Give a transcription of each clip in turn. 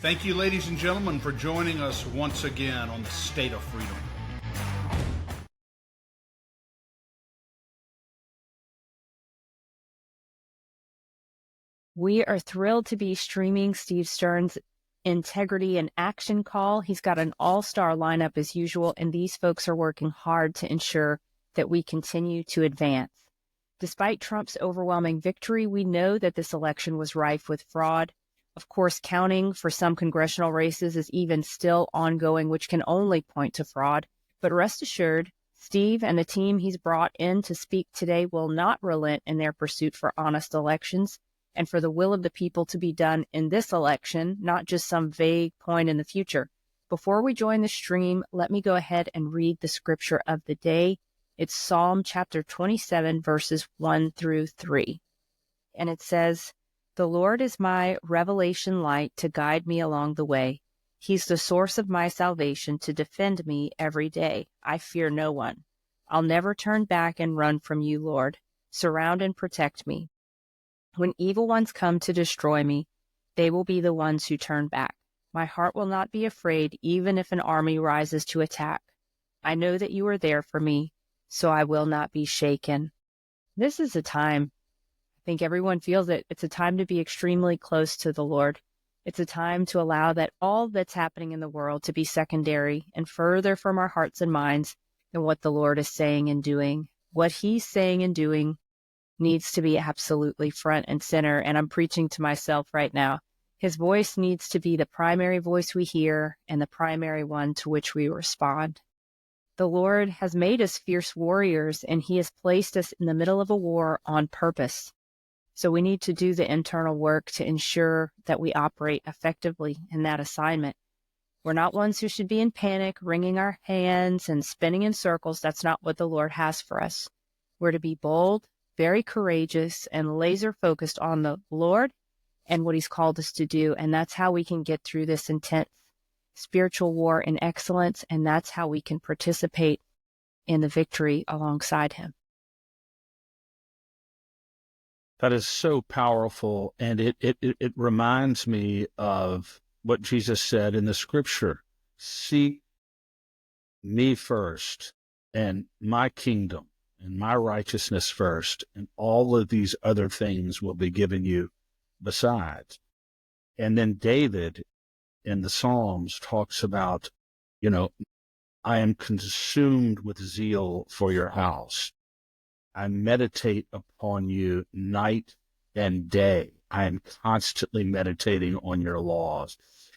Thank you, ladies and gentlemen, for joining us once again on the State of Freedom. We are thrilled to be streaming Steve Stern's Integrity and Action Call. He's got an all-star lineup as usual, and these folks are working hard to ensure that we continue to advance. Despite Trump's overwhelming victory, we know that this election was rife with fraud. Of course, counting for some congressional races is even still ongoing, which can only point to fraud. But rest assured, Steve and the team he's brought in to speak today will not relent in their pursuit for honest elections and for the will of the people to be done in this election, not just some vague point in the future. Before we join the stream, let me go ahead and read the scripture of the day. It's Psalm chapter 27, verses 1 through 3. And it says, "The Lord is my revelation light to guide me along the way. He's the source of my salvation to defend me every day. I fear no one. I'll never turn back and run from you, Lord. Surround and protect me. When evil ones come to destroy me, they will be the ones who turn back. My heart will not be afraid, even if an army rises to attack. I know that you are there for me, so I will not be shaken." This is a time, I think everyone feels it, it's a time to be extremely close to the Lord. It's a time to allow that all that's happening in the world to be secondary and further from our hearts and minds than what the Lord is saying and doing. What he's saying and doing needs to be absolutely front and center, and I'm preaching to myself right now. His voice needs to be the primary voice we hear and the primary one to which we respond. The Lord has made us fierce warriors, and he has placed us in the middle of a war on purpose. So we need to do the internal work to ensure that we operate effectively in that assignment. We're not ones who should be in panic, wringing our hands and spinning in circles. That's not what the Lord has for us. We're to be bold, very courageous, and laser focused on the Lord and what he's called us to do. And that's how we can get through this intense spiritual war in excellence. And that's how we can participate in the victory alongside him. That is so powerful. And it reminds me of what Jesus said in the scripture: seek me first and my kingdom and my righteousness first, and all of these other things will be given you besides. And then David in the Psalms talks about, I am consumed with zeal for your house. I meditate upon you night and day. I am constantly meditating on your laws.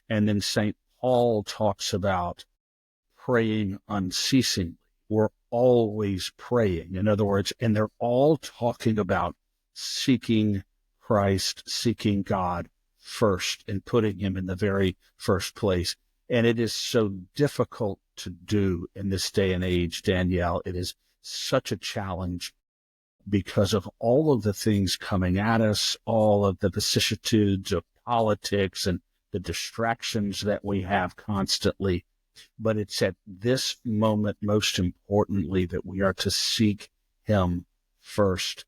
And then St. Paul talks about praying unceasingly. We're always praying. In other words, and they're all talking about seeking Christ, seeking God first and putting him in the very first place. And it is so difficult to do in this day and age, Danielle. It is such a challenge because of all of the things coming at us, all of the vicissitudes of politics and the distractions that we have constantly. But it's at this moment, most importantly, that we are to seek him first.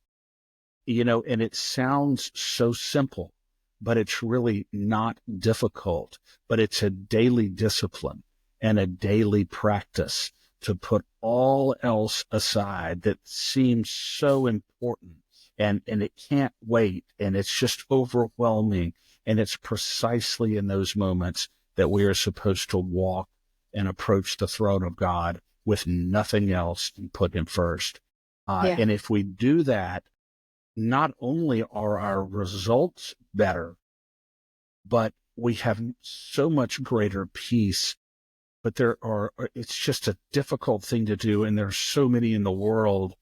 And it sounds so simple, but it's really not difficult. But it's a daily discipline and a daily practice to put all else aside that seems so important, and it can't wait, and it's just overwhelming. And it's precisely in those moments that we are supposed to walk and approach the throne of God with nothing else and put him first. And if we do that, not only are our results better, but we have so much greater peace. But it's just a difficult thing to do. And there's so many in the world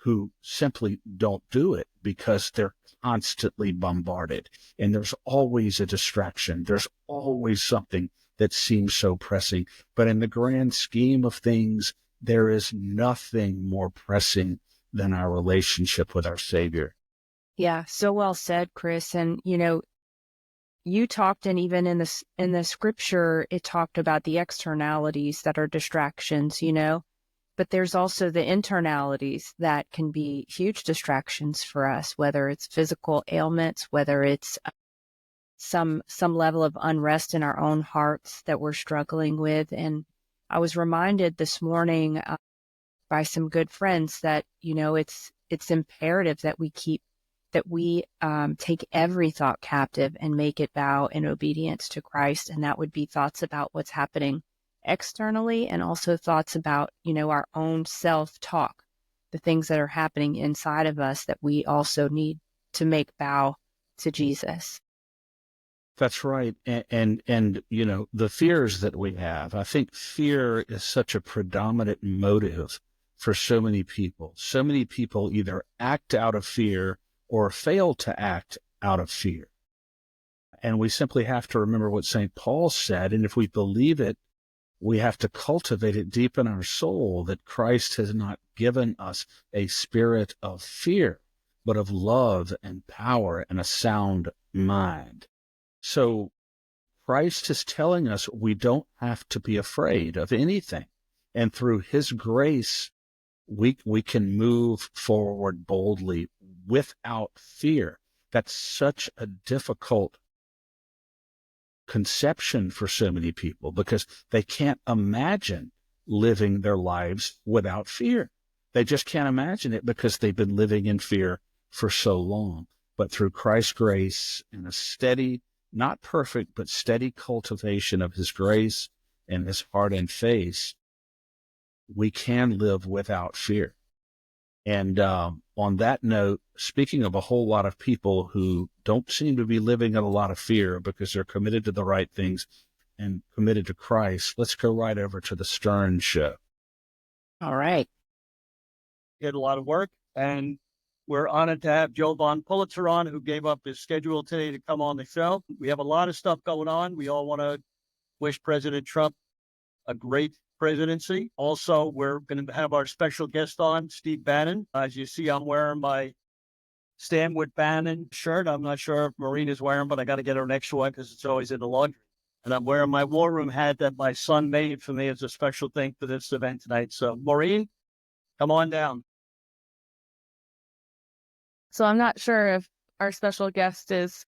who simply don't do it because they're constantly bombarded. And there's always a distraction. There's always something that seems so pressing. But in the grand scheme of things, there is nothing more pressing than our relationship with our Savior. Yeah, so well said, Chris. And, you talked, and even in the scripture, it talked about the externalities that are distractions, but there's also the internalities that can be huge distractions for us, whether it's physical ailments, whether it's some level of unrest in our own hearts that we're struggling with. And I was reminded this morning by some good friends that, it's imperative that we take every thought captive and make it bow in obedience to Christ. And that would be thoughts about what's happening externally, and also thoughts about, our own self-talk, the things that are happening inside of us that we also need to make bow to Jesus. That's right. And the fears that we have, I think fear is such a predominant motive for so many people. So many people either act out of fear or fail to act out of fear. And we simply have to remember what St. Paul said. And if we believe it, we have to cultivate it deep in our soul, that Christ has not given us a spirit of fear, but of love and power and a sound mind. So Christ is telling us we don't have to be afraid of anything. And through his grace, we can move forward boldly without fear. That's such a difficult conception for so many people, because they can't imagine living their lives without fear. They just can't imagine it because they've been living in fear for so long. But through Christ's grace and a steady, not perfect, but steady cultivation of his grace and his heart and face, we can live without fear. And on that note, speaking of a whole lot of people who don't seem to be living in a lot of fear because they're committed to the right things and committed to Christ, let's go right over to the Stern Show. All right. Did a lot of work, and we're honored to have Jovan Pulitzer on, who gave up his schedule today to come on the show. We have a lot of stuff going on. We all want to wish President Trump a great presidency. Also, we're going to have our special guest on, Steve Bannon. As you see, I'm wearing my Stand with Bannon shirt. I'm not sure if Maureen is wearing, but I got to get her next one because it's always in the laundry. And I'm wearing my War Room hat that my son made for me as a special thing for this event tonight. So, Maureen, come on down. So I'm not sure if our special guest is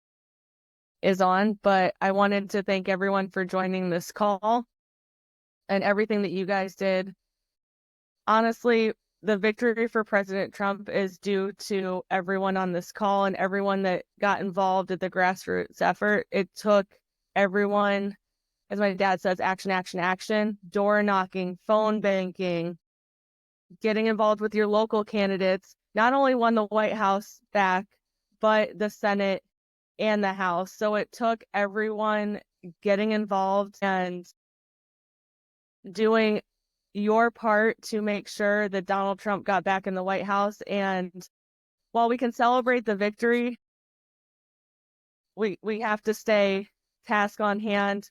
on, but I wanted to thank everyone for joining this call and everything that you guys did. Honestly, the victory for President Trump is due to everyone on this call and everyone that got involved at the grassroots effort. It took everyone, as my dad says, action, action, action, door knocking, phone banking, getting involved with your local candidates. Not only won the White House back, but the Senate and the House. So it took everyone getting involved and doing your part to make sure that Donald Trump got back in the White House. And while we can celebrate the victory, we have to stay task on hand.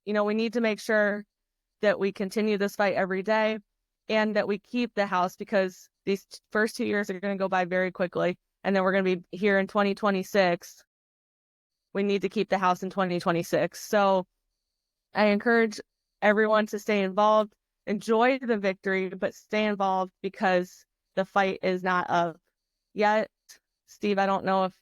We need to make sure that we continue this fight every day and that we keep the House, because these first 2 years are going to go by very quickly. And then we're going to be here in 2026. We need to keep the House in 2026. So I encourage everyone to stay involved, enjoy the victory, but stay involved because the fight is not up yet. Steve, I don't know if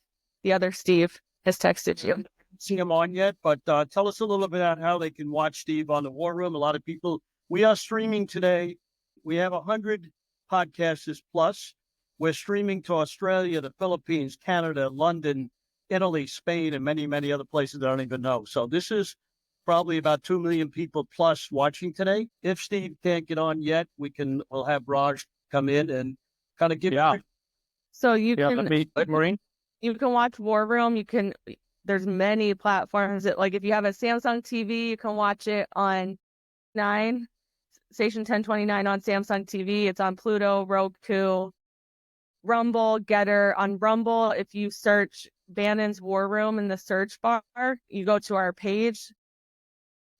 the other Steve has texted you. See him on yet, but tell us a little bit about how they can watch Steve on the War Room. A lot of people, we are streaming today. We have 100 podcasts plus. We're streaming to Australia, the Philippines, Canada, London, Italy, Spain, and many, many other places that I don't even know. So this is probably about 2 million people plus watching today. If Steve can't get on yet, we'll have Raj come in and kind of give you. So you can, Maureen. You can watch War Room. There's many platforms that, like, if you have a Samsung TV, you can watch it on station 1029 on Samsung TV. It's on Pluto, Roku, Rumble, Getter. On Rumble, if you search Bannon's War Room in the search bar, you go to our page.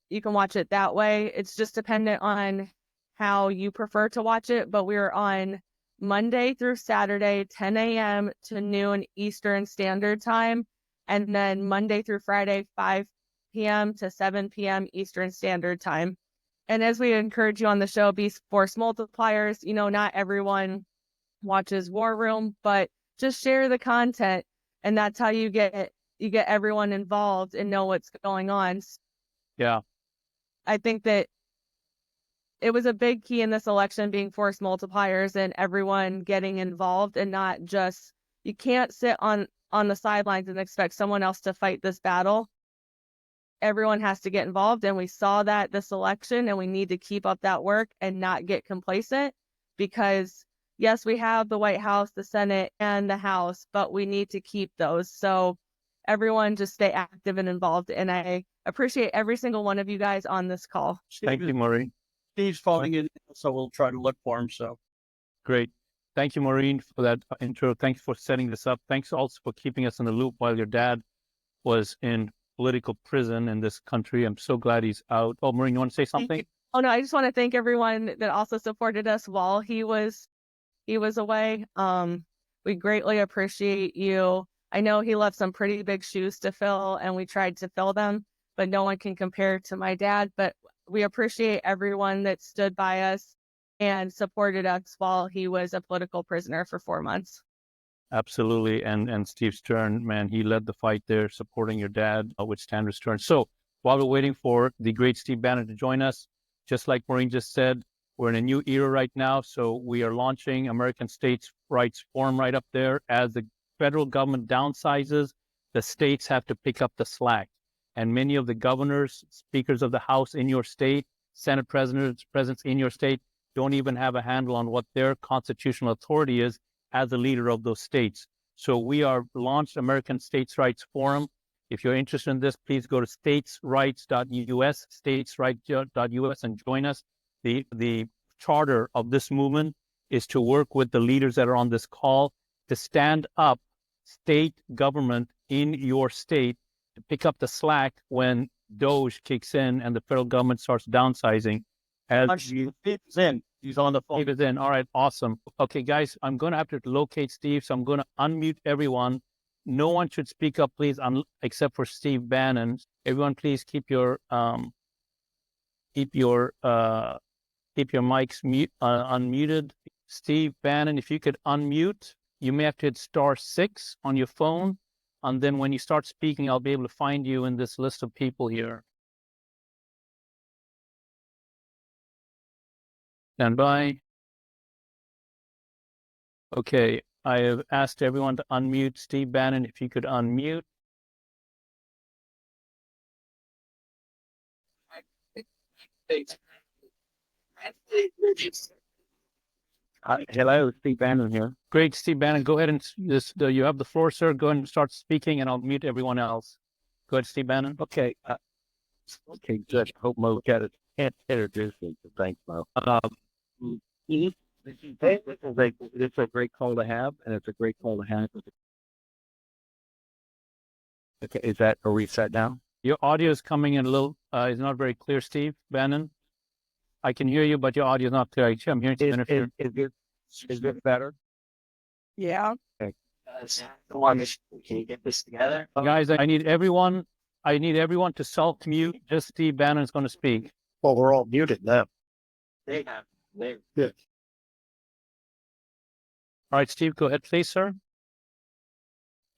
You can watch it that way. It's just dependent on how you prefer to watch it, but we're on Monday through Saturday, 10 a.m. to noon Eastern Standard Time, and then Monday through Friday, 5 p.m. to 7 p.m. Eastern Standard Time. And as we encourage you on the show, be force multipliers. Not everyone watches War Room, but just share the content, and that's how you get you get everyone involved and know what's going on. Yeah. I think that it was a big key in this election being force multipliers and everyone getting involved, and not just, you can't sit on the sidelines and expect someone else to fight this battle. Everyone has to get involved, and we saw that this election, and we need to keep up that work and not get complacent, because yes, we have the White House, the Senate, and the House, but we need to keep those. So everyone just stay active and involved, and I appreciate every single one of you guys on this call. Thank you, Maureen. Steve's phoning in, so we'll try to look for him. So Great. Thank you, Maureen, for that intro. Thanks for setting this up. Thanks also for keeping us in the loop while your dad was in political prison in this country. I'm so glad he's out. Oh, Maureen, you want to say something? Oh no, I just want to thank everyone that also supported us while he was away. We greatly appreciate you. I know he left some pretty big shoes to fill, and we tried to fill them, but no one can compare to my dad. But we appreciate everyone that stood by us and supported us while he was a political prisoner for 4 months. Absolutely. And Steve Stern, man, he led the fight there, supporting your dad with Standard Stern. So while we're waiting for the great Steve Bannon to join us, just like Maureen just said, we're in a new era right now. So we are launching American States Rights Forum right up there. As the federal government downsizes, the states have to pick up the slack. And many of the governors, speakers of the House in your state, Senate presidents in your state don't even have a handle on what their constitutional authority is as a leader of those states. So we are launched American States Rights Forum. If you're interested in this, please go to statesrights.us, statesrights.us, and join us. The charter of this movement is to work with the leaders that are on this call to stand up state government in your state to pick up the slack when DOGE kicks in and the federal government starts downsizing. Steve is in. He's on the phone. Steve is in. All right, awesome. Okay, guys, I'm going to have to locate Steve, so I'm going to unmute everyone. No one should speak up, please, except for Steve Bannon. Everyone, please keep your mics unmuted. Steve Bannon, if you could unmute, you may have to hit *6 on your phone, and then when you start speaking, I'll be able to find you in this list of people here. Stand by. Okay, I have asked everyone to unmute. Steve Bannon, if you could unmute. Hello, Steve Bannon here. Great, Steve Bannon. Go ahead and you have the floor, sir. Go ahead and start speaking, and I'll mute everyone else. Go ahead, Steve Bannon. Okay. Okay, good. Hope Mo got it. Can't introduce me, so thanks, Mo. This is a great call to have, and it's a great call to have. Okay, are we set now? Your audio is coming in a little, is not very clear, Steve Bannon. I can hear you, but your audio is not clear. I'm hearing some interference. Is this better? Yeah. Okay. Can you get this together? Guys, I need everyone to self-mute. Just Steve Bannon is going to speak. Well, we're all muted now. They have. Yeah. All right, Steve, go ahead, please, sir.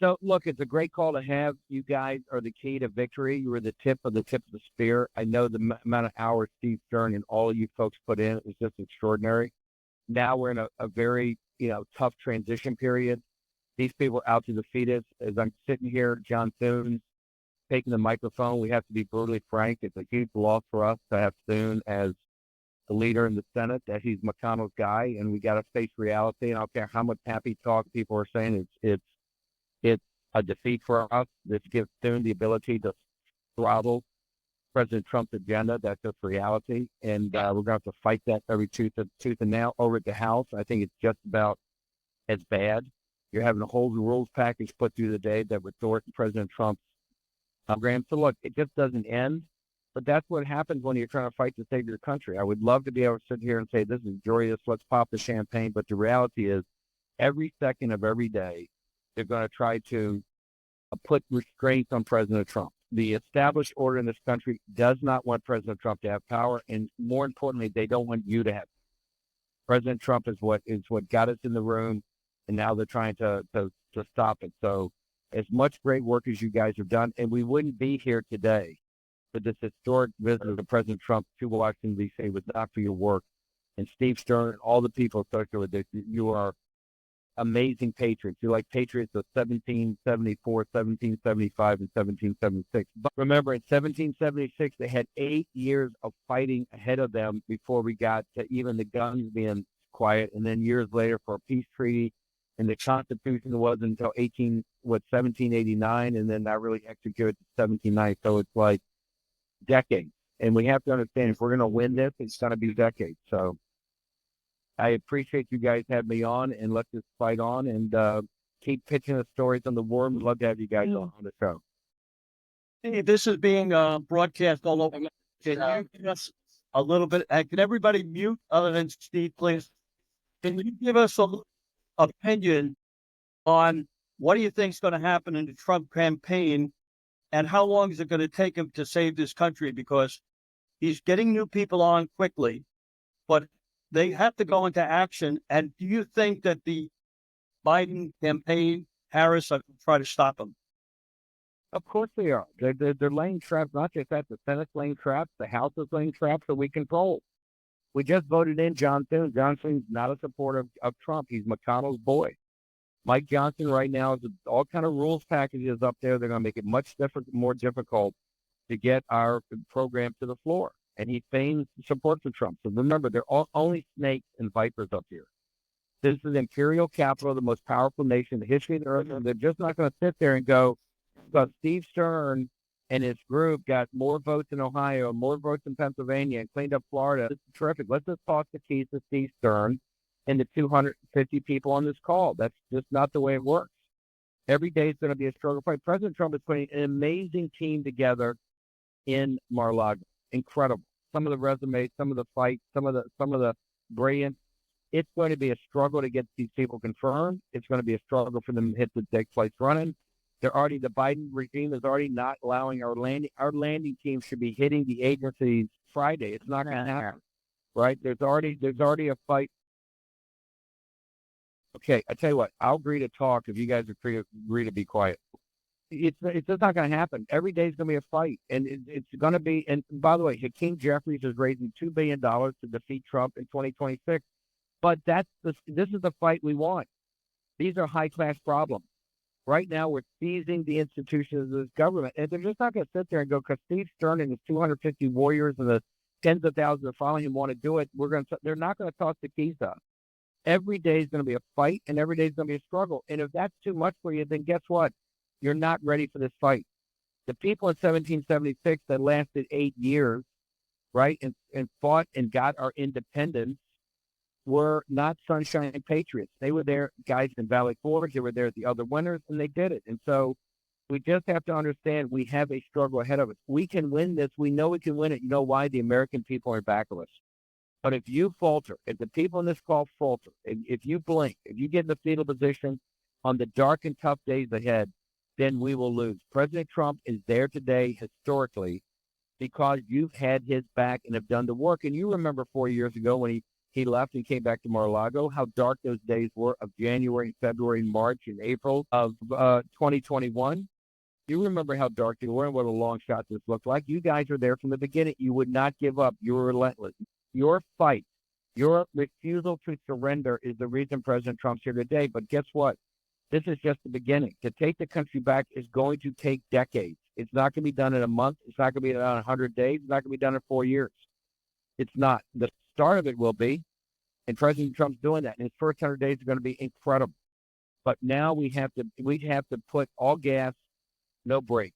So, look, it's a great call to have. You guys are the key to victory. You were the tip of the spear. I know the amount of hours Steve Stern and all of you folks put in is just extraordinary. Now we're in a very, tough transition period. These people out to defeat us. As I'm sitting here, John Thune taking the microphone, we have to be brutally frank. It's a huge loss for us to have Thune as the leader in the Senate, that he's McConnell's guy, and we got to face reality. And I don't care how much happy talk people are saying, it's a defeat for us. This gives Thune the ability to throttle President Trump's agenda. That's just reality. And we're going to have to fight that every tooth and nail. Over at the House, I think it's just about as bad. You're having a whole rules package put through the day that would thwart President Trump's program. So look, it just doesn't end. But that's what happens when you're trying to fight to save your country. I would love to be able to sit here and say, this is joyous, let's pop the champagne. But the reality is, every second of every day, they're going to try to put restraints on President Trump. The established order in this country does not want President Trump to have power. And more importantly, they don't want you to have power. President Trump is what got us in the room. And now they're trying to stop it. So as much great work as you guys have done, and we wouldn't be here today for this historic visit of President Trump to Washington, D.C. was not for your work. And Steve Stern and all the people associated with this, you are amazing patriots. You're like patriots of 1774, 1775, and 1776. But remember, in 1776, they had 8 years of fighting ahead of them before we got to even the guns being quiet. And then years later for a peace treaty. And the Constitution wasn't until 1789, and then that really executed 1790. So it's like decades. And we have to understand if we're going to win this, it's going to be decades. So I appreciate you guys having me on, and let's just fight on and keep pitching the stories on the war. We'd love to have you guys on the show. Hey, this is being broadcast all over. Can you give us a little bit? Can everybody mute other than Steve, please? Can you give us a opinion on what do you think is going to happen in the Trump campaign, and how long is it going to take him to save this country? Because he's getting new people on quickly, but they have to go into action. And do you think that the Biden campaign, Harris, are going to try to stop him? Of course they are. They're laying traps, not just that. The Senate's laying traps, the House is laying traps that we control. We just voted in John Thune. John Thune's not a supporter of Trump. He's McConnell's boy. Mike Johnson right now is all kind of rules packages up there. They're going to make it much more difficult to get our program to the floor. And he feigns support for Trump. So remember, they're only snakes and vipers up here. This is imperial capital, the most powerful nation in the history of the earth. And they're just not going to sit there and go, but Steve Stern and his group got more votes in Ohio, more votes in Pennsylvania, and cleaned up Florida. This is terrific. Let's just toss the keys to Steve Stern and the 250 people on this call. That's just not the way it works. Every day is going to be a struggle fight. President Trump is putting an amazing team together in Mar-a-Lago. Incredible. Some of the resumes, some of the fights, some of the brilliant. It's going to be a struggle to get these people confirmed. It's going to be a struggle for them to hit the take place running. The Biden regime is already not allowing our landing. Our landing team should be hitting the agencies Friday. It's not going to happen, right? There's already a fight. Okay, I tell you what, I'll agree to talk if you guys agree to be quiet. It's just not going to happen. Every day is going to be a fight, and it's going to be. And by the way, Hakeem Jeffries is raising $2 billion to defeat Trump in 2026. But this is the fight we want. These are high class problems. Right now, we're seizing the institutions of this government, and they're just not going to sit there and go, because Steve Stern and his 250 warriors and the tens of thousands that following him want to do it. They're not going to toss the keys up. Every day is going to be a fight, and every day is going to be a struggle. And if that's too much for you, then guess what? You're not ready for this fight. The people in 1776 that lasted 8 years, right, and fought and got our independence were not sunshine patriots. They were there, guys in Valley Forge. They were there at the other winners, and they did it. And so we just have to understand we have a struggle ahead of us. We can win this. We know we can win it. You know why? The American people are back of us. But if you falter, if the people in this call falter, if you blink, if you get in the fetal position on the dark and tough days ahead, then we will lose. President Trump is there today historically because you've had his back and have done the work. And you remember 4 years ago when he left and came back to Mar-a-Lago, how dark those days were of January, February, March, and April of 2021. You remember how dark they were and what a long shot this looked like. You guys were there from the beginning. You would not give up. You were relentless. Your fight, your refusal to surrender is the reason President Trump's here today. But guess what? This is just the beginning. To take the country back is going to take decades. It's not going to be done in a month. It's not going to be done in 100 days. It's not going to be done in 4 years. It's not. The start of it will be, and President Trump's doing that. And his first 100 days are going to be incredible. But now we have to put all gas, no brakes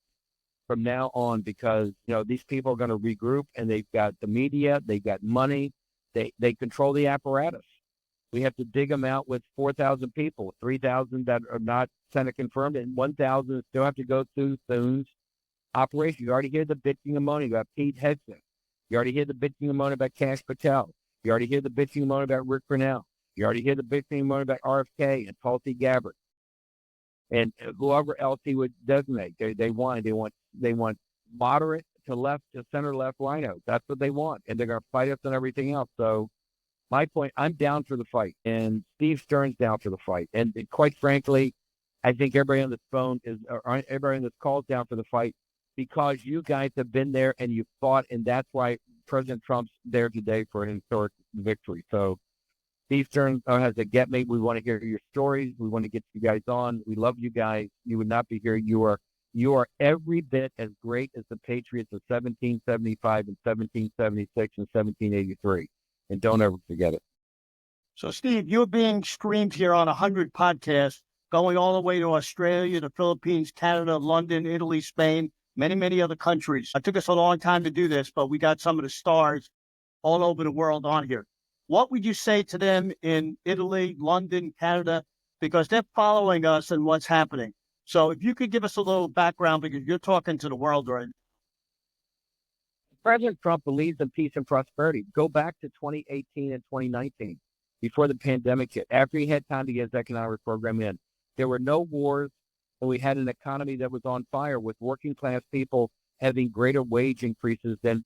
from now on, because these people are going to regroup, and they've got the media, they've got money, they control the apparatus. We have to dig them out with 4,000 people, 3,000 that are not Senate confirmed, and 1,000 still have to go through Thune's operation. You already hear the bitching and moaning about Pete Hegseth. You already hear the bitching and moaning about Cash Patel. You already hear the bitching and moaning about Rick Grinnell. You already hear the bitching and moaning about RFK and Tulsi Gabbard and whoever else he would designate. They want moderate to left to center left rhinos. That's what they want, and they're going to fight us on everything else. So my point, I'm down for the fight, and Steve Stern's down for the fight. And quite frankly, I think everybody on this phone or everybody on this call is down for the fight because you guys have been there and you've fought, and that's why President Trump's there today for an historic victory. So Steve Stern has a get me. We want to hear your stories. We want to get you guys on. We love you guys. You would not be here. You are every bit as great as the Patriots of 1775 and 1776 and 1783. And don't ever forget it. So, Steve, you're being streamed here on 100 podcasts, going all the way to Australia, the Philippines, Canada, London, Italy, Spain, many, many other countries. It took us a long time to do this, but we got some of the stars all over the world on here. What would you say to them in Italy, London, Canada? Because they're following us and what's happening. So if you could give us a little background, because you're talking to the world right now. President Trump believes in peace and prosperity. Go back to 2018 and 2019, before the pandemic hit, after he had time to get his economic program in. There were no wars, and we had an economy that was on fire with working class people having greater wage increases than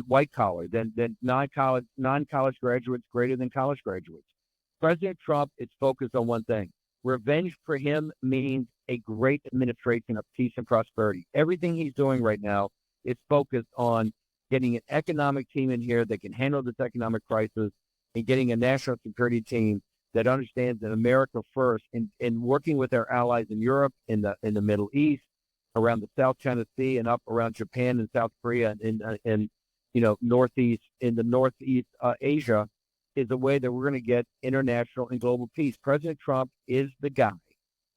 white collar, than non-college graduates, greater than college graduates. President Trump is focused on one thing. Revenge for him means a great administration of peace and prosperity. Everything he's doing right now is focused on getting an economic team in here that can handle this economic crisis and getting a national security team that understands that America first, and working with our allies in Europe, in the Middle East, around the South China Sea, and up around Japan and South Korea, and Northeast Asia, is a way that we're going to get international and global peace. President Trump is the guy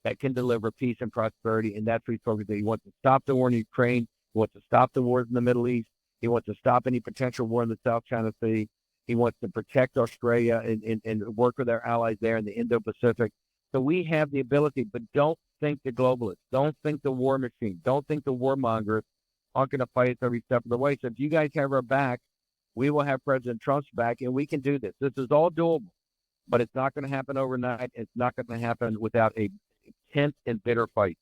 that can deliver peace and prosperity, and that's what he's focused on. He wants to stop the war in Ukraine. He wants to stop the wars in the Middle East. He wants to stop any potential war in the South China Sea. He wants to protect Australia and work with our allies there in the Indo-Pacific. So we have the ability, but don't think the globalists, don't think the war machine, don't think the warmongers aren't going to fight us every step of the way. So if you guys have our back, we will have President Trump's back, and we can do this. This is all doable, but it's not going to happen overnight. It's not going to happen without a intense and bitter fight.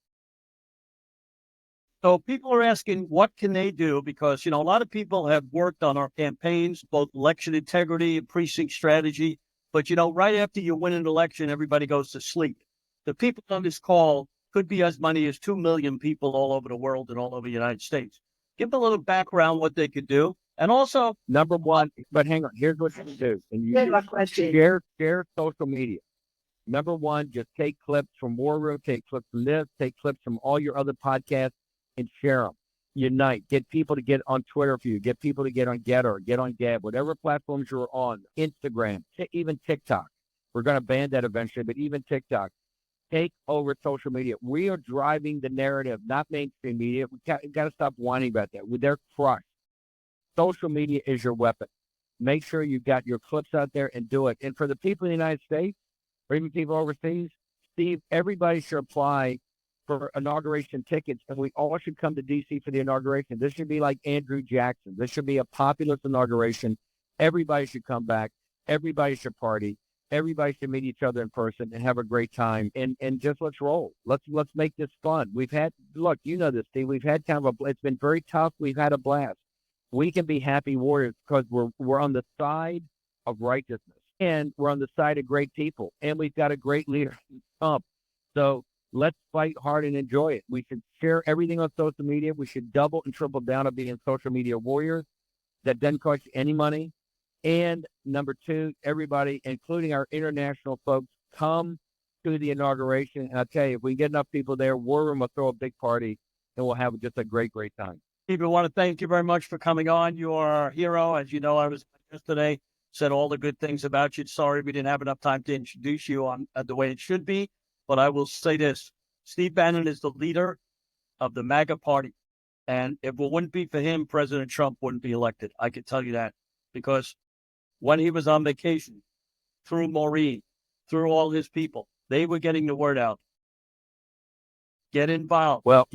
So people are asking, what can they do? Because, a lot of people have worked on our campaigns, both election integrity and precinct strategy. But, right after you win an election, everybody goes to sleep. The people on this call could be as many as 2 million people all over the world and all over the United States. Give them a little background what they could do. And also, number one, but hang on, here's what you can do. And you share social media. Number one, just take clips from War Room, take clips from this, take clips from all your other podcasts, and share them. Unite. Get people to get on Twitter for you. Get people to get on Getter, get on Gab, whatever platforms you're on, Instagram, even TikTok. We're going to ban that eventually, but even TikTok. Take over social media. We are driving the narrative, not mainstream media. We got to stop whining about that. They're crushed. Social media is your weapon. Make sure you've got your clips out there and do it. And for the people in the United States, or even people overseas, Steve, everybody should apply for inauguration tickets, and we all should come to D.C. for the inauguration. This should be like Andrew Jackson. This should be a populist inauguration. Everybody should come back. Everybody should party. Everybody should meet each other in person and have a great time. And just let's roll. Let's make this fun. Look, you know this, Steve. We've had it's been very tough. We've had a blast. We can be happy warriors because we're on the side of righteousness, and we're on the side of great people, and we've got a great leader, Trump. So let's fight hard and enjoy it. We should share everything on social media. We should double and triple down on being social media warriors. That doesn't cost you any money. And number two, everybody, including our international folks, come to the inauguration. And I'll tell you, if we get enough people there, War Room will throw a big party, and we'll have just a great, great time. Steve, I want to thank you very much for coming on. You are a hero. As you know, I was yesterday, said all the good things about you. Sorry we didn't have enough time to introduce you on the way it should be. But I will say this. Steve Bannon is the leader of the MAGA party. And if it wouldn't be for him, President Trump wouldn't be elected. I can tell you that. Because when he was on vacation, through Maureen, through all his people, they were getting the word out. Get involved. Well,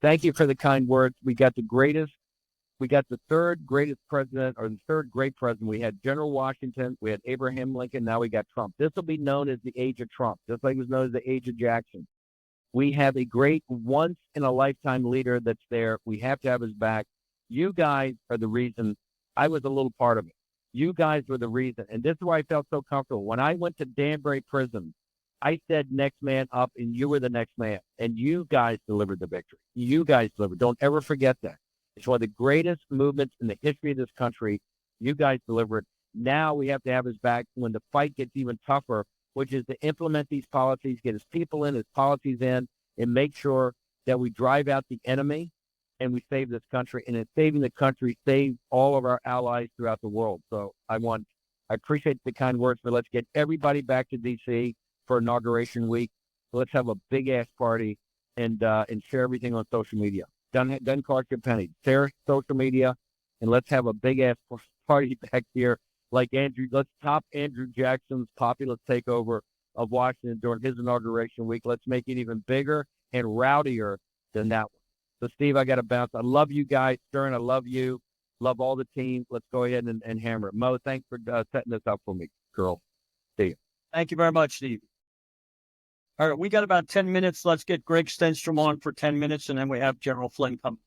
thank you for the kind words. We got the third greatest president, or the third great president. We had General Washington, we had Abraham Lincoln, now we got Trump. This will be known as the age of Trump, just like it was known as the age of Jackson. We have a great once-in-a-lifetime leader that's there. We have to have his back. You guys are the reason. I was a little part of it. You guys were the reason. And this is why I felt so comfortable. When I went to Danbury Prison, I said next man up, and you were the next man. And you guys delivered the victory. You guys delivered. Don't ever forget that. It's one of the greatest movements in the history of this country. You guys delivered. Now we have to have his back when the fight gets even tougher, which is to implement these policies, get his people in, his policies in, and make sure that we drive out the enemy and we save this country. And in saving the country, save all of our allies throughout the world. So I appreciate the kind words, but let's get everybody back to D.C. for inauguration week. So let's have a big ass party and share everything on social media. Done cost you a penny. Share social media, and let's have a big ass party back here. Like Andrew, let's top Andrew Jackson's populist takeover of Washington during his inauguration week. Let's make it even bigger and rowdier than that one. So, Steve, I got to bounce. I love you guys. Stern, I love you. Love all the team. Let's go ahead and hammer it. Mo, thanks for setting this up for me, girl. See you. Thank you very much, Steve. All right, we got about 10 minutes. Let's get Greg Stenstrom on for 10 minutes, and then we have General Flynn come.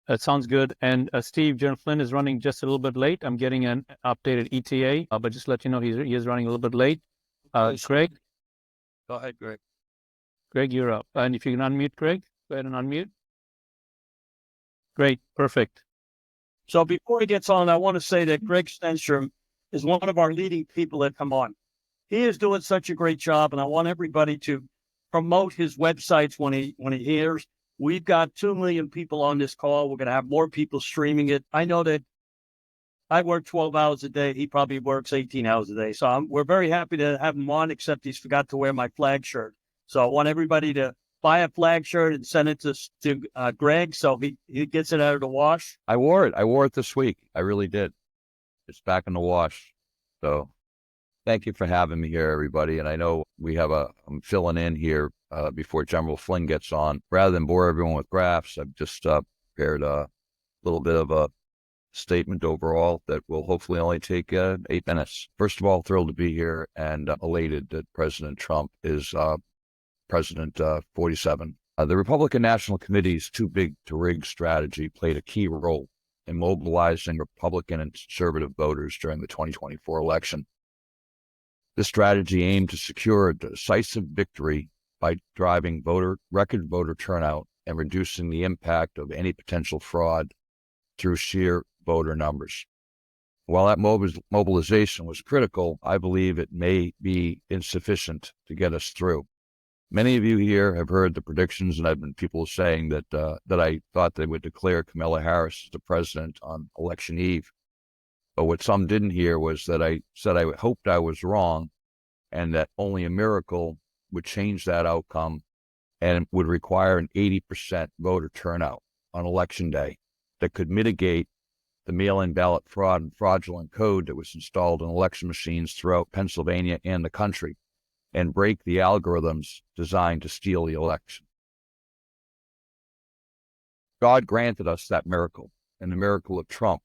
That sounds good. And Steve, General Flynn is running just a little bit late. I'm getting an updated ETA, but just to let you know, he is running a little bit late. Greg? Go ahead, Greg. Greg, you're up. And if you can unmute, Greg, go ahead and unmute. Great, perfect. So before he gets on, I want to say that Greg Stenstrom is one of our leading people that come on. He is doing such a great job, and I want everybody to promote his websites when he hears. We've got 2 million people on this call. We're going to have more people streaming it. I know that I work 12 hours a day. He probably works 18 hours a day. So we're very happy to have him on, except he's forgot to wear my flag shirt. So I want everybody to buy a flag shirt and send it to Greg so he gets it out of the wash. I wore it. I wore it this week. I really did. It's back in the wash. So thank you for having me here, everybody. And I know I'm filling in here before General Flynn gets on. Rather than bore everyone with graphs, I've just prepared a little bit of a statement overall that will hopefully only take 8 minutes. First of all, thrilled to be here and elated that President Trump is President 47. The Republican National Committee's too big to rig strategy played a key role in mobilizing Republican and conservative voters during the 2024 election. This strategy aimed to secure a decisive victory by driving record voter turnout and reducing the impact of any potential fraud through sheer voter numbers. While that mobilization was critical, I believe it may be insufficient to get us through. Many of you here have heard the predictions, and I've been people saying that I thought they would declare Kamala Harris as the president on election eve. But what some didn't hear was that I said I hoped I was wrong, and that only a miracle would change that outcome, and would require an 80% voter turnout on election day that could mitigate the mail-in ballot fraud and fraudulent code that was installed in election machines throughout Pennsylvania and the country, and break the algorithms designed to steal the election. God granted us that miracle, and the miracle of Trump,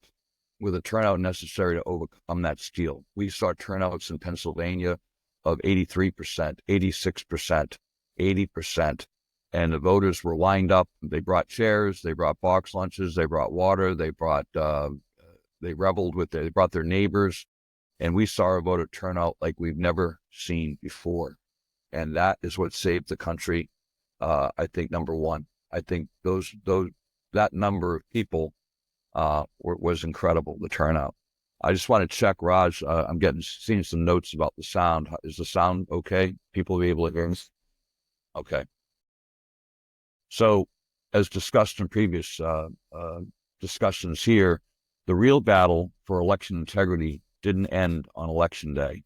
with a turnout necessary to overcome that steal. We saw turnouts in Pennsylvania of 83%, 86%, 80%, and the voters were lined up. They brought chairs, they brought box lunches, they brought water, they brought they brought their neighbors, and we saw a voter turnout like we've never seen before. And that is what saved the country. I think number one. I think that number of people was incredible, the turnout. I just want to check, Raj. I'm seeing some notes about the sound. Is the sound okay? People will be able to hear us? Okay. So, as discussed in previous discussions here, the real battle for election integrity didn't end on election day.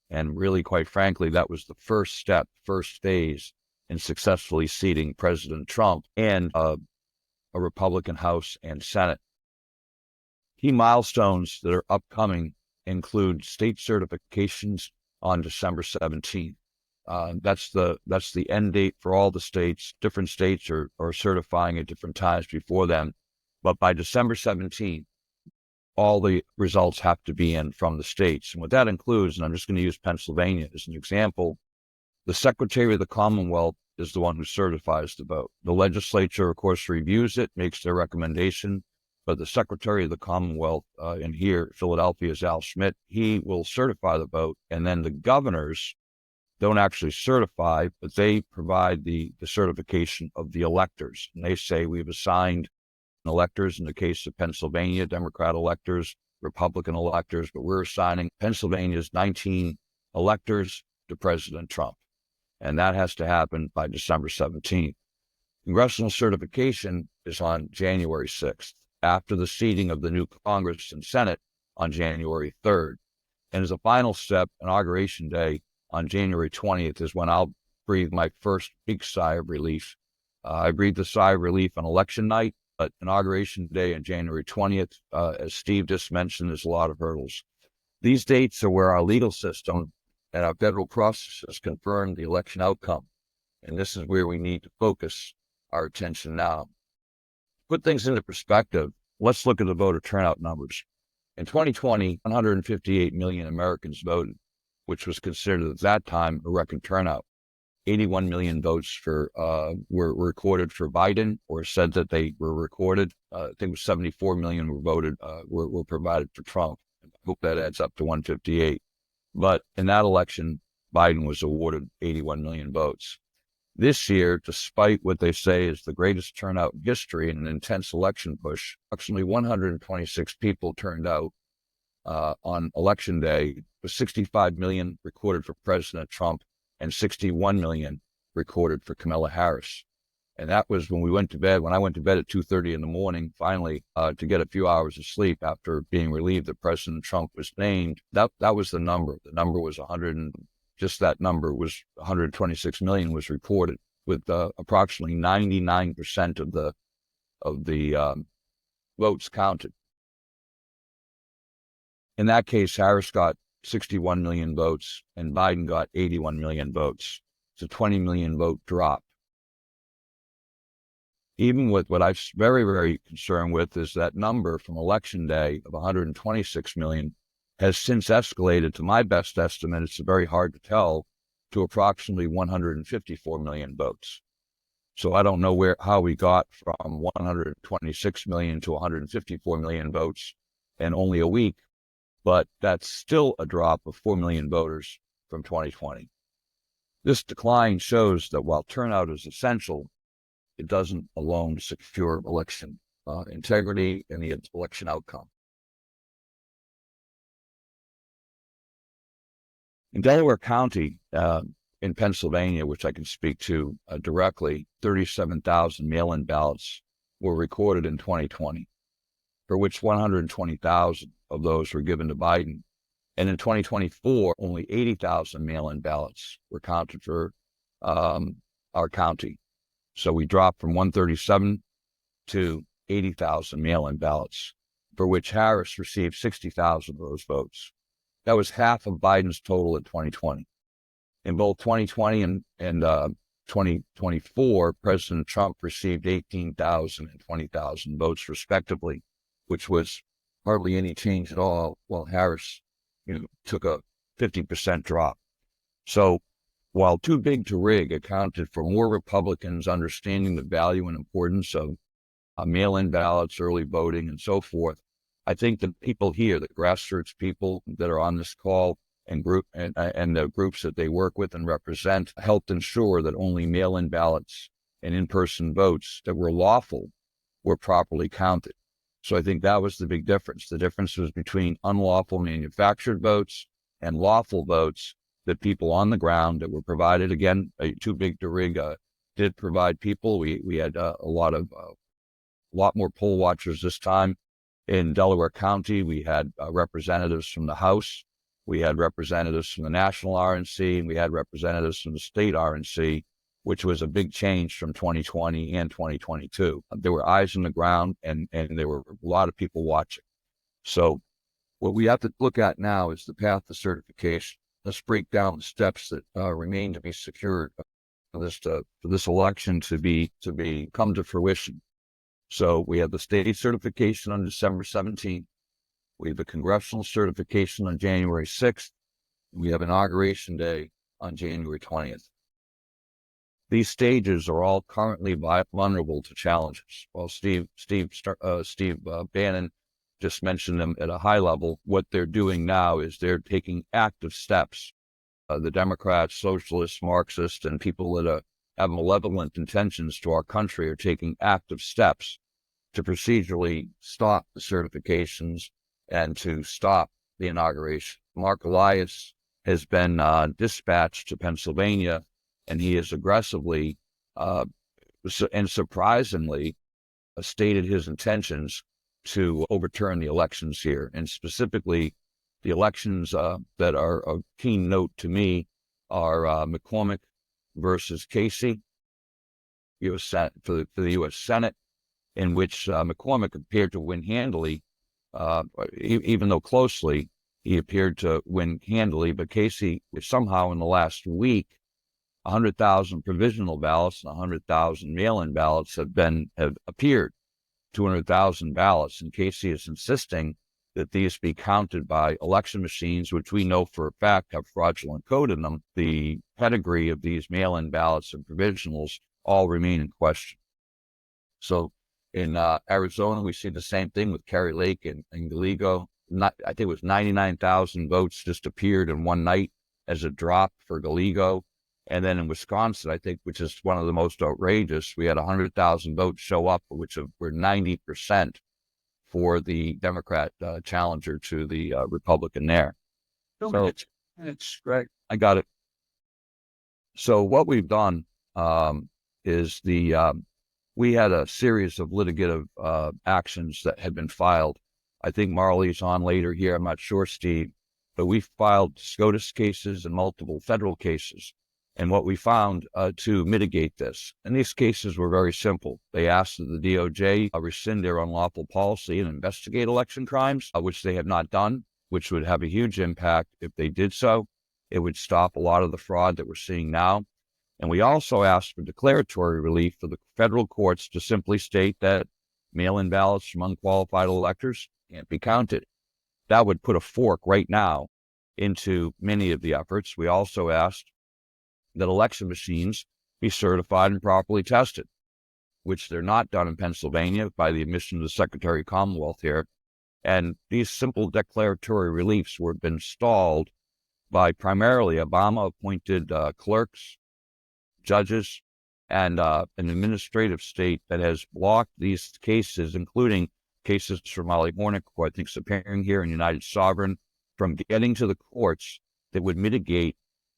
And really, quite frankly, that was the first phase in successfully seating President Trump and a Republican House and Senate. Key milestones that are upcoming include state certifications on December 17th. That's the end date for all the states. Different states are certifying at different times before then. But by December 17th, all the results have to be in from the states. And what that includes, and I'm just going to use Pennsylvania as an example, the Secretary of the Commonwealth is the one who certifies the vote. The legislature, of course, reviews it, makes their recommendation, but the Secretary of the Commonwealth in here, Philadelphia, is Al Schmidt. He will certify the vote, and then the governors don't actually certify, but they provide the certification of the electors. And they say we've assigned electors in the case of Pennsylvania, Democrat electors, Republican electors, but we're assigning Pennsylvania's 19 electors to President Trump. And that has to happen by December 17th. Congressional certification is on January 6th, after the seating of the new Congress and Senate on January 3rd. And as a final step, Inauguration Day on January 20th is when I'll breathe my first big sigh of relief. I breathed a sigh of relief on election night, but Inauguration Day on January 20th, as Steve just mentioned, there's a lot of hurdles. These dates are where our legal system and our federal processes confirm the election outcome. And this is where we need to focus our attention now. Put things into perspective, let's look at the voter turnout numbers. In 2020, 158 million Americans voted, which was considered at that time a record turnout. 81 million votes were recorded for Biden, or said that they were recorded. I think it was 74 million were provided for Trump. I hope that adds up to 158. But in that election, Biden was awarded 81 million votes. This year, despite what they say is the greatest turnout in history and an intense election push, approximately 126 people turned out on Election Day, with 65 million recorded for President Trump and 61 million recorded for Kamala Harris. And that was when we went to bed, when I went to bed at 2:30 in the morning, finally, to get a few hours of sleep after being relieved that President Trump was named. That was the number. The number was 126 million was reported, with approximately 99% of the votes counted. In that case, Harris got 61 million votes and Biden got 81 million votes. It's a 20 million vote drop. Even with what I'm very, very concerned with is that number from Election Day of 126 million has since escalated to, my best estimate, it's very hard to tell, to approximately 154 million votes. So I don't know how we got from 126 million to 154 million votes in only a week, but that's still a drop of 4 million voters from 2020. This decline shows that while turnout is essential, it doesn't alone secure election integrity and the election outcome. In Delaware County, in Pennsylvania, which I can speak to directly, 37,000 mail-in ballots were recorded in 2020, for which 120,000 of those were given to Biden. And in 2024, only 80,000 mail-in ballots were counted for our county. So we dropped from 137 to 80,000 mail-in ballots, for which Harris received 60,000 of those votes. That was half of Biden's total in 2020. In both 2020 and 2024, President Trump received 18,000 and 20,000 votes respectively, which was hardly any change at all, while Harris took a 50% drop. So while too big to rig accounted for more Republicans understanding the value and importance of mail-in ballots, early voting, and so forth, I think the people here, the grassroots people that are on this call and the groups that they work with and represent, helped ensure that only mail-in ballots and in-person votes that were lawful were properly counted. So I think that was the big difference. The difference was between unlawful manufactured votes and lawful votes that people on the ground that were provided. Again, too big to rig did provide people. We had a lot more poll watchers this time. In Delaware County, we had representatives from the House, we had representatives from the National RNC, and we had representatives from the state RNC, which was a big change from 2020 and 2022. There were eyes on the ground, and there were a lot of people watching. So what we have to look at now is the path to certification. Let's break down the steps that remain to be secured for this election to come to fruition. So we have the state certification on December 17th. We have the congressional certification on January 6th. We have Inauguration Day on January 20th. These stages are all currently vulnerable to challenges. Well, Steve Bannon just mentioned them at a high level. What they're doing now is they're taking active steps the Democrats, socialists, Marxists, and people that have malevolent intentions to our country are taking active steps to procedurally stop the certifications and to stop the inauguration. Mark Elias has been dispatched to Pennsylvania, and he has aggressively and surprisingly stated his intentions to overturn the elections here, and specifically the elections that are of keen note to me are McCormick versus Casey, U.S. Senate, for the U.S. Senate, in which McCormick appeared to win handily, even though closely, he appeared to win handily, but Casey, somehow in the last week, 100,000 provisional ballots and 100,000 mail-in ballots have appeared, 200,000 ballots, and Casey is insisting that these be counted by election machines, which we know for a fact have fraudulent code in them. The pedigree of these mail-in ballots and provisionals all remain in question. So in Arizona, we see the same thing with Kerry Lake and Gallego. I think it was 99,000 votes just appeared in one night as a drop for Gallego. And then in Wisconsin, I think, which is one of the most outrageous, we had 100,000 votes show up, which were 90% for the Democrat challenger to the Republican there. So It's great. I got it. So what we've done is we had a series of litigative actions that had been filed. I think Marley's on later here. I'm not sure, Steve, but we filed SCOTUS cases and multiple federal cases. And what we found to mitigate this, and these cases were very simple. They asked that the DOJ rescind their unlawful policy and investigate election crimes, which they have not done, which would have a huge impact if they did so. It would stop a lot of the fraud that we're seeing now. And we also asked for declaratory relief for the federal courts to simply state that mail-in ballots from unqualified electors can't be counted. That would put a fork right now into many of the efforts. We also asked that election machines be certified and properly tested, which they're not done in Pennsylvania by the admission of the Secretary of Commonwealth here. And these simple declaratory reliefs were been stalled by primarily Obama-appointed clerks, judges, and an administrative state that has blocked these cases, including cases from Molly Hornick, who I think is appearing here in United Sovereign, from getting to the courts that would mitigate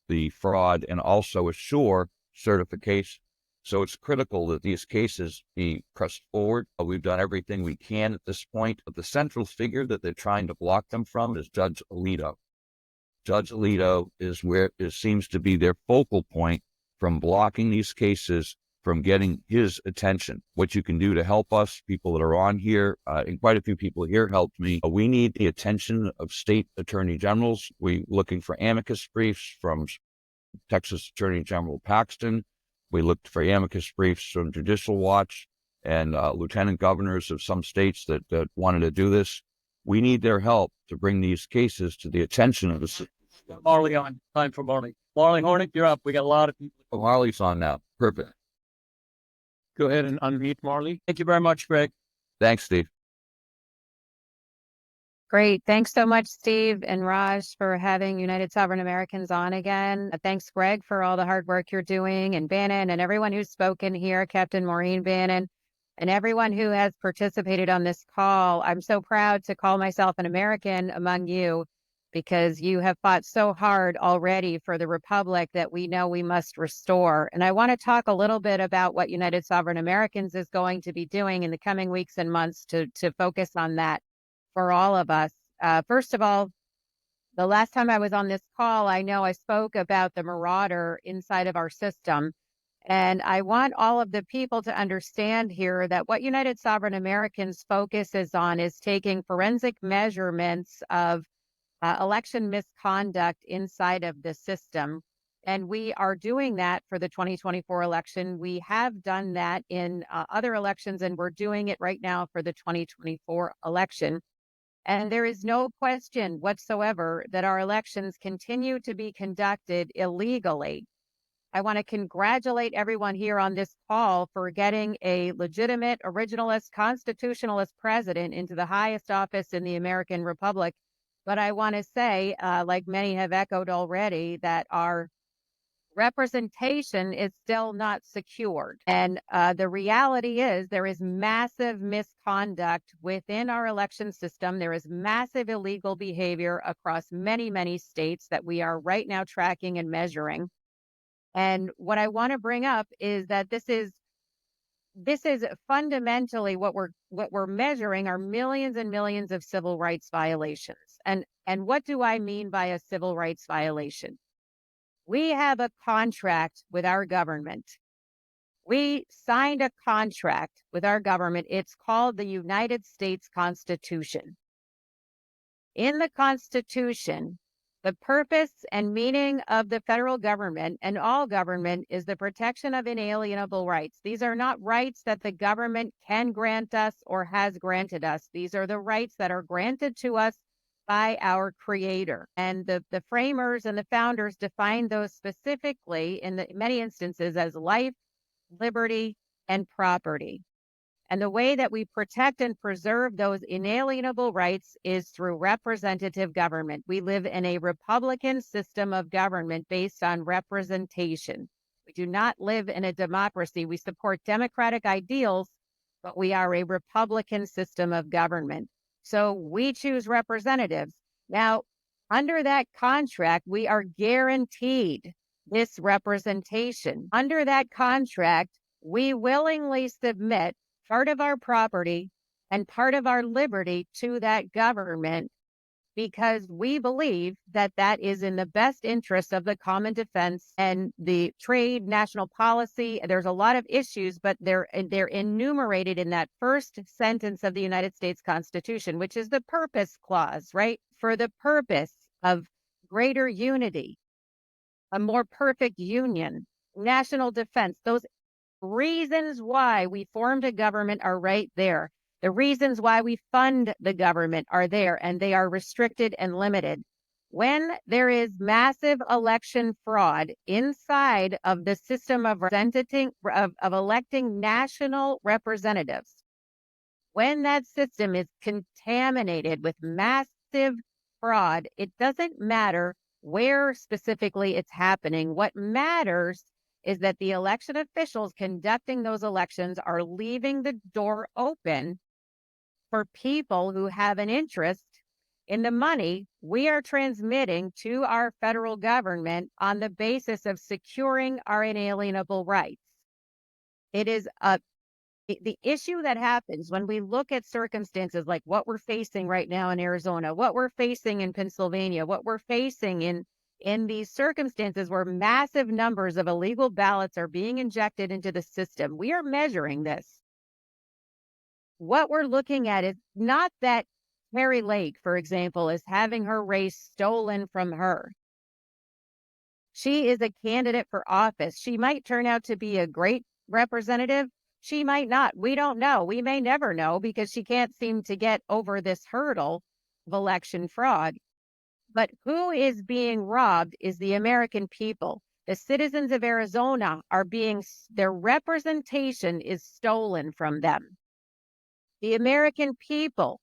the fraud and also assure certification. So it's critical that these cases be pressed forward. We've done everything we can at this point, but the central figure that they're trying to block them from is Judge Alito. Judge Alito is where it seems to be their focal point from blocking these cases from getting his attention. What you can do to help us, people that are on here, and quite a few people here helped me. We need the attention of state attorney generals. We're looking for amicus briefs from Texas Attorney General Paxton. We looked for amicus briefs from Judicial Watch and lieutenant governors of some states that wanted to do this. We need their help to bring these cases to the attention of the... Marley on. Time for Marley. Marley Hornick, you're up. We got a lot of people. Oh, Marley's on now. Perfect. Go ahead and unmute Marley. Thank you very much, Greg. Thanks, Steve. Great. Thanks so much, Steve and Raj, for having United Sovereign Americans on again. Thanks, Greg, for all the hard work you're doing, and Bannon, and everyone who's spoken here, Captain Maureen Bannon, and everyone who has participated on this call. I'm so proud to call myself an American among you, because you have fought so hard already for the republic that we know we must restore. And I want to talk a little bit about what United Sovereign Americans is going to be doing in the coming weeks and months to focus on that for all of us. First of all, the last time I was on this call, I know I spoke about the marauder inside of our system. And I want all of the people to understand here that what United Sovereign Americans focuses on is taking forensic measurements of election misconduct inside of the system. And we are doing that for the 2024 election. We have done that in other elections, and we're doing it right now for the 2024 election. And there is no question whatsoever that our elections continue to be conducted illegally. I want to congratulate everyone here on this call for getting a legitimate, originalist, constitutionalist president into the highest office in the American Republic. But I want to say, like many have echoed already, that our representation is still not secured. And the reality is there is massive misconduct within our election system. There is massive illegal behavior across many, many states that we are right now tracking and measuring. And what I want to bring up is that this is fundamentally what we're measuring are millions and millions of civil rights violations. And what do I mean by a civil rights violation? We have a contract with our government. We signed a contract with our government. It's called the United States Constitution. In the Constitution, the purpose and meaning of the federal government and all government is the protection of inalienable rights. These are not rights that the government can grant us or has granted us. These are the rights that are granted to us by our creator. And the framers and the founders defined those specifically in many instances as life, liberty, and property. And the way that we protect and preserve those inalienable rights is through representative government. We live in a Republican system of government based on representation. We do not live in a democracy. We support democratic ideals, but we are a Republican system of government. So we choose representatives. Now, under that contract, we are guaranteed this representation. Under that contract, we willingly submit part of our property and part of our liberty to that government because we believe that that is in the best interest of the common defense and the trade, national policy. There's a lot of issues, but they're enumerated in that first sentence of the United States Constitution, which is the purpose clause, right? For the purpose of greater unity, a more perfect union, national defense. Those reasons why we formed a government are right there. The reasons why we fund the government are there, and they are restricted and limited. When there is massive election fraud inside of the system of electing national representatives, when that system is contaminated with massive fraud, it doesn't matter where specifically it's happening. What matters is that the election officials conducting those elections are leaving the door open for people who have an interest in the money we are transmitting to our federal government on the basis of securing our inalienable rights. It is the issue that happens when we look at circumstances like what we're facing right now in Arizona, what we're facing in Pennsylvania, what we're facing in these circumstances where massive numbers of illegal ballots are being injected into the system. We are measuring this. What we're looking at is not that Mary Lake, for example, is having her race stolen from her. She is a candidate for office. She might turn out to be a great representative. She might not. We don't know. We may never know because she can't seem to get over this hurdle of election fraud. But who is being robbed is the American people. The citizens of Arizona their representation is stolen from them. The American people,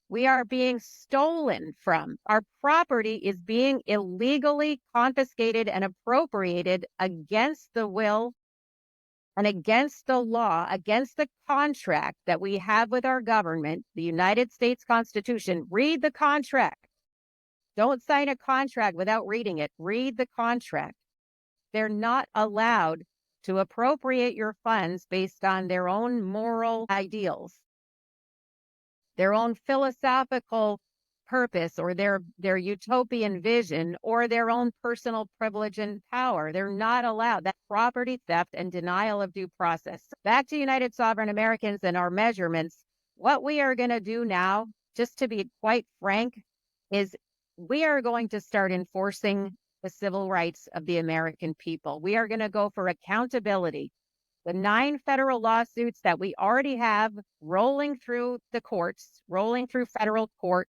we are being stolen from. Our property is being illegally confiscated and appropriated against the will and against the law, against the contract that we have with our government, the United States Constitution. Read the contract. Don't sign a contract without reading it. Read the contract. They're not allowed to appropriate your funds based on their own moral ideals, their own philosophical purpose, or their utopian vision, or their own personal privilege and power. They're not allowed. That property theft and denial of due process. Back to United Sovereign Americans and our measurements. What we are going to do now, just to be quite frank, is we are going to start enforcing the civil rights of the American people. We are going to go for accountability. The 9 federal lawsuits that we already have rolling through the courts, rolling through federal court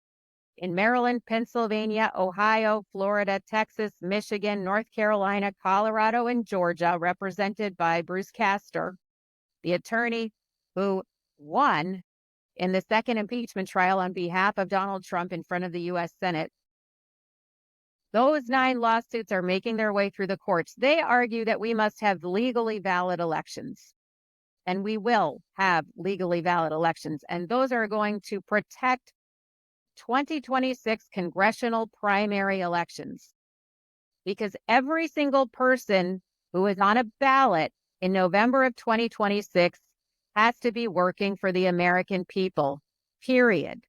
in Maryland, Pennsylvania, Ohio, Florida, Texas, Michigan, North Carolina, Colorado, and Georgia, represented by Bruce Castor, the attorney who won in the second impeachment trial on behalf of Donald Trump in front of the U.S. Senate. Those 9 lawsuits are making their way through the courts. They argue that we must have legally valid elections, and we will have legally valid elections. And those are going to protect 2026 congressional primary elections, because every single person who is on a ballot in November of 2026 has to be working for the American people, period.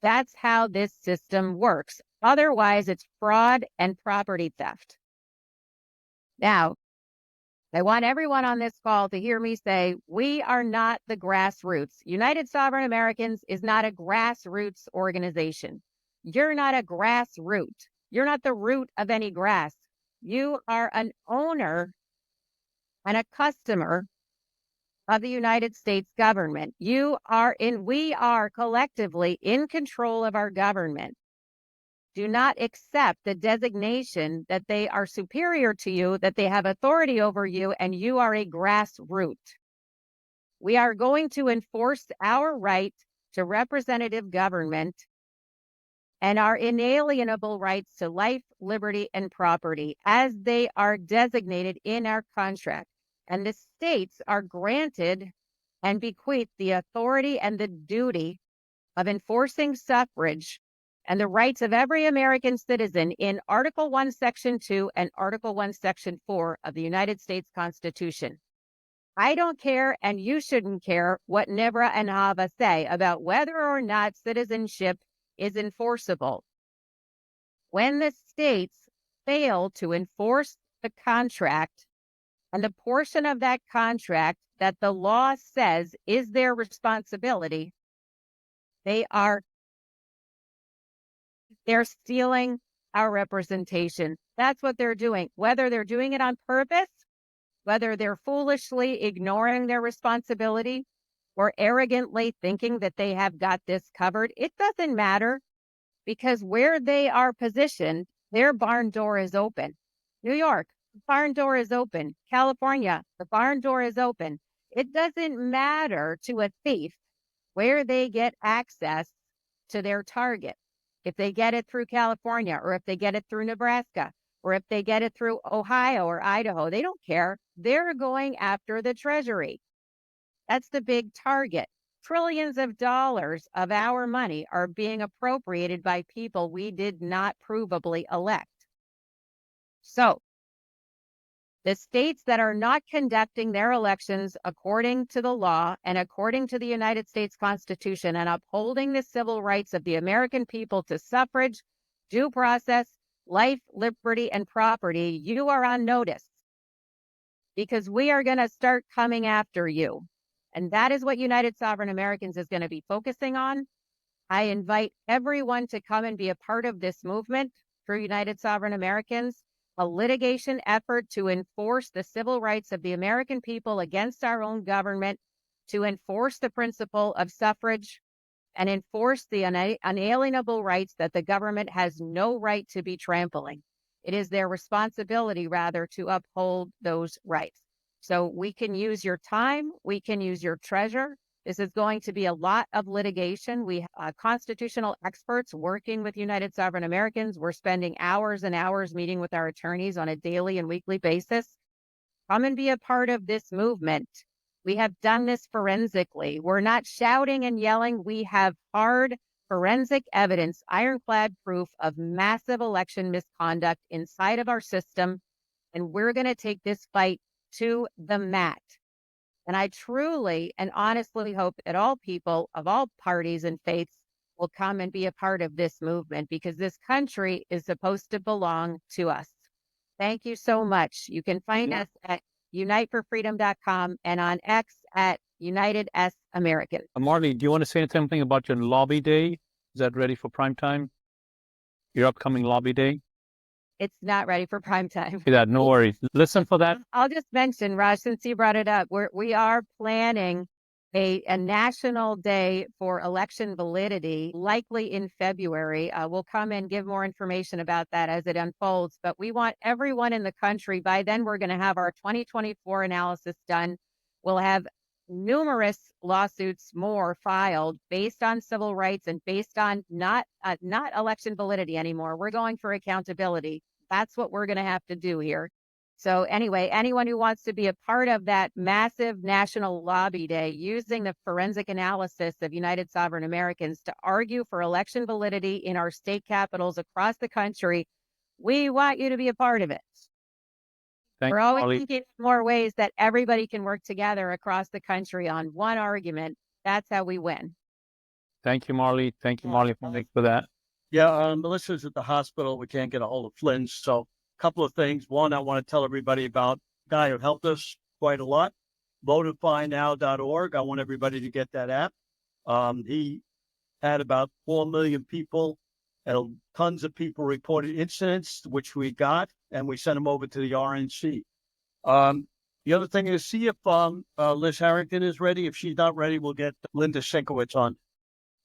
That's how this system works. Otherwise, it's fraud and property theft. Now, I want everyone on this call to hear me say, we are not the grassroots. United Sovereign Americans is not a grassroots organization. You're not a grassroot. You're not the root of any grass. You are an owner and a customer of the United States government. We are collectively in control of our government. Do not accept the designation that they are superior to you, that they have authority over you, and you are a grassroot. We are going to enforce our right to representative government and our inalienable rights to life, liberty, and property as they are designated in our contract. And the states are granted and bequeathed the authority and the duty of enforcing suffrage and the rights of every American citizen in Article 1, Section 2 and Article 1, Section 4 of the United States Constitution. I don't care, and you shouldn't care, what Nibra and Hava say about whether or not citizenship is enforceable. When the states fail to enforce the contract and the portion of that contract that the law says is their responsibility, they're stealing our representation. That's what they're doing. Whether they're doing it on purpose, whether they're foolishly ignoring their responsibility or arrogantly thinking that they have got this covered, it doesn't matter, because where they are positioned, their barn door is open. New York, the barn door is open. California, the barn door is open. It doesn't matter to a thief where they get access to their target. If they get it through California, or if they get it through Nebraska, or if they get it through Ohio or Idaho, they don't care. They're going after the Treasury. That's the big target. Trillions of dollars of our money are being appropriated by people we did not provably elect. So, the states that are not conducting their elections according to the law and according to the United States Constitution and upholding the civil rights of the American people to suffrage, due process, life, liberty, and property, you are on notice, because we are going to start coming after you. And that is what United Sovereign Americans is going to be focusing on. I invite everyone to come and be a part of this movement through United Sovereign Americans, a litigation effort to enforce the civil rights of the American people against our own government, to enforce the principle of suffrage, and enforce the unalienable rights that the government has no right to be trampling. It is their responsibility, rather, to uphold those rights. So we can use your time, we can use your treasure. This is going to be a lot of litigation. We have constitutional experts working with United Sovereign Americans. We're spending hours and hours meeting with our attorneys on a daily and weekly basis. Come and be a part of this movement. We have done this forensically. We're not shouting and yelling. We have hard forensic evidence, ironclad proof of massive election misconduct inside of our system. And we're going to take this fight to the mat. And I truly and honestly hope that all people of all parties and faiths will come and be a part of this movement, because this country is supposed to belong to us. Thank you so much. You can find us at uniteforfreedom.com and on X at United S American. Marley, do you want to say something about your lobby day? Is that ready for prime time? Your upcoming lobby day? It's not ready for prime time. Yeah, no worries. Listen for that. I'll just mention, Raj, since you brought it up, we are planning a national day for election validity, likely in February. We'll come and give more information about that as it unfolds. But we want everyone in the country. By then, we're going to have our 2024 analysis done. We'll have numerous lawsuits more filed based on civil rights and based on not election validity anymore. We're going for accountability. That's what we're going to have to do here. So anyway, anyone who wants to be a part of that massive national lobby day using the forensic analysis of United Sovereign Americans to argue for election validity in our state capitals across the country, we want you to be a part of it. We're always thinking of more ways that everybody can work together across the country on one argument. That's how we win. Thank you, Marley. Thank you, Marley, for that. Yeah, Melissa's at the hospital. We can't get a hold of Flynn. So a couple of things. One, I want to tell everybody about a guy who helped us quite a lot, votifynow.org. I want everybody to get that app. He had about 4 million people and tons of people reported incidents, which we got, and we sent them over to the RNC. The other thing is see if Liz Harrington is ready. If she's not ready, we'll get Linda Szynkowicz on.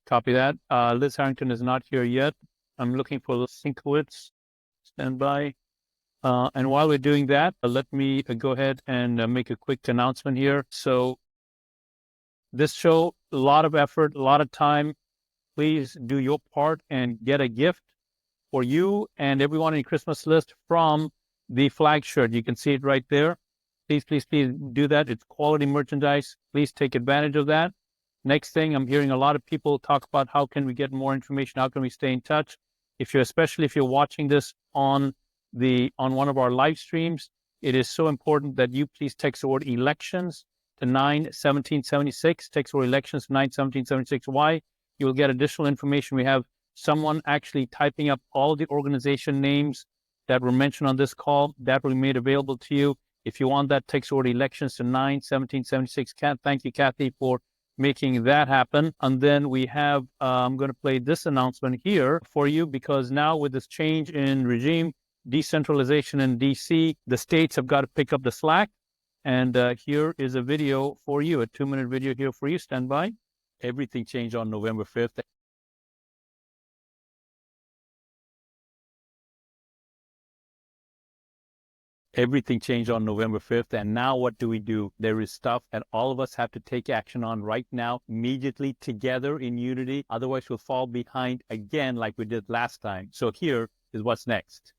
Copy that. Liz Harrington is not here yet. I'm looking for Szynkowicz. Stand by. And while we're doing that, let me go ahead and make a quick announcement here. So this show, a lot of effort, a lot of time. Please do your part and get a gift for you and everyone in your Christmas list from the flag shirt. You can see it right there. Please, please, please do that. It's quality merchandise. Please take advantage of that. Next thing, I'm hearing a lot of people talk about how can we get more information? How can we stay in touch? Especially if you're watching this on one of our live streams, it is so important that you please text the word elections to 91776. Text the word elections to 91776. Why? You will get additional information. We have someone actually typing up all the organization names that were mentioned on this call that will be made available to you. If you want that, text the word elections to 91776. Thank you, Kathy, for making that happen. And then we have, I'm going to play this announcement here for you because now with this change in regime, decentralization in DC, the states have got to pick up the slack. And here is a video for you, a 2-minute video here for you. Stand by. Everything changed on November 5th. Everything changed on November 5th. And now what do? There is stuff that all of us have to take action on right now, immediately, together in unity. Otherwise, we'll fall behind again like we did last time. So here is what's next.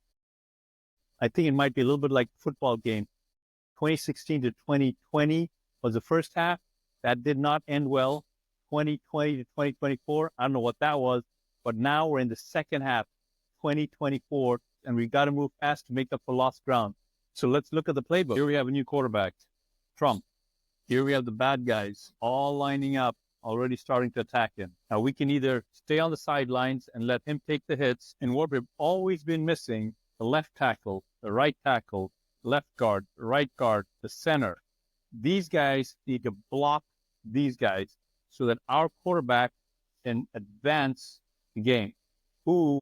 I think it might be a little bit like a football game. 2016 to 2020 was the first half. That did not end well. 2020 to 2024, I don't know what that was, but now we're in the second half, 2024, and we got to move fast to make up for lost ground. So let's look at the playbook. Here we have a new quarterback, Trump. Here we have the bad guys all lining up, already starting to attack him. Now we can either stay on the sidelines and let him take the hits, and what we've always been missing, the left tackle, the right tackle, left guard, right guard, the center. These guys need to block these guys so that our quarterback can advance the game. Who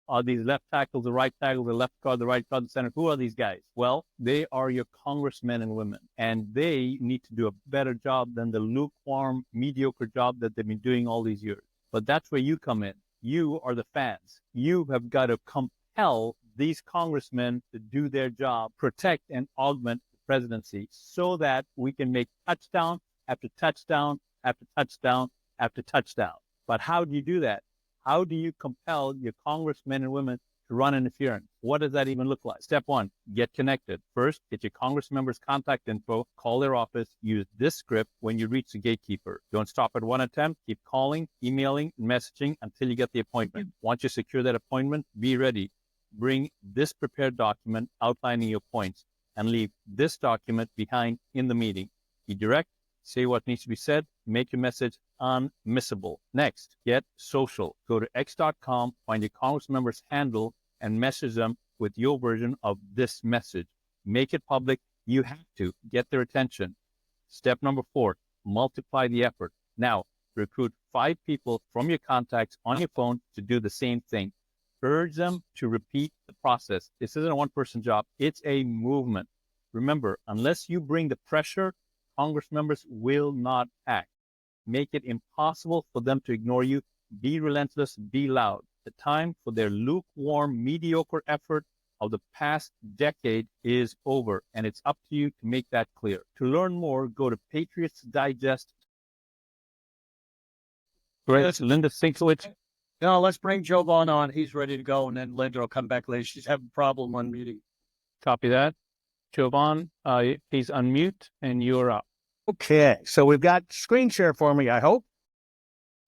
are these left tackles, the right tackle, the left guard, the right guard, the center? Who are these guys? Well, they are your congressmen and women, and they need to do a better job than the lukewarm, mediocre job that they've been doing all these years. But that's where you come in. You are the fans. You have got to compel these congressmen to do their job, protect and augment the presidency so that we can make touchdown after touchdown after touchdown after touchdown. But how do you do that? How do you compel your congressmen and women to run interference? What does that even look like? Step one, get connected. First, get your congress members' contact info, call their office, use this script when you reach the gatekeeper. Don't stop at one attempt, keep calling, emailing, and messaging until you get the appointment. Once you secure that appointment, be ready. Bring this prepared document outlining your points and leave this document behind in the meeting. Be direct, say what needs to be said, make your message unmissable. Next, get social. Go to x.com, find your congress member's handle, and message them with your version of this message. Make it public. You have to get their attention. Step number 4, multiply the effort. Now, recruit 5 people from your contacts on your phone to do the same thing. Urge them to repeat the process. This isn't a one-person job. It's a movement. Remember, unless you bring the pressure, Congress members will not act. Make it impossible for them to ignore you. Be relentless, be loud. The time for their lukewarm, mediocre effort of the past decade is over, and it's up to you to make that clear. To learn more, go to Patriots Digest. Great. Linda Szynkowicz. No, let's bring Jovan on. He's ready to go, and then Linda will come back later. She's having a problem unmuting. Copy that. Jovan, please unmute, and you're up. Okay, so we've got screen share for me, I hope.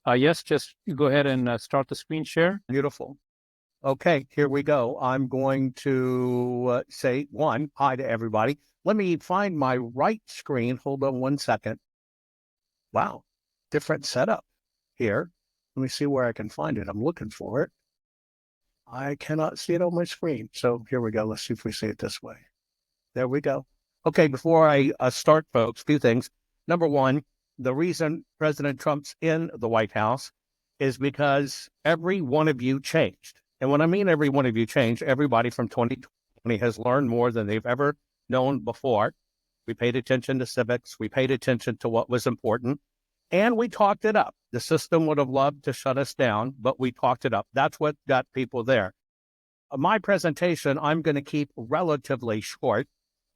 Yes, just go ahead and start the screen share. Beautiful. Okay, here we go. I'm going to say hi to everybody. Let me find my right screen. Hold on one second. Wow, different setup here. Let me see where I can find it. I'm looking for it. I cannot see it on my screen. So here we go. Let's see if we see it this way. There we go. Okay, before I start, folks, a few things. Number one, the reason President Trump's in the White House is because every one of you changed. And when I mean every one of you changed, everybody from 2020 has learned more than they've ever known before. We paid attention to civics. We paid attention to what was important. And we talked it up. The system would have loved to shut us down, but we talked it up. That's what got people there. My presentation, I'm going to keep relatively short.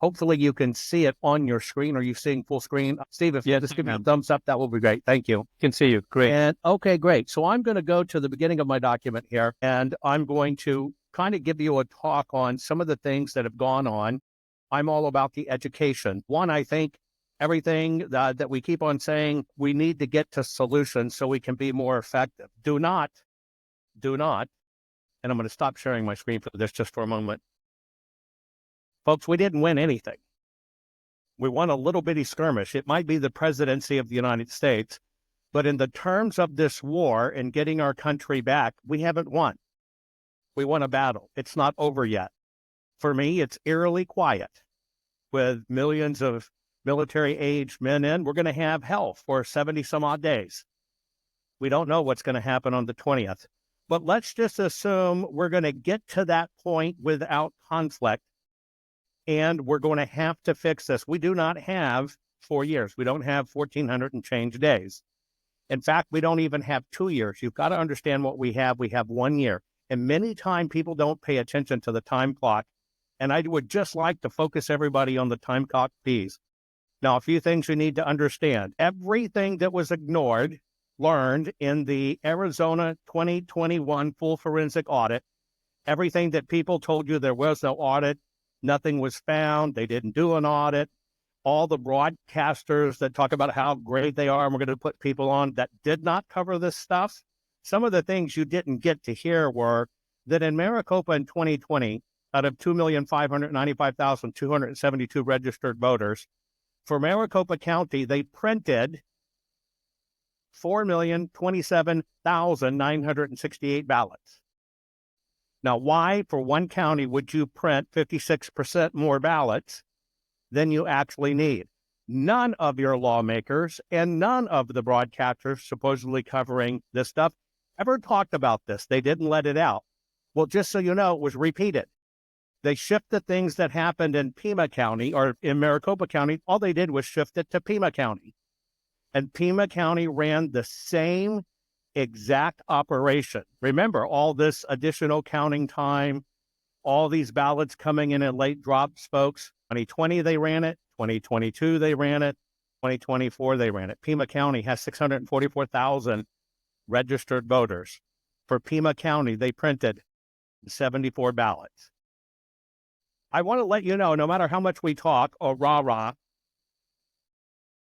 Hopefully you can see it on your screen. Are you seeing full screen? Steve, if you just give me a thumbs up, that will be great. Thank you. Can see you. Great. And okay, great. So I'm going to go to the beginning of my document here, and I'm going to kind of give you a talk on some of the things that have gone on. I'm all about the education. One, I think everything that we keep on saying, we need to get to solutions so we can be more effective. Do not, and I'm going to stop sharing my screen for this just for a moment. Folks, we didn't win anything. We won a little bitty skirmish. It might be the presidency of the United States, but in the terms of this war and getting our country back, we haven't won. We won a battle. It's not over yet. For me, it's eerily quiet. With millions of military-aged men in, we're going to have hell for 70-some-odd days. We don't know what's going to happen on the 20th. But let's just assume we're going to get to that point without conflict. And we're going to have to fix this. We do not have 4 years. We don't have 1,400 and change days. In fact, we don't even have 2 years. You've got to understand what we have. We have 1 year. And many times people don't pay attention to the time clock. And I would just like to focus everybody on the time clock piece. Now, a few things you need to understand. Everything that was ignored, learned in the Arizona 2021 full forensic audit, everything that people told you there was no audit, nothing was found. They didn't do an audit. All the broadcasters that talk about how great they are and we're going to put people on that did not cover this stuff. Some of the things you didn't get to hear were that in Maricopa in 2020, out of 2,595,272 registered voters, for Maricopa County, they printed 4,027,968 ballots. Now, why, for one county, would you print 56% more ballots than you actually need? None of your lawmakers and none of the broadcasters supposedly covering this stuff ever talked about this. They didn't let it out. Well, just so you know, it was repeated. They shift the things that happened in Pima County or in Maricopa County. All they did was shift it to Pima County. And Pima County ran the same exact operation. Remember, all this additional counting time, all these ballots coming in at late drops, folks. 2020, they ran it. 2022, they ran it. 2024, they ran it. Pima County has 644,000 registered voters. For Pima County, they printed 74 ballots. I want to let you know, no matter how much we talk or rah-rah,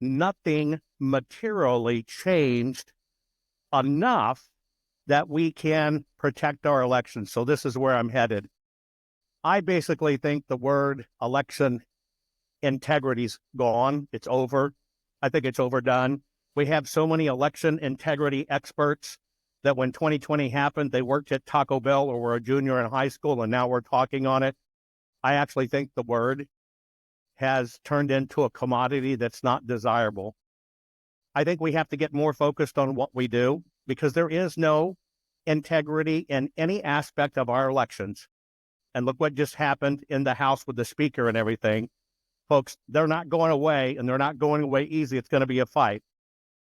nothing materially changed enough that we can protect our elections. So this is where I'm headed. I basically think the word election integrity's gone. It's over. I think it's overdone. We have so many election integrity experts that when 2020 happened, they worked at Taco Bell or were a junior in high school, and now we're talking on it. I actually think the word has turned into a commodity that's not desirable. I think we have to get more focused on what we do because there is no integrity in any aspect of our elections. And look what just happened in the House with the speaker and everything. Folks, they're not going away, and they're not going away easy. It's going to be a fight.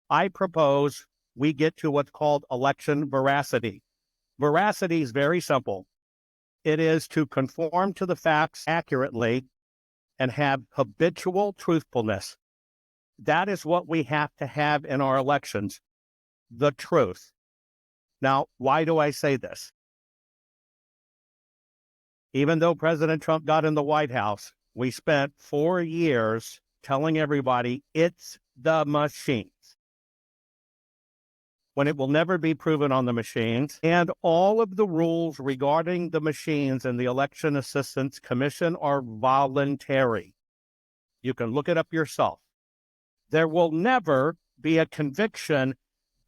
I propose we get to what's called election veracity. Veracity is very simple. It is to conform to the facts accurately and have habitual truthfulness. That is what we have to have in our elections, the truth. Now, why do I say this? Even though President Trump got in the White House, we spent 4 years telling everybody it's the machines, when it will never be proven on the machines. And all of the rules regarding the machines and the Election Assistance Commission are voluntary. You can look it up yourself. There will never be a conviction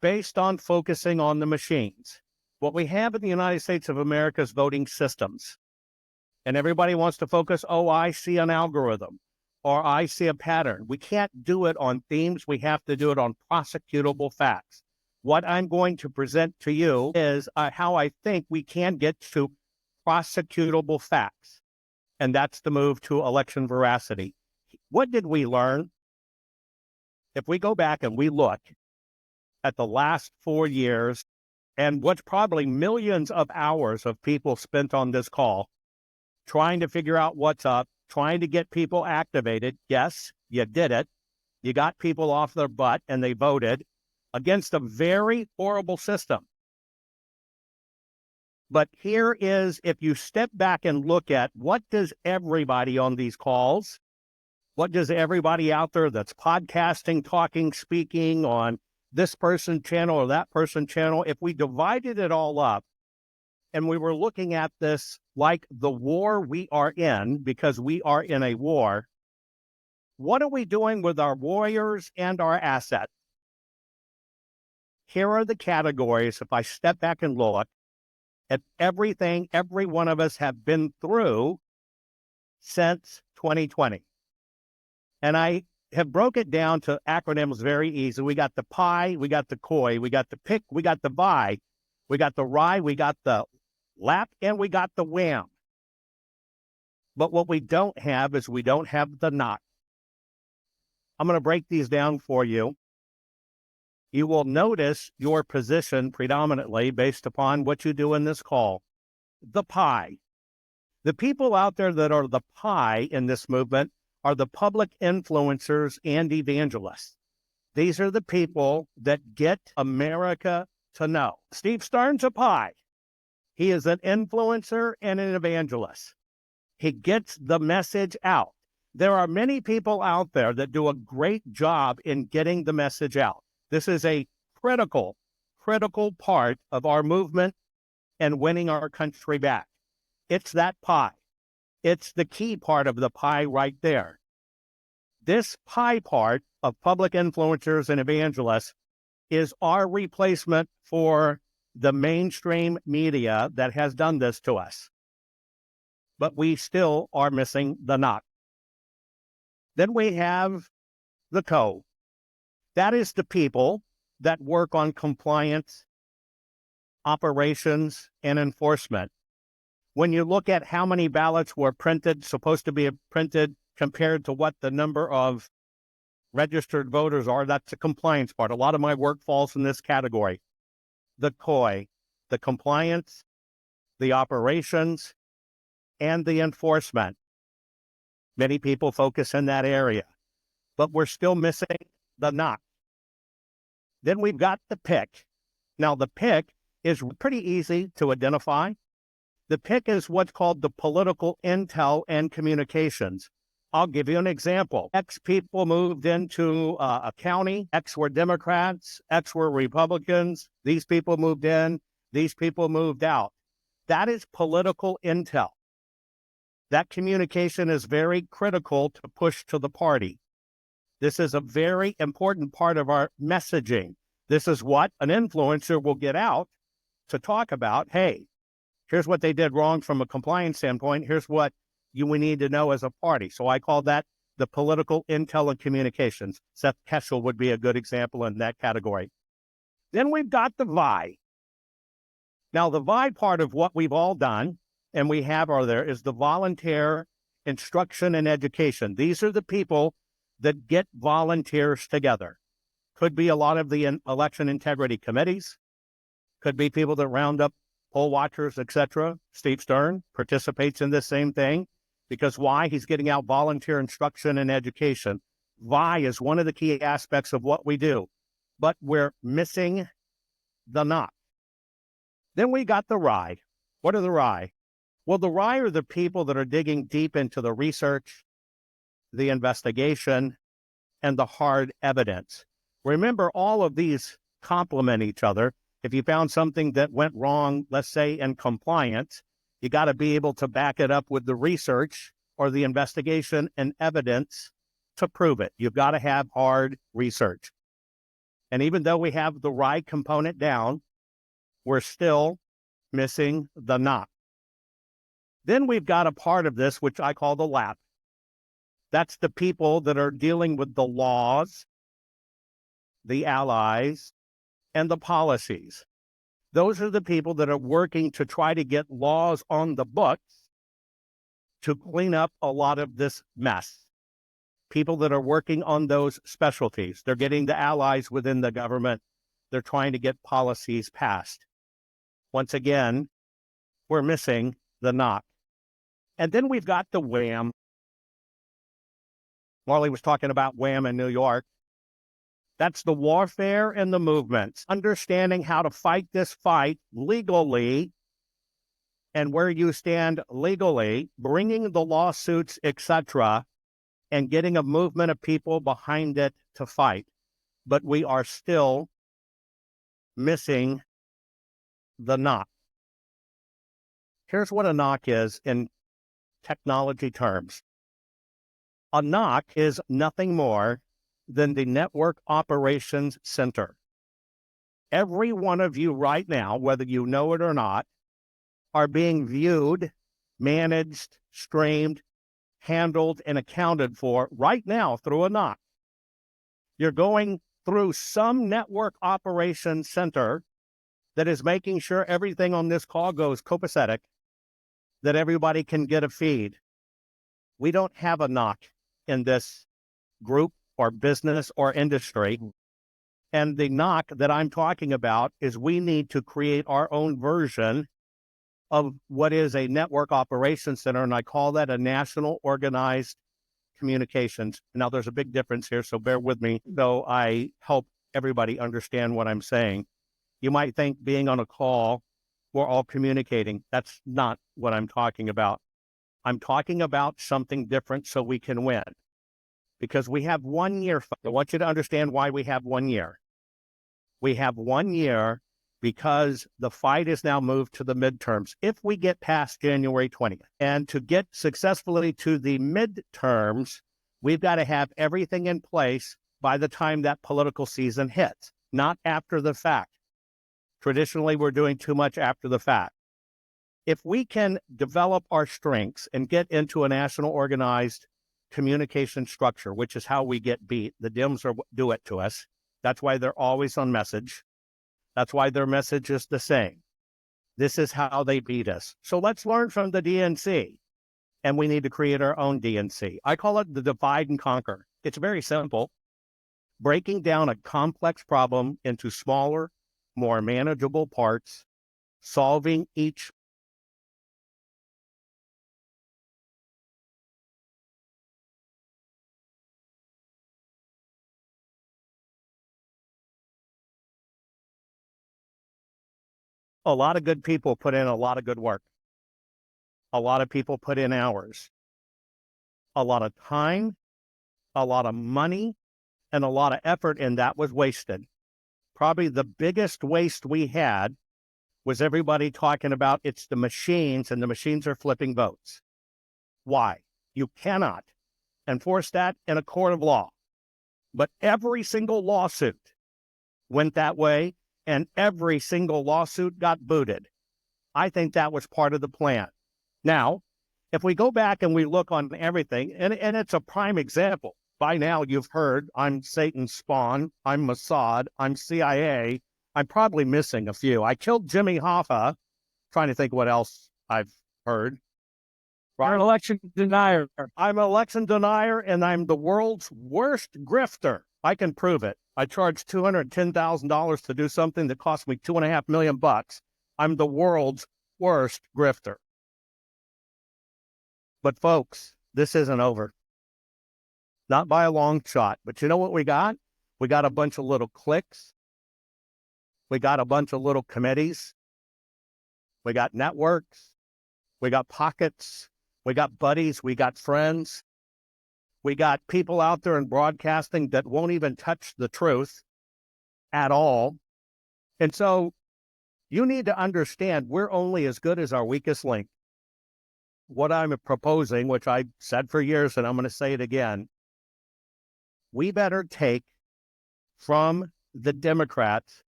based on focusing on the machines. What we have in the United States of America is voting systems. And everybody wants to focus, oh, I see an algorithm, or I see a pattern. We can't do it on themes. We have to do it on prosecutable facts. What I'm going to present to you is how I think we can get to prosecutable facts. And that's the move to election veracity. What did we learn? If we go back and we look at the last 4 years and what's probably millions of hours of people spent on this call, trying to figure out what's up, trying to get people activated. Yes, you did it. You got people off their butt and they voted against a very horrible system. But here is, if you step back and look at what does everybody on these calls, what does everybody out there that's podcasting, talking, speaking on this person channel or that person channel, if we divided it all up and we were looking at this like the war we are in, because we are in a war, what are we doing with our warriors and our assets? Here are the categories. If I step back and look at everything every one of us have been through since 2020. And I have broke it down to acronyms very easy. We got the PI, we got the COI, we got the PIC, we got the VI, we got the RI, we got the LAP, and we got the WHAM. But what we don't have is we don't have the NOT. I'm going to break these down for you. You will notice your position predominantly based upon what you do in this call. The PI. The people out there that are the PI in this movement are the public influencers and evangelists. These are the people that get America to know. Steve Stern's a PI. He is an influencer and an evangelist. He gets the message out. There are many people out there that do a great job in getting the message out. This is a critical part of our movement and winning our country back. It's that pie. It's the key part of the pie right there. This pie part of public influencers and evangelists is our replacement for the mainstream media that has done this to us. But we still are missing the knot. Then we have the CO. That is the people that work on compliance, operations, and enforcement. When you look at how many ballots were supposed to be printed compared to what the number of registered voters are, that's the compliance part. A lot of my work falls in this category. The COI, the compliance, the operations, and the enforcement. Many people focus in that area, but we're still missing the knot. Then we've got the PIC. Now, the PIC is pretty easy to identify. The PIC is what's called the political intel and communications. I'll give you an example. X people moved into a county. X were Democrats. X were Republicans. These people moved in. These people moved out. That is political intel. That communication is very critical to push to the party. This is a very important part of our messaging. This is what an influencer will get out to talk about. Hey, here's what they did wrong from a compliance standpoint. Here's what we need to know as a party. So I call that the political intel and communications. Seth Keshel would be a good example in that category. Then we've got the VI. Now, the VI part of what we've all done, and we have there, is the volunteer instruction and education. These are the people that get volunteers together. Could be a lot of the election integrity committees. Could be people that round up poll watchers, etc. Steve Stern participates in this same thing because why? He's getting out volunteer instruction and education. Why is one of the key aspects of what we do, but we're missing the not. Then we got the rye. What are the rye? Well, the rye are the people that are digging deep into the research, the investigation, and the hard evidence. Remember, all of these complement each other. If you found something that went wrong, let's say in compliance, you got to be able to back it up with the research or the investigation and evidence to prove it. You've got to have hard research. And even though we have the right component down, we're still missing the not. Then we've got a part of this, which I call the lap. That's the people that are dealing with the laws, the allies, and the policies. Those are the people that are working to try to get laws on the books to clean up a lot of this mess. People that are working on those specialties. They're getting the allies within the government. They're trying to get policies passed. Once again, we're missing the not. And then we've got the wham. Marley was talking about wham in New York. That's the warfare and the movements. Understanding how to fight this fight legally and where you stand legally, bringing the lawsuits, etc., and getting a movement of people behind it to fight. But we are still missing the knock. Here's what a knock is in technology terms. A knock is nothing more than the Network Operations Center. Every one of you right now, whether you know it or not, are being viewed, managed, streamed, handled, and accounted for right now through a knock. You're going through some network operations center that is making sure everything on this call goes copacetic, that everybody can get a feed. We don't have a knock in this group or business or industry. And the knock that I'm talking about is we need to create our own version of what is a network operations center, and I call that a national organized communications. Now, there's a big difference here, so bear with me, though I help everybody understand what I'm saying. You might think being on a call, we're all communicating. That's not what I'm talking about. I'm talking about something different so we can win. Because we have 1 year. I want you to understand why we have 1 year. We have 1 year because the fight is now moved to the midterms. If we get past January 20th, and to get successfully to the midterms, we've got to have everything in place by the time that political season hits, not after the fact. Traditionally, we're doing too much after the fact. If we can develop our strengths and get into a national organized communication structure, which is how we get beat, the Dems do it to us. That's why they're always on message. That's why their message is the same. This is how they beat us. So let's learn from the DNC. And we need to create our own DNC. I call it the divide and conquer. It's very simple. Breaking down a complex problem into smaller, more manageable parts, solving each. A lot of good people put in a lot of good work. A lot of people put in hours, a lot of time, a lot of money, and a lot of effort, and that was wasted. Probably the biggest waste we had was everybody talking about it's the machines, and the machines are flipping votes. Why? You cannot enforce that in a court of law. But every single lawsuit went that way, and every single lawsuit got booted. I think that was part of the plan. Now, if we go back and we look on everything, and it's a prime example. By now, you've heard I'm Satan's spawn, I'm Mossad, I'm CIA. I'm probably missing a few. I killed Jimmy Hoffa. Trying to think what else I've heard. You're an election denier. I'm an election denier, and I'm the world's worst grifter. I can prove it. I charged $210,000 to do something that cost me $2.5 million. I'm the world's worst grifter. But folks, this isn't over. Not by a long shot. But you know what we got? We got a bunch of little cliques. We got a bunch of little committees. We got networks. We got pockets. We got buddies. We got friends. We got people out there in broadcasting that won't even touch the truth at all. And so you need to understand we're only as good as our weakest link. What I'm proposing, which I said for years, and I'm going to say it again, we better take from the Democrats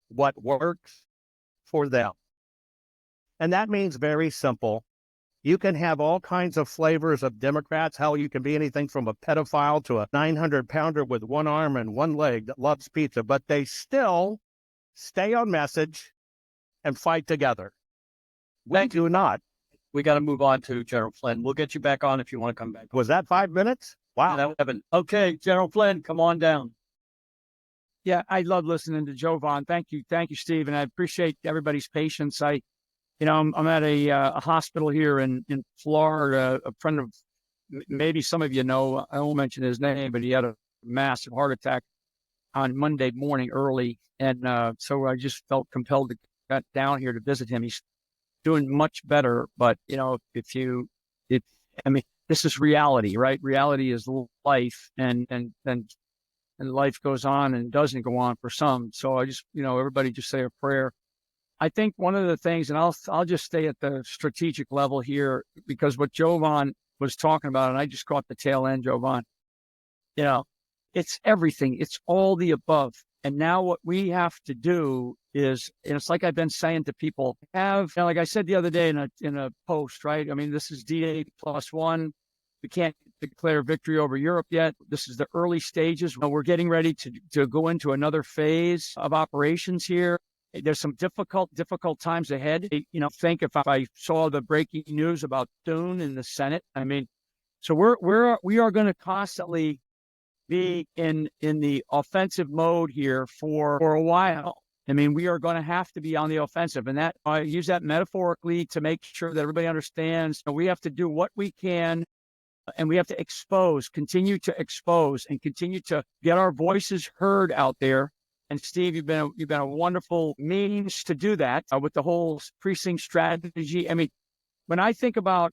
what works for them. And that means very simple. You can have all kinds of flavors of Democrats. Hell, you can be anything from a pedophile to a 900-pounder with one arm and one leg that loves pizza, but they still stay on message and fight together. We do not. We got to move on to General Flynn. We'll get you back on if you want to come back. Was that 5 minutes? Wow. Okay, General Flynn, come on down. Yeah, I love listening to Jovan. Thank you, Steve, and I appreciate everybody's patience. I'm at a hospital here in Florida. A friend of, maybe some of you know, I won't mention his name, but he had a massive heart attack on Monday morning early, and so I just felt compelled to get down here to visit him. He's doing much better, but this is reality, right? Reality is life, and life goes on and doesn't go on for some. So I just, everybody just say a prayer. I think one of the things, and I'll just stay at the strategic level here, because what Jovan was talking about, and I just caught the tail end, Jovan, it's everything. It's all the above. And now what we have to do is, and it's like I've been saying to people, like I said the other day in a post, right? I mean, this is D-Day +1. We can't declare victory over Europe yet. This is the early stages. We're getting ready to go into another phase of operations here. There's some difficult times ahead. Think if I saw the breaking news about Thune in the Senate. I mean, so we are going to constantly be in the offensive mode here for a while. I mean, we are going to have to be on the offensive, and that I use that metaphorically to make sure that everybody understands. We have to do what we can, and we have to continue to expose, and continue to get our voices heard out there. And Steve, you've been a wonderful means to do that with the whole precinct strategy. I mean, when I think about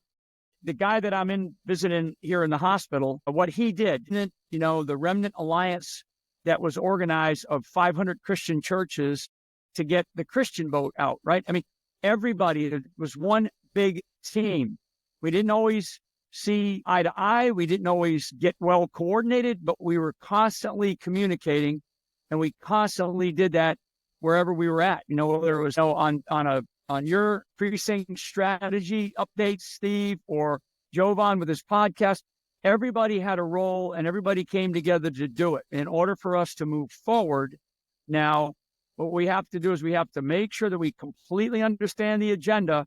the guy that I'm visiting here in the hospital, what he did, the Remnant Alliance that was organized of 500 Christian churches to get the Christian vote out, right? I mean, everybody, it was one big team. We didn't always see eye to eye. We didn't always get well coordinated, but we were constantly communicating. And we constantly did that wherever we were at, whether it was on your precinct strategy updates, Steve, or Jovan with his podcast. Everybody had a role, and everybody came together to do it. In order for us to move forward, now what we have to do is we have to make sure that we completely understand the agenda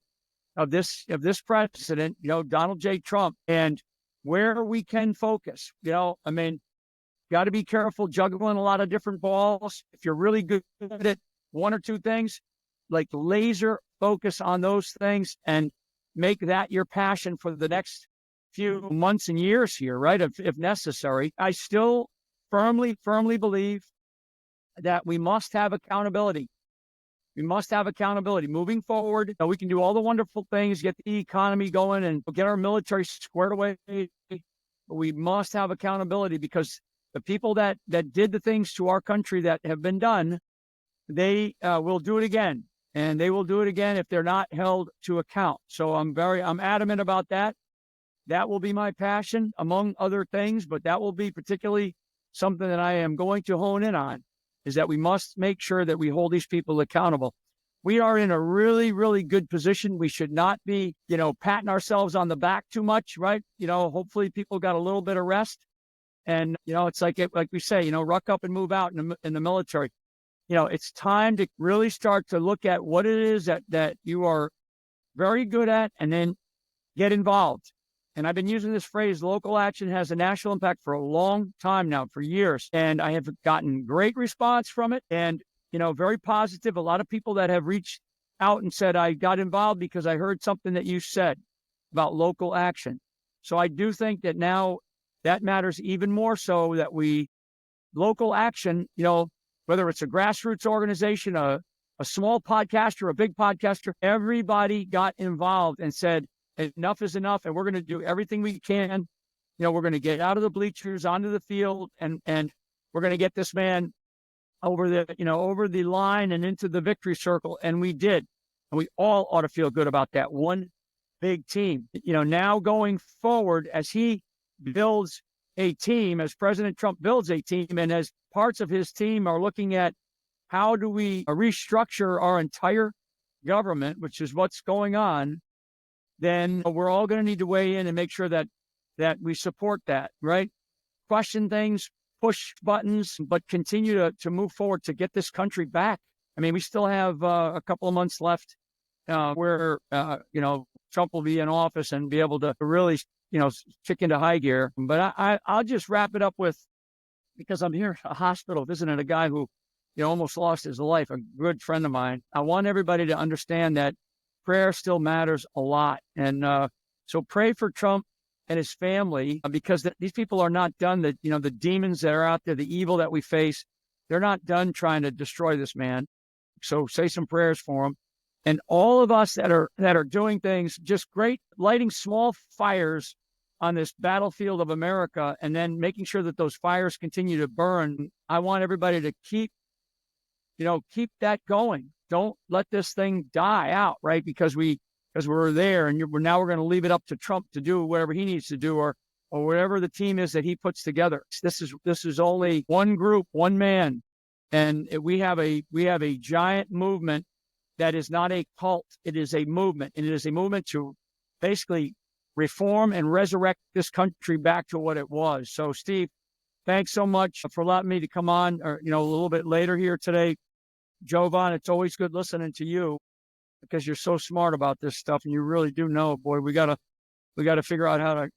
of this president, Donald J. Trump, and where we can focus. Got to be careful juggling a lot of different balls. If you're really good at one or two things, like laser focus on those things and make that your passion for the next few months and years here, right? If necessary. I still firmly believe that we must have accountability. We must have accountability moving forward. We can do all the wonderful things, get the economy going and get our military squared away. But we must have accountability, because the people that did the things to our country that have been done, they will do it again. And they will do it again if they're not held to account. So I'm adamant about that. That will be my passion, among other things, but that will be particularly something that I am going to hone in on, is that we must make sure that we hold these people accountable. We are in a really, really good position. We should not be, patting ourselves on the back too much, right? Hopefully people got a little bit of rest. And, it's like we say, ruck up and move out in the military. It's time to really start to look at what it is that you are very good at, and then get involved. And I've been using this phrase, local action has a national impact, for a long time now, for years. And I have gotten great response from it, and, very positive. A lot of people that have reached out and said, I got involved because I heard something that you said about local action. So I do think that now that matters even more so that local action, whether it's a grassroots organization, a small podcaster, a big podcaster, everybody got involved and said, enough is enough. And we're going to do everything we can. We're going to get out of the bleachers onto the field and we're going to get this man over the line and into the victory circle. And we did. And we all ought to feel good about that one big team. Now going forward, as he builds a team, as President Trump builds a team, and as parts of his team are looking at how do we restructure our entire government, which is what's going on, then we're all going to need to weigh in and make sure that we support that, right? Question things, push buttons, but continue to move forward to get this country back. I mean, we still have a couple of months left where, Trump will be in office and be able to really, kick into high gear. But I'll just wrap it up with, because I'm here at a hospital visiting a guy who, almost lost his life, a good friend of mine. I want everybody to understand that prayer still matters a lot. And so pray for Trump and his family, because these people are not done. The demons that are out there, the evil that we face, they're not done trying to destroy this man. So say some prayers for him. And all of us that are doing things, just great, lighting small fires on this battlefield of America, and then making sure that those fires continue to burn. I want everybody to keep that going. Don't let this thing die out, right? Because we're there, and now we're going to leave it up to Trump to do whatever he needs to do, or whatever the team is that he puts together. This is only one group, one man, and we have a giant movement that is not a cult. It is a movement, and it is a movement to basically reform and resurrect this country back to what it was. So, Steve, thanks so much for allowing me to come on, a little bit later here today. Jovan, it's always good listening to you, because you're so smart about this stuff, and you really do know. Boy, we gotta figure out how to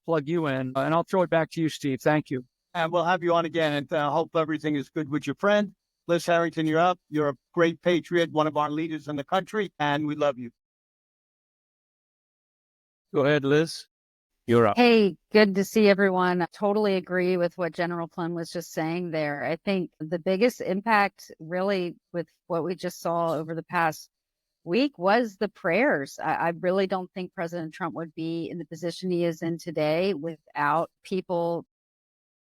plug you in. And I'll throw it back to you, Steve. Thank you. And we'll have you on again, and hope everything is good with your friend. Liz Harrington, you're up. You're a great patriot, one of our leaders in the country, and we love you. Go ahead, Liz. You're up. Hey, good to see everyone. I totally agree with what General Flynn was just saying there. I think the biggest impact really with what we just saw over the past week was the prayers. I really don't think President Trump would be in the position he is in today without people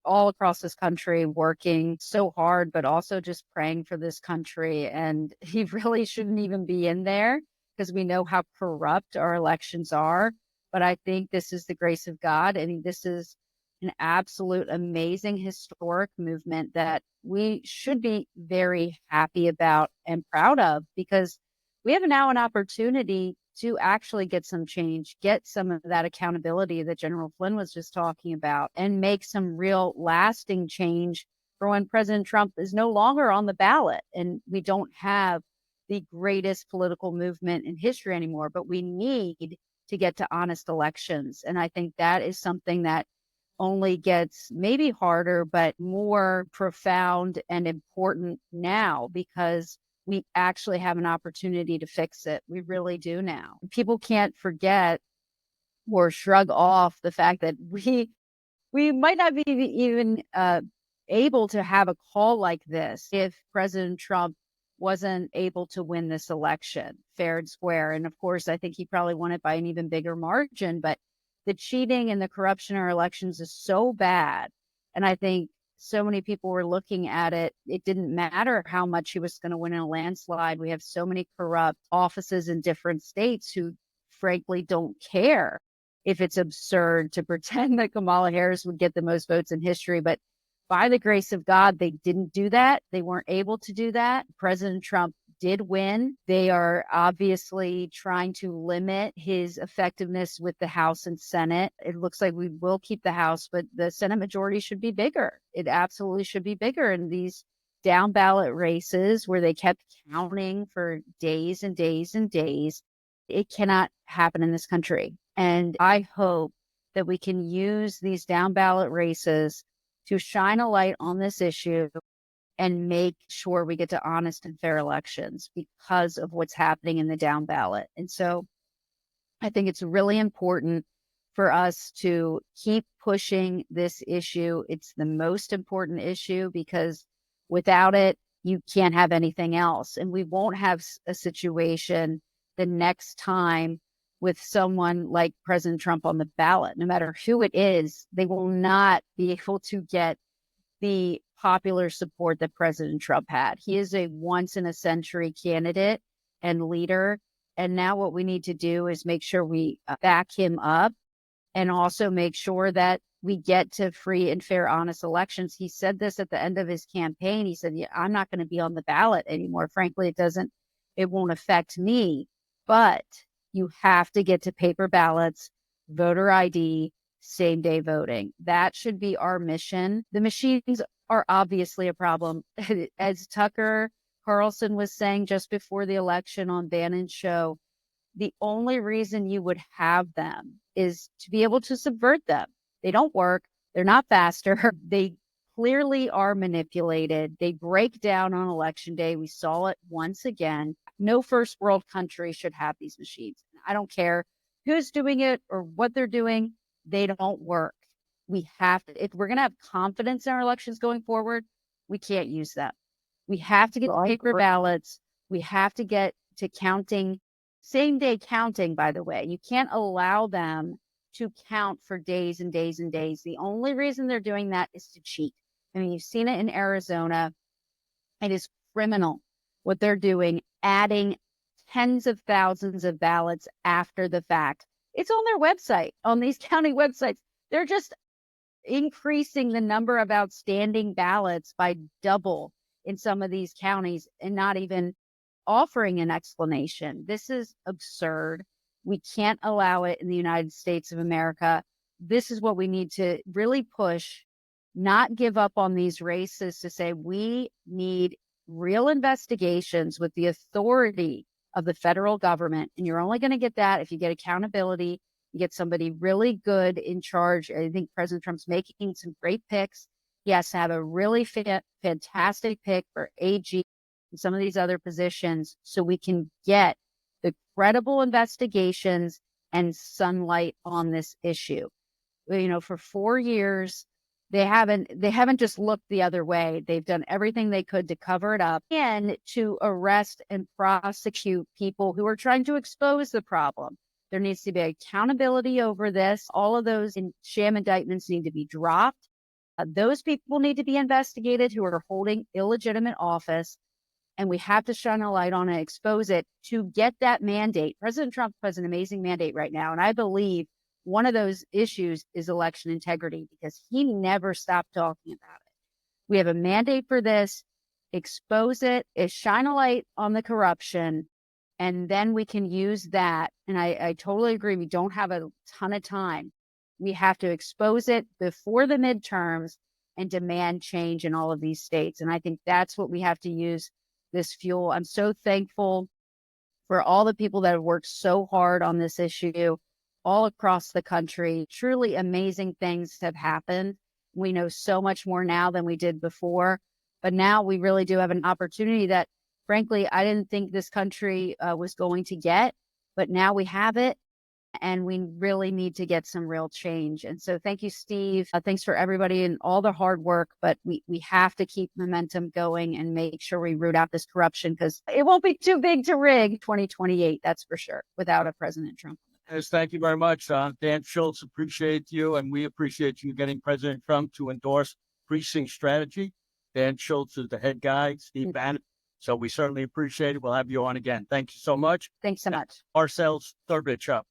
all across this country working so hard, but also just praying for this country. And he really shouldn't even be in there, because we know how corrupt our elections are. But I think this is the grace of God. And this is an absolute amazing historic movement that we should be very happy about and proud of, because we have now an opportunity to actually get some change, get some of that accountability that General Flynn was just talking about, and make some real lasting change for when President Trump is no longer on the ballot. And we don't have the greatest political movement in history anymore, but we need to get to honest elections. And I think that is something that only gets maybe harder, but more profound and important now, because we actually have an opportunity to fix it. We really do now. People can't forget or shrug off the fact that we might not be even able to have a call like this if President Trump wasn't able to win this election fair and square. And of course, I think he probably won it by an even bigger margin, but the cheating and the corruption in our elections is so bad. And I think so many people were looking at it. It didn't matter how much he was going to win in a landslide. We have so many corrupt offices in different states who frankly don't care if it's absurd to pretend that Kamala Harris would get the most votes in history. But by the grace of God, they didn't do that. They weren't able to do that. President Trump did win. They are obviously trying to limit his effectiveness with the House and Senate. It looks like we will keep the House, but the Senate majority should be bigger. It absolutely should be bigger. In these down ballot races where they kept counting for days and days and days, it cannot happen in this country. And I hope that we can use these down ballot races to shine a light on this issue and make sure we get to honest and fair elections because of what's happening in the down ballot. And so I think it's really important for us to keep pushing this issue. It's the most important issue because without it, you can't have anything else. And we won't have a situation the next time with someone like President Trump on the ballot. No matter who it is, they will not be able to get the popular support that President Trump had. He is a once in a century candidate and leader. And now what we need to do is make sure we back him up and also make sure that we get to free and fair, honest elections. He said this at the end of his campaign. He said, yeah, I'm not going to be on the ballot anymore. Frankly, it won't affect me, but you have to get to paper ballots, voter ID, same day voting. That should be our mission. The machines are obviously a problem. As Tucker Carlson was saying just before the election on Bannon's show, the only reason you would have them is to be able to subvert them. They don't work. They're not faster. They clearly are manipulated. They break down on election day. We saw it once again. No first world country should have these machines. I don't care who's doing it or what they're doing. They don't work. We have to, if we're going to have confidence in our elections going forward, we can't use them. We have to get paper ballots. We have to get to counting, same day counting, by the way. You can't allow them to count for days and days and days. The only reason they're doing that is to cheat. I mean, you've seen it in Arizona. It is criminal what they're doing, adding tens of thousands of ballots after the fact. It's on their website, on these county websites. They're just increasing the number of outstanding ballots by double in some of these counties and not even offering an explanation. This is absurd. We can't allow it in the United States of America. This is what we need to really push, not give up on these races, to say we need real investigations with the authority of the federal government. And you're only going to get that if you get accountability, you get somebody really good in charge. I think President Trump's making some great picks. He has to have a really fantastic pick for AG and some of these other positions so we can get the credible investigations and sunlight on this issue. You know, for 4 years, they haven't just looked the other way. They've done everything they could to cover it up and to arrest and prosecute people who are trying to expose the problem. There needs to be accountability over this. All of those sham indictments need to be dropped. Those people need to be investigated who are holding illegitimate office. And we have to shine a light on it, expose it to get that mandate. President Trump has an amazing mandate right now. And I believe one of those issues is election integrity because he never stopped talking about it. We have a mandate for this, expose it, shine a light on the corruption, and then we can use that. And I totally agree. We don't have a ton of time. We have to expose it before the midterms and demand change in all of these states. And I think that's what we have to use this fuel. I'm so thankful for all the people that have worked so hard on this issue all across the country. Truly amazing things have happened. We know so much more now than we did before, but now we really do have an opportunity that, frankly, I didn't think this country was going to get, but now we have it. And we really need to get some real change. And so thank you, Steve. Thanks for everybody and all the hard work. But we have to keep momentum going and make sure we root out this corruption because it won't be too big to rig 2028. That's for sure, without a President Trump. Yes, thank you very much. Dan Schultz, appreciate you. And we appreciate you getting President Trump to endorse precinct strategy. Dan Schultz is the head guy, Steve Bannon. So we certainly appreciate it. We'll have you on again. Thank you so much. Thanks so much. Marcell Strbich up.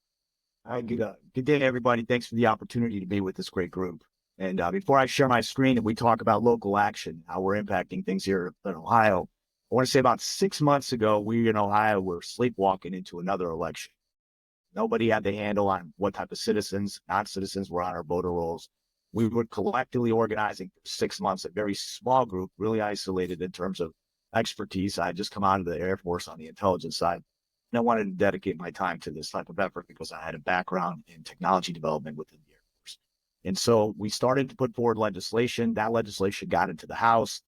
Hi, good day, everybody. Thanks for the opportunity to be with this great group. And before I share my screen and we talk about local action, how we're impacting things here in Ohio, I want to say about 6 months ago, we in Ohio were sleepwalking into another election. Nobody had the handle on what type of citizens, non-citizens were on our voter rolls. We were collectively organizing for 6 months, a very small group, really isolated in terms of expertise. I had just come out of the Air Force on the intelligence side. And I wanted to dedicate my time to this type of effort because I had a background in technology development within the Air Force. And so we started to put forward legislation. That legislation got into the House.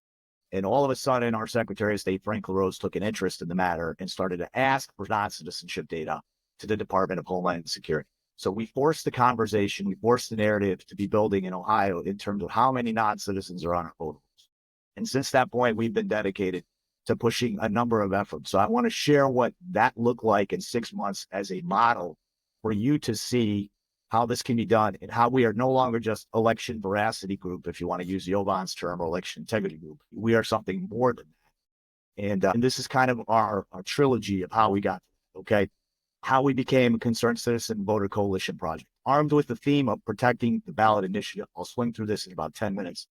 And all of a sudden, our Secretary of State, Frank LaRose, took an interest in the matter and started to ask for non-citizenship data to the Department of Homeland Security. So we forced the conversation, we forced the narrative to be building in Ohio in terms of how many non-citizens are on our voter rolls. And since that point, we've been dedicated to pushing a number of efforts. So I want to share what that looked like in 6 months as a model for you to see how this can be done and how we are no longer just election veracity group, if you want to use Jovan's term, or election integrity group. We are something more than that. And this is kind of our trilogy of how we got, okay? How we became a concerned citizen voter coalition project, armed with the theme of protecting the ballot initiative. I'll swing through this in about 10 minutes.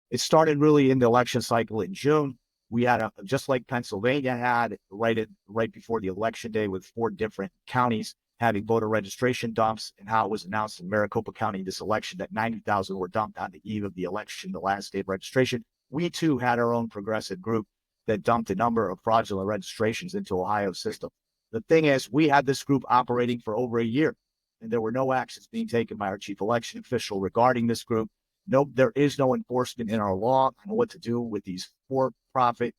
It started really in the election cycle in June. We had, just like Pennsylvania had, right before the election day, with 4 different counties having voter registration dumps, and how it was announced in Maricopa County this election that 90,000 were dumped on the eve of the election, the last day of registration. We too had our own progressive group that dumped a number of fraudulent registrations into Ohio's system. The thing is, we had this group operating for over a year, and there were no actions being taken by our chief election official regarding this group. No, there is no enforcement in our law on what to do with these for-profit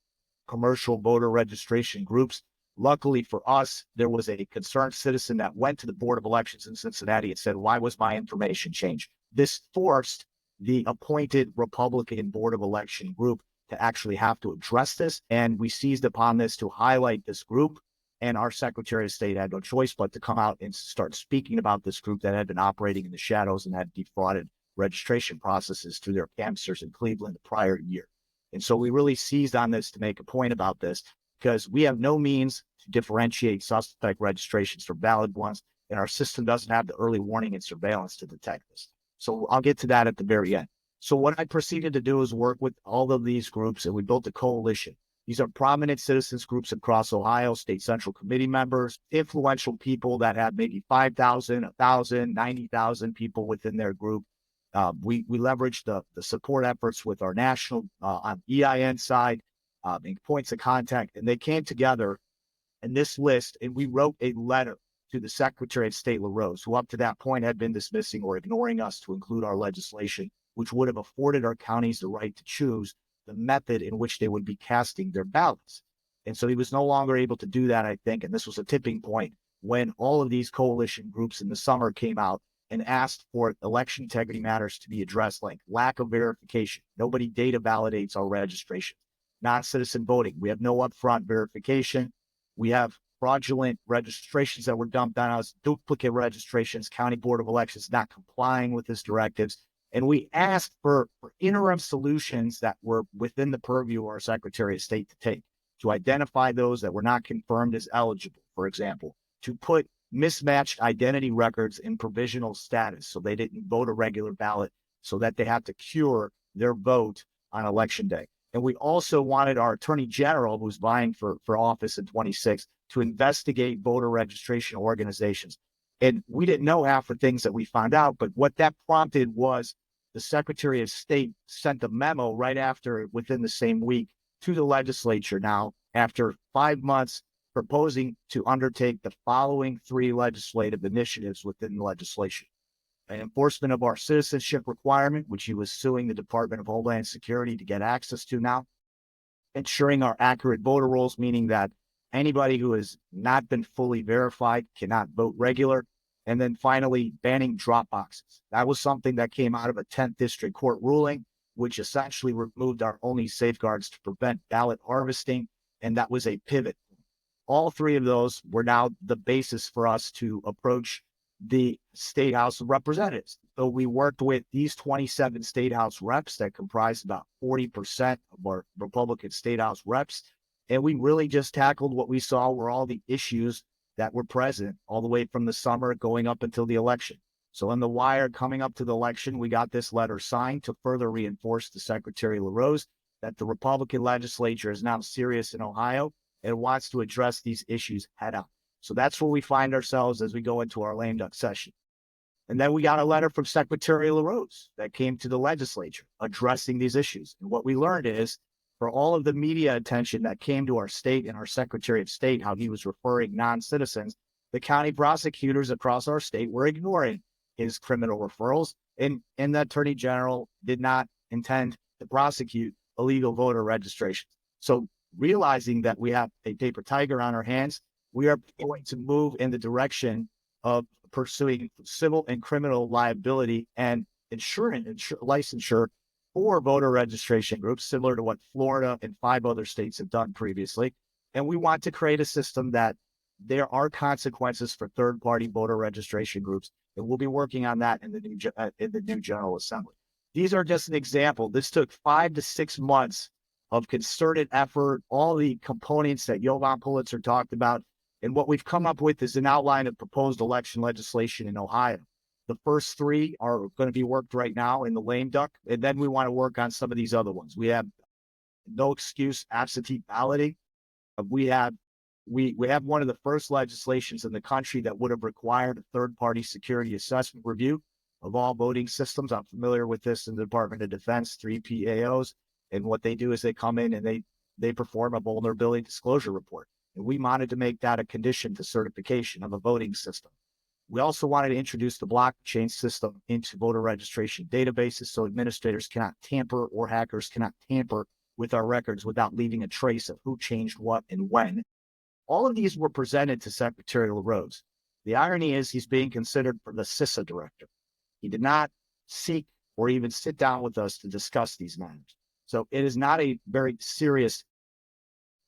commercial voter registration groups. Luckily for us, there was a concerned citizen that went to the Board of Elections in Cincinnati and said, why was my information changed? This forced the appointed Republican Board of Election group to actually have to address this. And we seized upon this to highlight this group. And our Secretary of State had no choice but to come out and start speaking about this group that had been operating in the shadows and had defrauded registration processes through their canvassers in Cleveland the prior year. And so we really seized on this to make a point about this, because we have no means to differentiate suspect registrations from valid ones, and our system doesn't have the early warning and surveillance to detect this. So I'll get to that at the very end. So what I proceeded to do is work with all of these groups, and we built a coalition. These are prominent citizens groups across Ohio, state central committee members, influential people that have maybe 5,000, 1,000, 90,000 people within their group. We leveraged the support efforts with our national on EIN side, and points of contact, and they came together in this list, and we wrote a letter to the Secretary of State LaRose, who up to that point had been dismissing or ignoring us to include our legislation, which would have afforded our counties the right to choose the method in which they would be casting their ballots. And so he was no longer able to do that, I think, and this was a tipping point when all of these coalition groups in the summer came out and asked for election integrity matters to be addressed, like lack of verification. Nobody data validates our registration. Non-citizen voting. We have no upfront verification. We have fraudulent registrations that were dumped on us, duplicate registrations, County Board of Elections not complying with this directives. And we asked for interim solutions that were within the purview of our Secretary of State to take, to identify those that were not confirmed as eligible, for example, to put mismatched identity records in provisional status so they didn't vote a regular ballot, so that they had to cure their vote on election day. And we also wanted our Attorney General, who's vying for office in 26, to investigate voter registration organizations. And we didn't know half the things that we found out, but what that prompted was the Secretary of State sent a memo right after, within the same week, to the legislature now, after 5 months, proposing to undertake the following 3 legislative initiatives within the legislation. An enforcement of our citizenship requirement, which he was suing the Department of Homeland Security to get access to now. Ensuring our accurate voter rolls, meaning that anybody who has not been fully verified cannot vote regular. And then finally, banning drop boxes. That was something that came out of a 10th District Court ruling, which essentially removed our only safeguards to prevent ballot harvesting, and that was a pivot. All 3 of those were now the basis for us to approach the State House of Representatives. So we worked with these 27 State House reps that comprise about 40% of our Republican State House reps. And we really just tackled what we saw were all the issues that were present all the way from the summer going up until the election. So in the wire coming up to the election, we got this letter signed to further reinforce to Secretary LaRose that the Republican legislature is now serious in Ohio and wants to address these issues head on. So that's where we find ourselves as we go into our lame duck session. And then we got a letter from Secretary LaRose that came to the legislature addressing these issues. And what we learned is, for all of the media attention that came to our state and our Secretary of State, how he was referring non-citizens, the county prosecutors across our state were ignoring his criminal referrals. And the Attorney General did not intend to prosecute illegal voter registration. So realizing that we have a paper tiger on our hands, we are going to move in the direction of pursuing civil and criminal liability and licensure for voter registration groups, similar to what Florida and 5 other states have done previously. And we want to create a system that there are consequences for third-party voter registration groups, and we'll be working on that in the new General Assembly. These are just an example. This took 5 to 6 months of concerted effort, all the components that Jovan Pulitzer talked about. And what we've come up with is an outline of proposed election legislation in Ohio. The first 3 are going to be worked right now in the lame duck, and then we want to work on some of these other ones. We have no excuse absentee balloting. We have one of the first legislations in the country that would have required a third-party security assessment review of all voting systems. I'm familiar with this in the Department of Defense, 3 PAOs, and what they do is they come in and they perform a vulnerability disclosure report. And we wanted to make that a condition to certification of a voting system. We also wanted to introduce the blockchain system into voter registration databases so administrators cannot tamper or hackers cannot tamper with our records without leaving a trace of who changed what and when. All of these were presented to Secretary LaRose. The irony is he's being considered for the CISA director. He did not seek or even sit down with us to discuss these matters. So it is not a very serious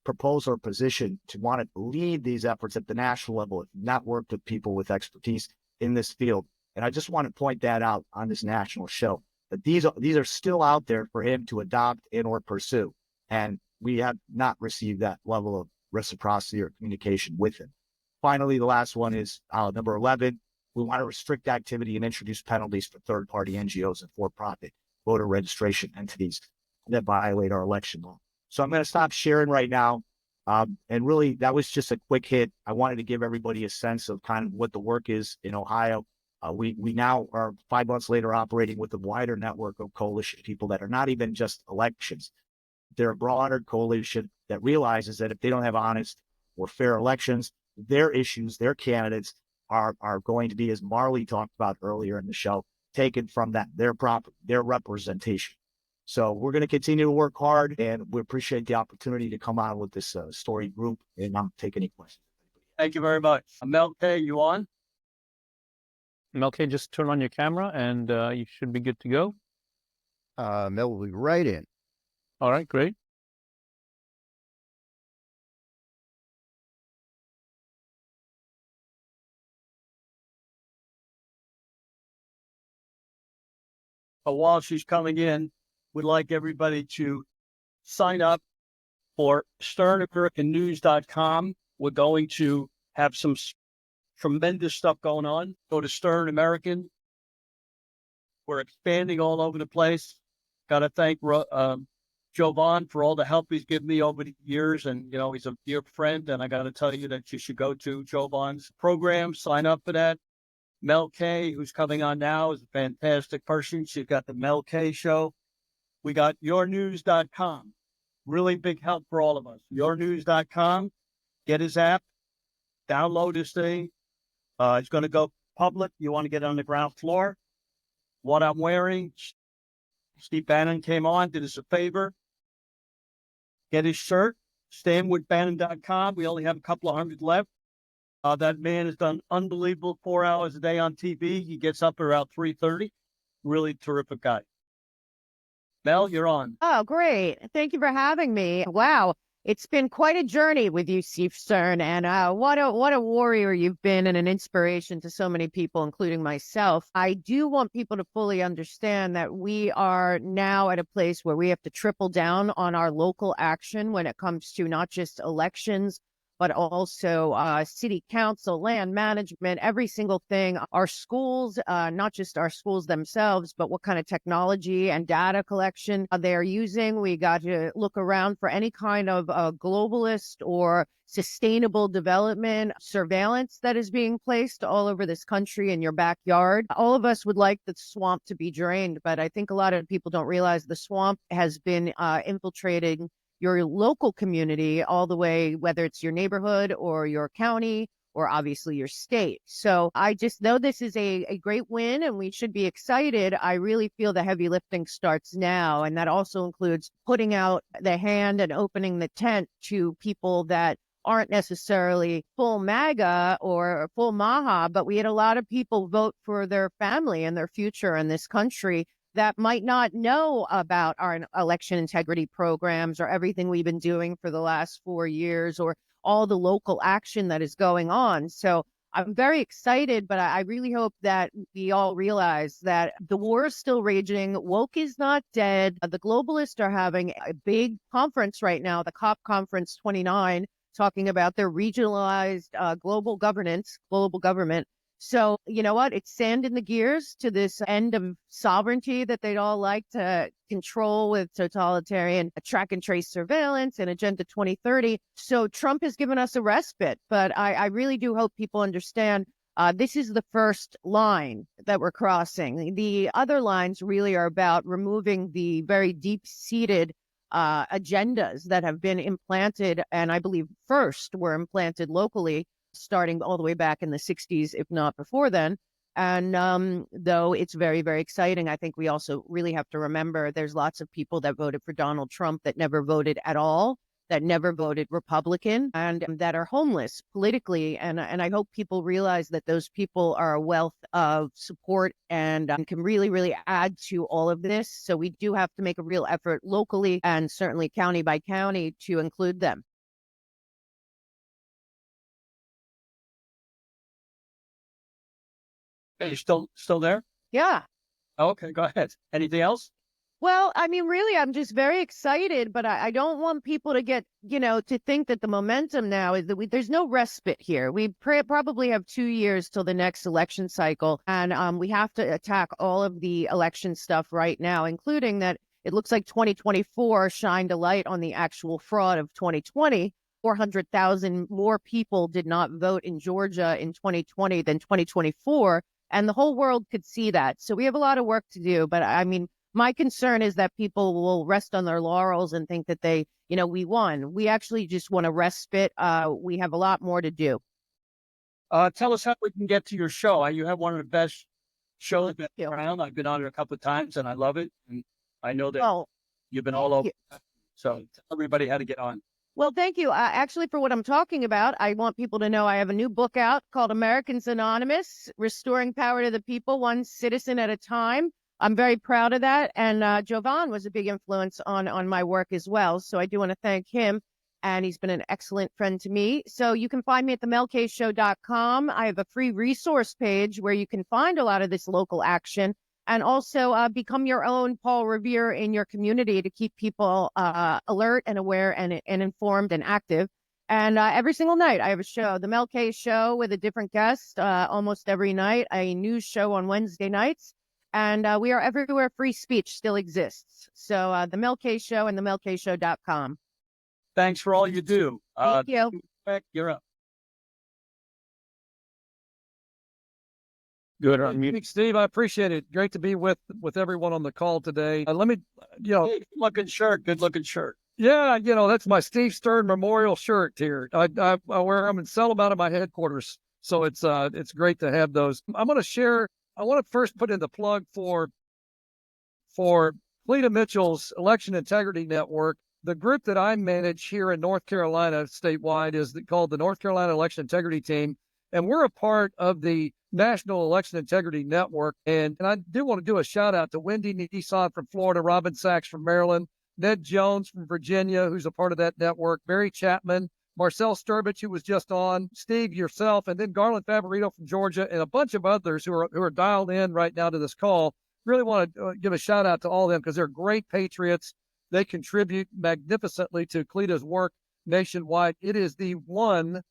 proposal or position to want to lead these efforts at the national level, if not work with people with expertise in this field. And I just want to point that out on this national show, that these are still out there for him to adopt and or pursue. And we have not received that level of reciprocity or communication with him. Finally, the last one is number 11. We want to restrict activity and introduce penalties for third-party NGOs and for-profit voter registration entities that violate our election law. So I'm going to stop sharing right now. And really, that was just a quick hit. I wanted to give everybody a sense of kind of what the work is in Ohio. We now are 5 months later operating with a wider network of coalition people that are not even just elections. They're a broader coalition that realizes that if they don't have honest or fair elections, their issues, their candidates are going to be, as Marley talked about earlier in the show, taken from that, their representation. So we're going to continue to work hard, and we appreciate the opportunity to come on with this story group and take any questions. Thank you very much. Mel K, you on? Mel K, just turn on your camera and you should be good to go. Mel will be right in. All right, great. But while she's coming in, we'd like everybody to sign up for SternAmericanNews.com. We're going to have some tremendous stuff going on. Go to Stern American. We're expanding all over the place. Got to thank Jovan for all the help he's given me over the years. And, you know, he's a dear friend. And I got to tell you that you should go to Jovan's program, sign up for that. Mel K, who's coming on now, is a fantastic person. She's got the Mel K show. We got yournews.com. Really big help for all of us. Yournews.com. Get his app. Download his thing. It's going to go public. You want to get on the ground floor. What I'm wearing, Steve Bannon came on, did us a favor. Get his shirt. StandWithBannon.com. We only have a couple of hundred left. That man has done unbelievable 4 hours a day on TV. He gets up around 3:30. Really terrific guy. Mel, you're on. Oh, great. Thank you for having me. Wow. It's been quite a journey with you, Steve Stern, and what a warrior you've been and an inspiration to so many people, including myself. I do want people to fully understand that we are now at a place where we have to triple down on our local action when it comes to not just elections, but also city council, land management, every single thing. Our schools, not just our schools themselves, but what kind of technology and data collection they're using. We got to look around for any kind of globalist or sustainable development surveillance that is being placed all over this country in your backyard. All of us would like the swamp to be drained, but I think a lot of people don't realize the swamp has been infiltrating your local community all the way, whether it's your neighborhood or your county or obviously your state. So I just know this is a great win and we should be excited. I really feel the heavy lifting starts now. And that also includes putting out the hand and opening the tent to people that aren't necessarily full MAGA or full MAHA, but we had a lot of people vote for their family and their future in this country that might not know about our election integrity programs or everything we've been doing for the last 4 years or all the local action that is going on. So I'm very excited, but I really hope that we all realize that the war is still raging. Woke is not dead. The globalists are having a big conference right now, the COP Conference 29, talking about their regionalized global governance, global government. So, you know what? It's sand in the gears to this end of sovereignty that they'd all like to control with totalitarian track and trace surveillance and Agenda 2030. So Trump has given us a respite, but I really do hope people understand this is the first line that we're crossing. The other lines really are about removing the very deep-seated agendas that have been implanted, and I believe first were implanted locally, starting all the way back in the 60s, if not before then. And though it's very, very exciting, I think we also really have to remember there's lots of people that voted for Donald Trump that never voted at all, that never voted Republican, and that are homeless politically. And I hope people realize that those people are a wealth of support and can really, really add to all of this. So we do have to make a real effort locally and certainly county by county to include them. Hey, you still there? Yeah. Okay, go ahead. Anything else? Well, I mean, really, I'm just very excited, but I don't want people to get, to think that the momentum now is that there's no respite here. We probably have 2 years till the next election cycle, and we have to attack all of the election stuff right now, including that it looks like 2024 shined a light on the actual fraud of 2020. 400,000 more people did not vote in Georgia in 2020 than 2024, and the whole world could see that. So we have a lot of work to do, but I mean, my concern is that people will rest on their laurels and think that we won. We actually just want a respite. We have a lot more to do. Tell us how we can get to your show. You have one of the best shows around. I've been on it a couple of times and I love it. And I know that you've been all over. So tell everybody how to get on. Well, thank you. Actually, for what I'm talking about, I want people to know I have a new book out called Americans Anonymous, Restoring Power to the People, One Citizen at a Time. I'm very proud of that. And Jovan was a big influence on my work as well. So I do want to thank him. And he's been an excellent friend to me. So you can find me at themelkshow.com. I have a free resource page where you can find a lot of this local action. And also become your own Paul Revere in your community to keep people alert and aware and informed and active. And every single night I have a show, the Mel K show with a different guest almost every night, a news show on Wednesday nights. And we are everywhere free speech still exists. So the Mel K show and themelkshow.com. Thanks for all you do. Thank you. You're up. Good. Steve, I appreciate it. Great to be with everyone on the call today. Let me, Good looking shirt. Yeah, that's my Steve Stern Memorial shirt here. I wear them and sell them out of my headquarters. So it's great to have those. I want to first put in the plug for Cleta Mitchell's Election Integrity Network. The group that I manage here in North Carolina statewide is called the North Carolina Election Integrity Team. And we're a part of the National Election Integrity Network. And I do want to do a shout out to Wendy Nissan from Florida, Robin Sachs from Maryland, Ned Jones from Virginia, who's a part of that network, Barry Chapman, Marcell Strbich, who was just on, Steve, yourself, and then Garland Favorito from Georgia, and a bunch of others who are dialed in right now to this call. Really want to give a shout out to all of them because they're great patriots. They contribute magnificently to Cleta's work nationwide. It is the one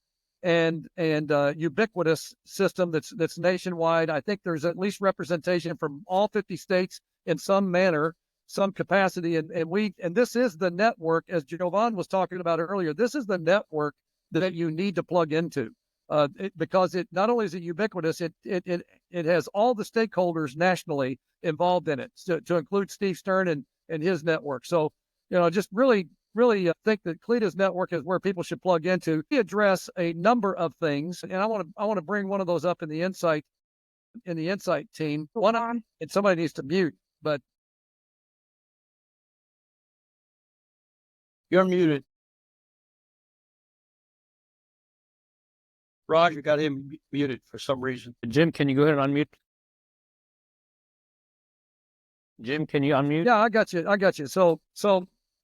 and ubiquitous system that's nationwide. I think there's at least representation from all 50 states in some manner, some capacity, and this is the network, as Jovan was talking about earlier. This is the network that you need to plug into because it not only is it ubiquitous, it has all the stakeholders nationally involved in it, to include Steve Stern and his network. So just really really think that CLETA's network is where people should plug into. We address a number of things, and I want to bring one of those up in the insight team. And somebody needs to mute, but You're muted. Raj, you got him muted for some reason. Jim, can you go ahead and unmute? Jim, can you unmute? Yeah, I got you. So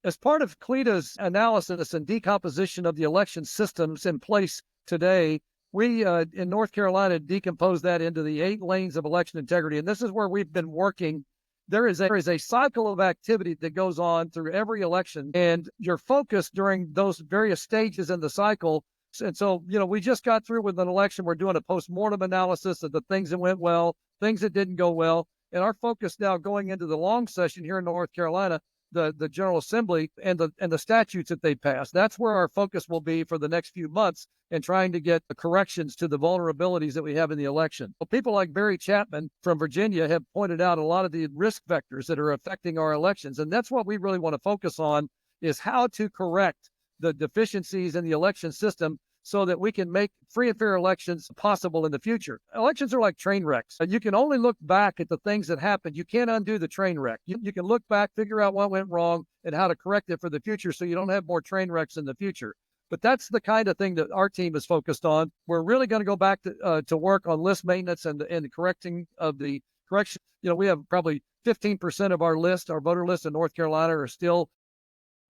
as part of CLETA's analysis and decomposition of the election systems in place today, we in North Carolina decomposed that into the 8 lanes of election integrity. And this is where we've been working. There is a cycle of activity that goes on through every election, and you're focused during those various stages in the cycle. And so, we just got through with an election. We're doing a post-mortem analysis of the things that went well, things that didn't go well. And our focus now going into the long session here in North Carolina, the General Assembly and the statutes that they passed. That's where our focus will be for the next few months in trying to get the corrections to the vulnerabilities that we have in the election. Well, people like Barry Chapman from Virginia have pointed out a lot of the risk vectors that are affecting our elections. And that's what we really want to focus on, is how to correct the deficiencies in the election system so that we can make free and fair elections possible in the future. Elections are like train wrecks. You can only look back at the things that happened. You can't undo the train wreck. You can look back, figure out what went wrong, and how to correct it for the future so you don't have more train wrecks in the future. But that's the kind of thing that our team is focused on. We're really going to go back to work on list maintenance and the correcting of the correction. We have probably 15% of our voter list in North Carolina are still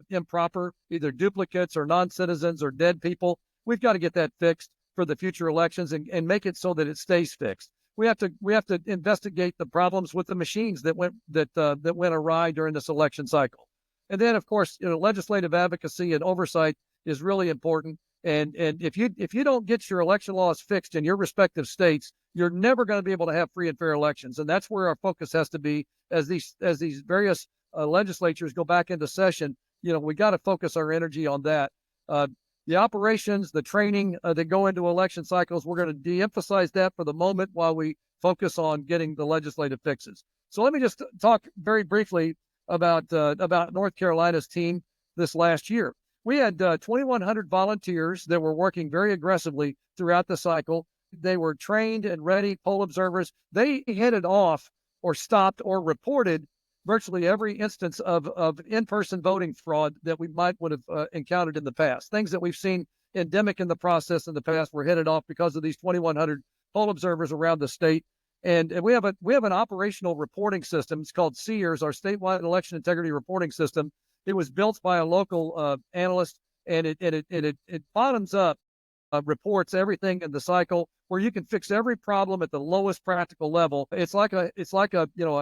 improper, either duplicates or non-citizens or dead people. We've got to get that fixed for the future elections and make it so that it stays fixed. We have to investigate the problems with the machines that went awry during this election cycle. And then, of course, legislative advocacy and oversight is really important. And if you don't get your election laws fixed in your respective states, you're never going to be able to have free and fair elections. And that's where our focus has to be as these various legislatures go back into session. We got to focus our energy on that. The operations, the training that go into election cycles, we're going to de-emphasize that for the moment while we focus on getting the legislative fixes. So let me just talk very briefly about North Carolina's team this last year. We had 2,100 volunteers that were working very aggressively throughout the cycle. They were trained and ready poll observers. They headed off or stopped or reported virtually every instance of in-person voting fraud that we would have encountered in the past. Things that we've seen endemic in the process in the past were headed off because of these 2,100 poll observers around the state. And we have an operational reporting system. It's called SEERS, our statewide election integrity reporting system. It was built by a local analyst, and it bottoms up reports everything in the cycle, where you can fix every problem at the lowest practical level. It's like a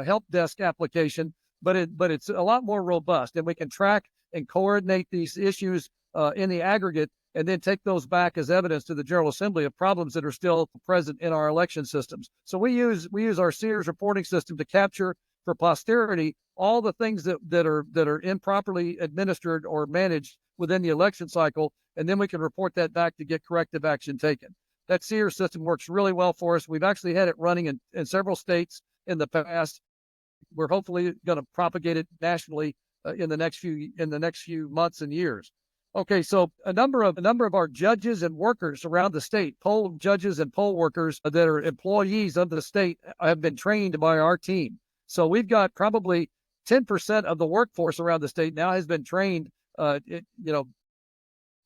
help desk application, but it's a lot more robust, and we can track and coordinate these issues in the aggregate, and then take those back as evidence to the General Assembly of problems that are still present in our election systems. So we use our SEERS reporting system to capture for posterity all the things that are improperly administered or managed within the election cycle, and then we can report that back to get corrective action taken. That SEERS system works really well for us. We've actually had it running in several states in the past. We're hopefully going to propagate it nationally in the next few months and years. Okay, so a number of our judges and workers around the state, poll judges and poll workers that are employees of the state, have been trained by our team. So we've got probably 10% of the workforce around the state now has been trained,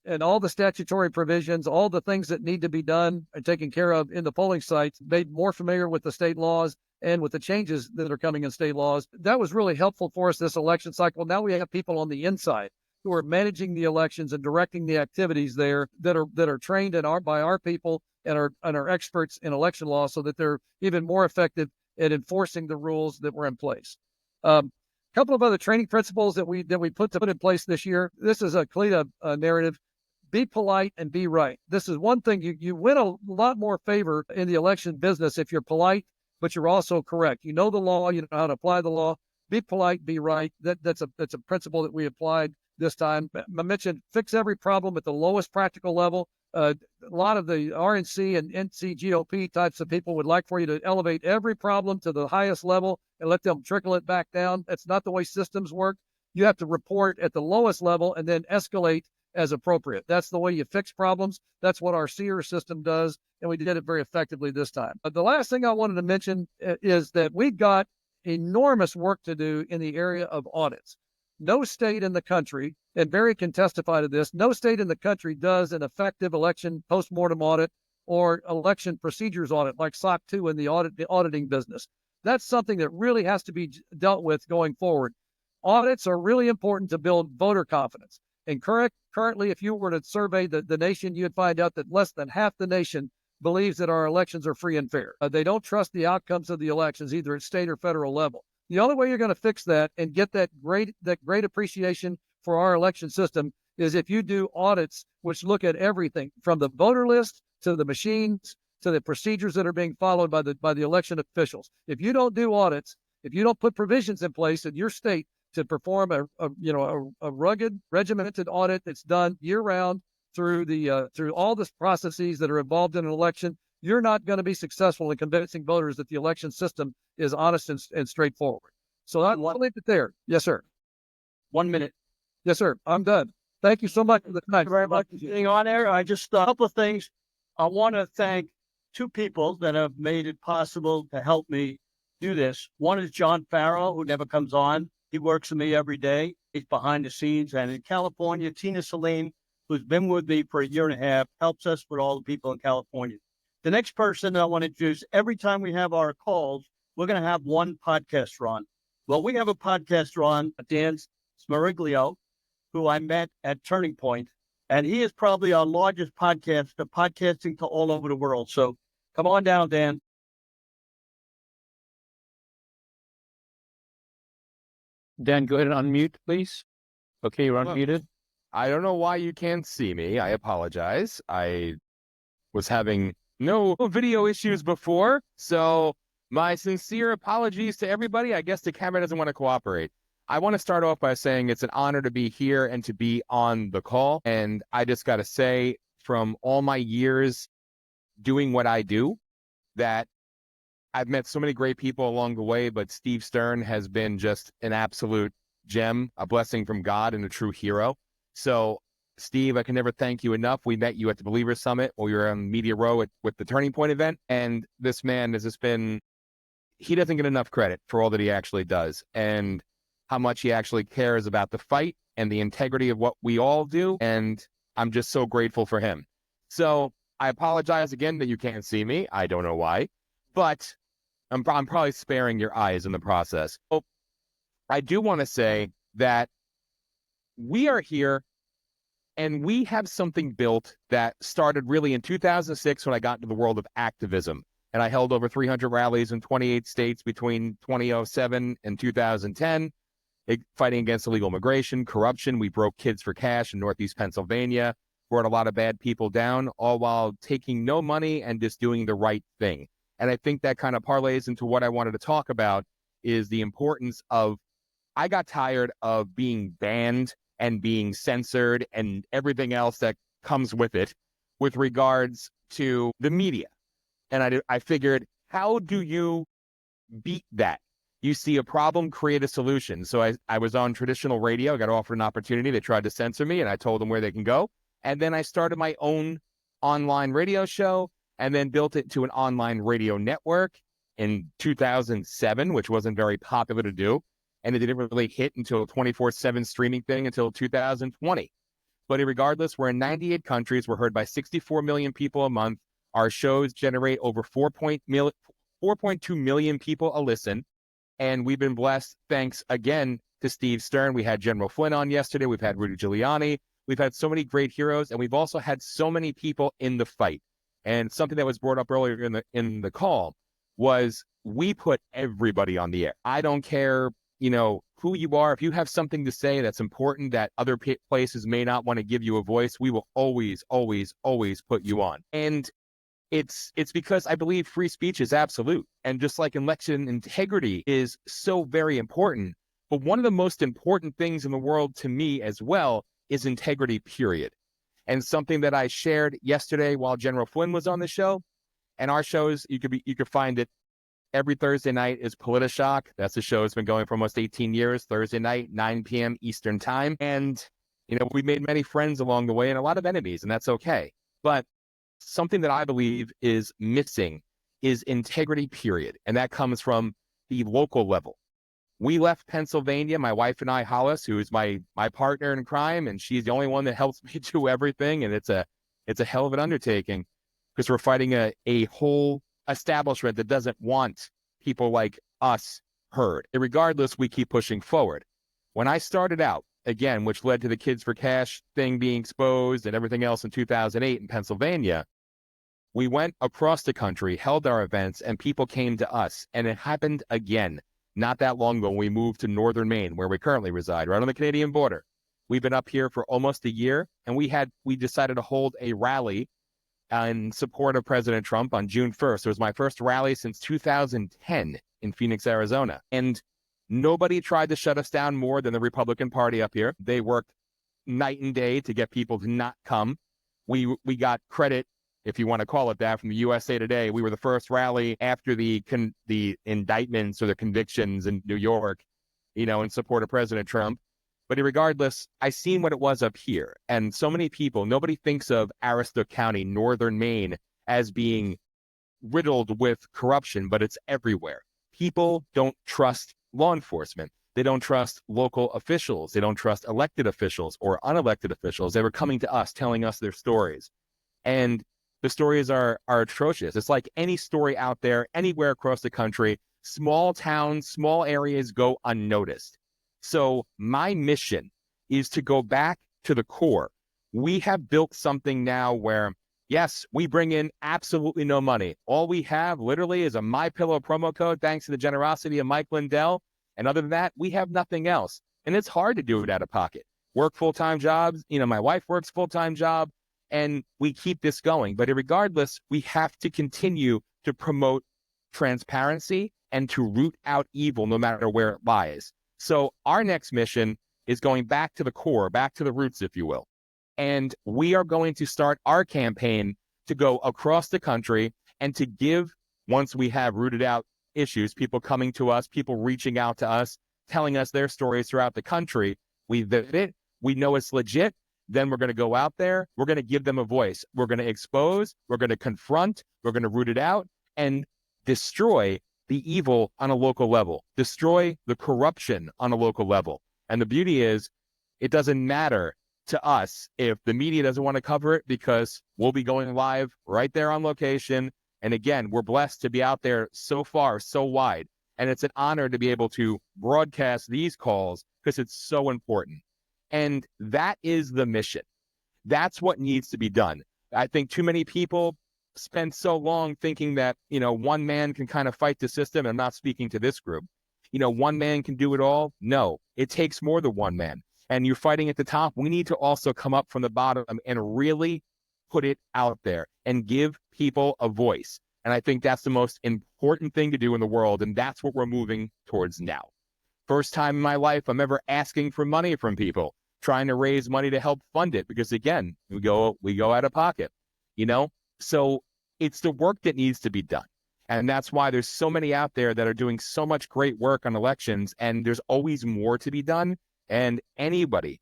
and all the statutory provisions, all the things that need to be done and taken care of in the polling sites, made more familiar with the state laws and with the changes that are coming in state laws. That was really helpful for us this election cycle. Now we have people on the inside who are managing the elections and directing the activities there that are trained by our people and are experts in election law, so that they're even more effective at enforcing the rules that were in place. Couple of other training principles that we put in place this year. This is a CLETA narrative. Be polite and be right. This is one thing you win a lot more favor in the election business if you're polite, but you're also correct. You know the law, you know how to apply the law. Be polite, be right. That's a principle that we applied this time. I mentioned fix every problem at the lowest practical level. A lot of the RNC and NC GOP types of people would like for you to elevate every problem to the highest level and let them trickle it back down. That's not the way systems work. You have to report at the lowest level and then escalate as appropriate. That's the way you fix problems. That's what our SEER system does, and we did it very effectively this time. But the last thing I wanted to mention is that we've got enormous work to do in the area of audits. No state in the country, and Barry can testify to this, no state in the country does an effective election postmortem audit or election procedures audit like SOC 2 in the auditing business. That's something that really has to be dealt with going forward. Audits are really important to build voter confidence. And currently, if you were to survey the nation, you'd find out that less than half the nation believes that our elections are free and fair. They don't trust the outcomes of the elections, either at state or federal level. The only way you're going to fix that and get that great appreciation for our election system is if you do audits which look at everything from the voter list to the machines to the procedures that are being followed by the election officials. If you don't do audits, if you don't put provisions in place in your state to perform a rugged, regimented audit that's done year round through all the processes that are involved in an election, you're not going to be successful in convincing voters that the election system is honest and straightforward. So I'll leave it there. Yes, sir. 1 minute. Yes, sir. I'm done. Thank you so much for the time. Thank you very much for being on there. I just a couple of things. I want to thank two people that have made it possible to help me do this. One is John Farrell, who never comes on. He works with me every day. He's behind the scenes. And in California, Tina Saline, who's been with me for a year and a half, helps us with all the people in California. The next person that I want to introduce, every time we have our calls, we're going to have one podcaster on. Well, we have a podcaster on, Dan Smeriglio, who I met at Turning Point, and he is probably our largest podcaster, podcasting to all over the world. So come on down, Dan. Dan, go ahead and unmute, please. Okay, you're unmuted. I don't know why you can't see me. I apologize. I was having no video issues before, so my sincere apologies to everybody. I guess the camera doesn't want to cooperate. I want to start off by saying it's an honor to be here and to be on the call. And I just got to say, from all my years doing what I do, that I've met so many great people along the way, but Steve Stern has been just an absolute gem, a blessing from God, and a true hero. So, Steve, I can never thank you enough. We met you at the Believers Summit, or you were on Media Row with the Turning Point event. And this man has just been, he doesn't get enough credit for all that he actually does and how much he actually cares about the fight and the integrity of what we all do. And I'm just so grateful for him. So I apologize again that you can't see me. I don't know why, but I'm probably sparing your eyes in the process. So I do want to say that we are here and we have something built that started really in 2006 when I got into the world of activism. And I held over 300 rallies in 28 states between 2007 and 2010, fighting against illegal immigration, corruption. We broke Kids for Cash in Northeast Pennsylvania, brought a lot of bad people down, all while taking no money and just doing the right thing. And I think that kind of parlays into what I wanted to talk about is the importance of, I got tired of being banned and being censored and everything else that comes with it with regards to the media. And I figured, how do you beat that? You see a problem, create a solution. So I was on traditional radio, I got offered an opportunity. They tried to censor me and I told them where they can go. And then I started my own online radio show and then built it to an online radio network in 2007, which wasn't very popular to do. And it didn't really hit until a 24/7 streaming thing until 2020. But regardless, we're in 98 countries. We're heard by 64 million people a month. Our shows generate over 4.2 million people a listen. And we've been blessed, thanks again to Steve Stern. We had General Flynn on yesterday. We've had Rudy Giuliani. We've had so many great heroes, and we've also had so many people in the fight. And something that was brought up earlier in the call was we put everybody on the air. I don't care, who you are. If you have something to say that's important that other places may not want to give you a voice, we will always, always, always put you on. And it's because I believe free speech is absolute. And just like election integrity is so very important, but one of the most important things in the world to me as well is integrity, period. And something that I shared yesterday while General Flynn was on the show, and our shows, you could find it every Thursday night is Politishock. That's the show that's been going for almost 18 years, Thursday night, 9 p.m. Eastern time. And, we made many friends along the way and a lot of enemies, and that's okay. But something that I believe is missing is integrity, period. And that comes from the local level. We left Pennsylvania, my wife and I, Hollis, who is my partner in crime, and she's the only one that helps me do everything. And it's a hell of an undertaking because we're fighting a whole establishment that doesn't want people like us heard. And regardless, we keep pushing forward. When I started out, again, which led to the Kids for Cash thing being exposed and everything else in 2008 in Pennsylvania, we went across the country, held our events, and people came to us. And it happened again not that long ago when we moved to northern Maine, where we currently reside, right on the Canadian border. We've been up here for almost a year, and we decided to hold a rally in support of President Trump on June 1st. It was my first rally since 2010 in Phoenix, Arizona. And nobody tried to shut us down more than the Republican Party up here. They worked night and day to get people to not come. We got credit, if you want to call it that, from the USA Today. We were the first rally after the indictments or the convictions in New York, in support of President Trump. But regardless, I seen what it was up here. And so many people, nobody thinks of Aroostook County, northern Maine, as being riddled with corruption, but it's everywhere. People don't trust law enforcement. They don't trust local officials. They don't trust elected officials or unelected officials. They were coming to us, telling us their stories. And the stories are atrocious. It's like any story out there, anywhere across the country, small towns, small areas go unnoticed. So my mission is to go back to the core. We have built something now where, yes, we bring in absolutely no money. All we have literally is a MyPillow promo code, thanks to the generosity of Mike Lindell. And other than that, we have nothing else. And it's hard to do it out of pocket. Work full-time jobs. My wife works full-time job, and we keep this going. But regardless, we have to continue to promote transparency and to root out evil no matter where it lies. So our next mission is going back to the core, back to the roots, if you will. And we are going to start our campaign to go across the country and to give, once we have rooted out issues, people coming to us, people reaching out to us, telling us their stories throughout the country. We vet it. We know it's legit. Then we're going to go out there. We're going to give them a voice. We're going to expose. We're going to confront. We're going to root it out and destroy the evil on a local level, destroy the corruption on a local level. And the beauty is, it doesn't matter to us if the media doesn't want to cover it, because we'll be going live right there on location. And again, we're blessed to be out there so far, so wide. And it's an honor to be able to broadcast these calls because it's so important. And that is the mission. That's what needs to be done. I think too many people spend so long thinking that, one man can kind of fight the system. I'm not speaking to this group. One man can do it all. No, it takes more than one man. And you're fighting at the top. We need to also come up from the bottom and really put it out there and give people a voice. And I think that's the most important thing to do in the world. And that's what we're moving towards now. First time in my life I'm ever asking for money from people, trying to raise money to help fund it. Because again, we go out of pocket, So it's the work that needs to be done. And that's why there's so many out there that are doing so much great work on elections, and there's always more to be done. And anybody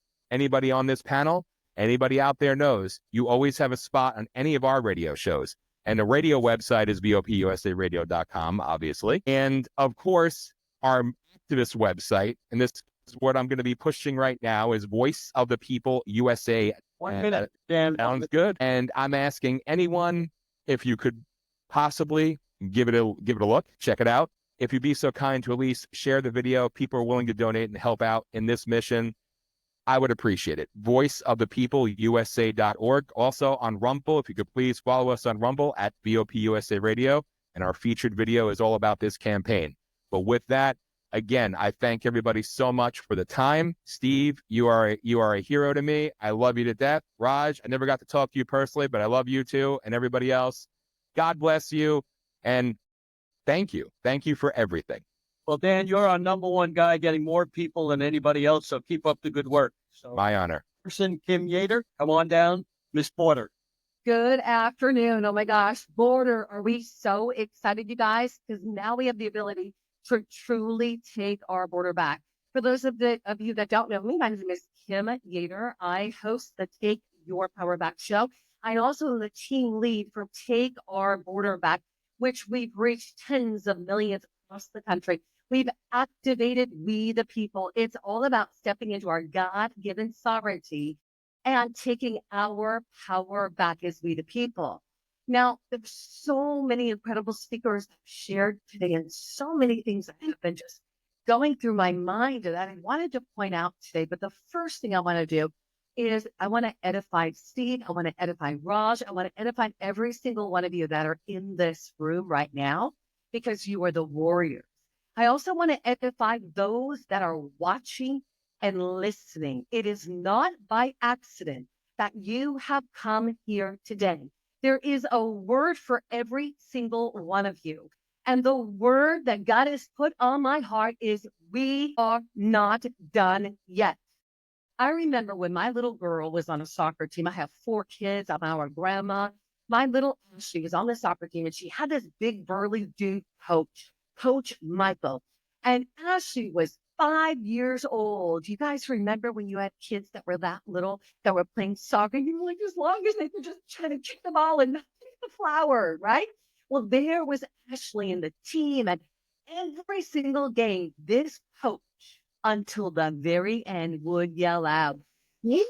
on this panel, anybody out there knows you always have a spot on any of our radio shows. And the radio website is VOPUSAradio.com, obviously. And of course, our activist website, and this is what I'm going to be pushing right now, is Voice of the People USA. 1 minute, Dan. Sounds good. And I'm asking anyone if you could possibly give it a look, check it out. If you'd be so kind to at least share the video, people are willing to donate and help out in this mission, I would appreciate it. voiceofthepeopleusa.org. Also on Rumble, if you could please follow us on Rumble at VOPUSA Radio. And our featured video is all about this campaign. But with that, again, I thank everybody so much for the time. Steve, you are a hero to me. I love you to death. Raj, I never got to talk to you personally, but I love you too, and everybody else. God bless you, and thank you. Thank you for everything. Well, Dan, you're our number one guy, getting more people than anybody else, so keep up the good work. So, my honor. Person Kim Yeater, come on down. Miss Porter. Good afternoon. Oh my gosh, border. Are we so excited, you guys? Because now we have the ability to truly take our border back. For those of you that don't know me, my name is Kim Yeater. I host the Take Your Power Back show. I also am the team lead for Take Our Border Back, which we've reached tens of millions across the country. We've activated We the People. It's all about stepping into our God-given sovereignty and taking our power back as we the people. Now, there's so many incredible speakers shared today and so many things that have been just going through my mind that I wanted to point out today. But the first thing I want to do is I want to edify Steve. I want to edify Raj. I want to edify every single one of you that are in this room right now because you are the warriors. I also want to edify those that are watching and listening. It is not by accident that you have come here today. There is a word for every single one of you. And the word that God has put on my heart is we are not done yet. I remember when my little girl was on a soccer team. I have 4 kids. I'm our grandma. My little Ashley was on the soccer team and she had this big burly dude Coach Michael. And Ashley was 5 years old. You guys remember when you had kids that were that little that were playing soccer? You were like, as long as they could just try to kick the ball and not kick the flower, right? Well, there was Ashley in the team, and every single game, this coach, until the very end, would yell out, it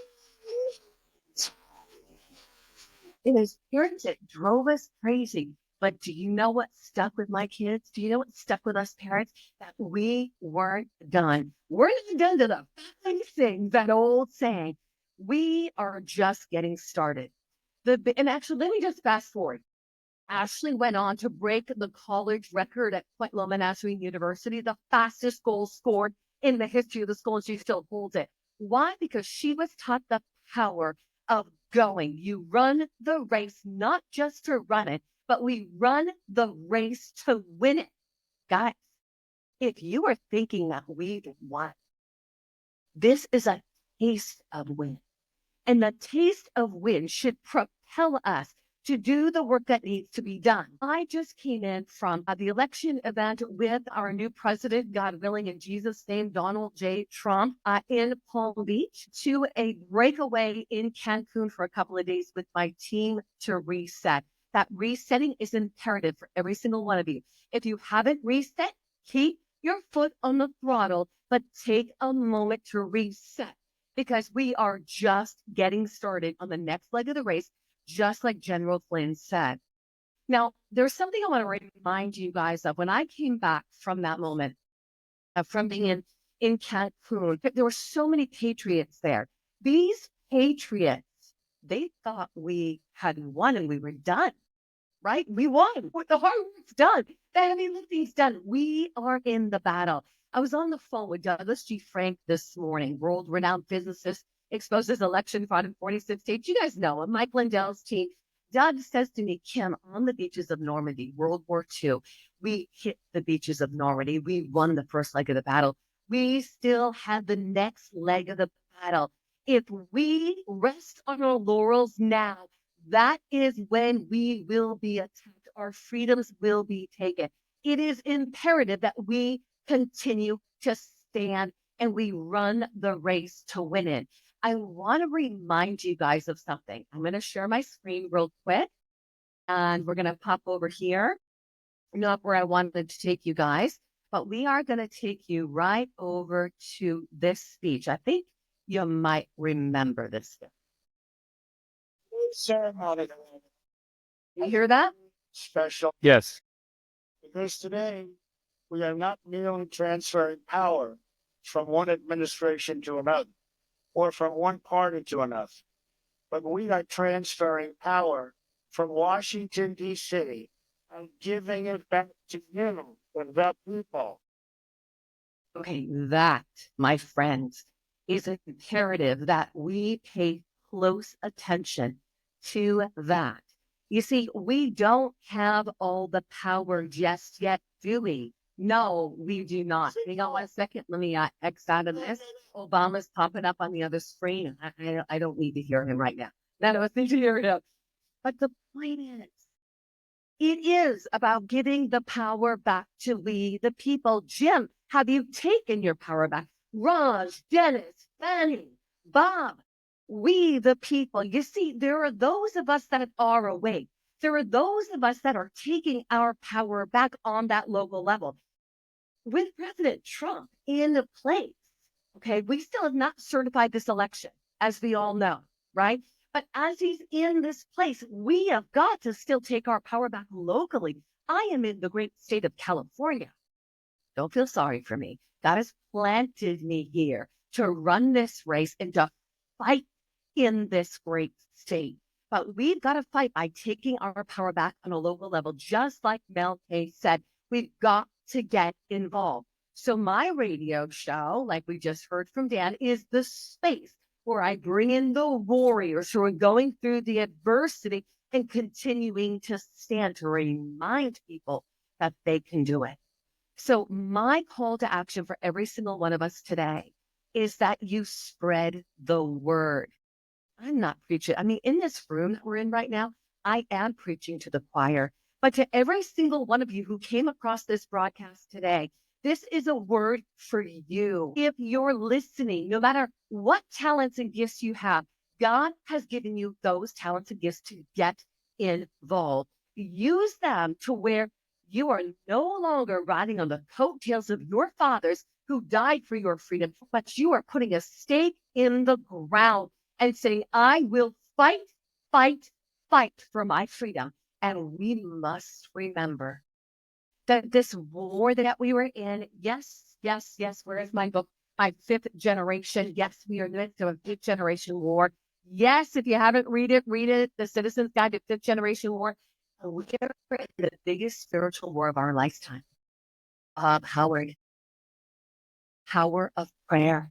is parents that drove us crazy. But do you know what stuck with my kids? Do you know what stuck with us parents? That we weren't done. We're not done to the 5 things, that old saying. We are just getting started. And actually, let me just fast forward. Ashley went on to break the college record at Point Loma Nazarene University, the fastest goal scored in the history of the school, and she still holds it. Why? Because she was taught the power of going. You run the race, not just to run it, but we run the race to win it. Guys, if you are thinking that we've won, this is a taste of win. And the taste of win should propel us to do the work that needs to be done. I just came in from the election event with our new president, God willing, in Jesus' name, Donald J. Trump, in Palm Beach, to a breakaway in Cancun for a couple of days with my team to reset. That resetting is imperative for every single one of you. If you haven't reset, keep your foot on the throttle, but take a moment to reset because we are just getting started on the next leg of the race, just like General Flynn said. Now, there's something I want to remind you guys of. When I came back from that moment, from being in Cancun, there were so many patriots there. These patriots, they thought we had won and we were done, right? We won. The hard work's done. The heavy lifting's done. We are in the battle. I was on the phone with Douglas G. Frank this morning, world-renowned physicist, exposes election fraud in 46 states. You guys know him, Mike Lindell's team. Doug says to me, Kim, on the beaches of Normandy, World War II, we hit the beaches of Normandy. We won the first leg of the battle. We still have the next leg of the battle. If we rest on our laurels now, that is when we will be attacked. Our freedoms will be taken. It is imperative that we continue to stand and we run the race to win it. I want to remind you guys of something. I'm going to share my screen real quick and we're going to pop over here. Not where I wanted to take you guys, but we are going to take you right over to this speech. I think you might remember this. Ceremony. You hear that? Special. Yes. Because today we are not merely transferring power from one administration to another or from one party to another, but we are transferring power from Washington, D.C. and giving it back to you, the people. Okay, that, my friends, is imperative that we pay close attention to that. You see, we don't have all the power just yet, do we? No, we do not. Hang on 1 second. Let me X out of this. Obama's popping up on the other screen. I don't need to hear him right now. No, I need to hear him. But the point is, it is about giving the power back to we, the people. Jim, have you taken your power back? Raj, Dennis, Phani, Bob, we, the people. You see, there are those of us that are awake. There are those of us that are taking our power back on that local level. With President Trump in place, okay, we still have not certified this election, as we all know, right? But as he's in this place, we have got to still take our power back locally. I am in the great state of California. Don't feel sorry for me. God has planted me here to run this race and to fight in this great state. But we've got to fight by taking our power back on a local level, just like Mel K said. We've got to get involved. So my radio show, like we just heard from Dan, is the space where I bring in the warriors who are going through the adversity and continuing to stand to remind people that they can do it. So my call to action for every single one of us today is that you spread the word. I'm not preaching. I mean, in this room that we're in right now, I am preaching to the choir. But to every single one of you who came across this broadcast today, this is a word for you. If you're listening, no matter what talents and gifts you have, God has given you those talents and gifts to get involved. Use them to where you are no longer riding on the coattails of your fathers who died for your freedom, but you are putting a stake in the ground and saying, I will fight, fight, fight for my freedom. And we must remember that this war that we were in, yes, where is my book? My fifth generation. Yes, we are in the midst of a fifth generation war. Yes, if you haven't read it, The Citizen's Guide to Fifth Generation War. We are in the biggest spiritual war of our lifetime. Howard of prayer.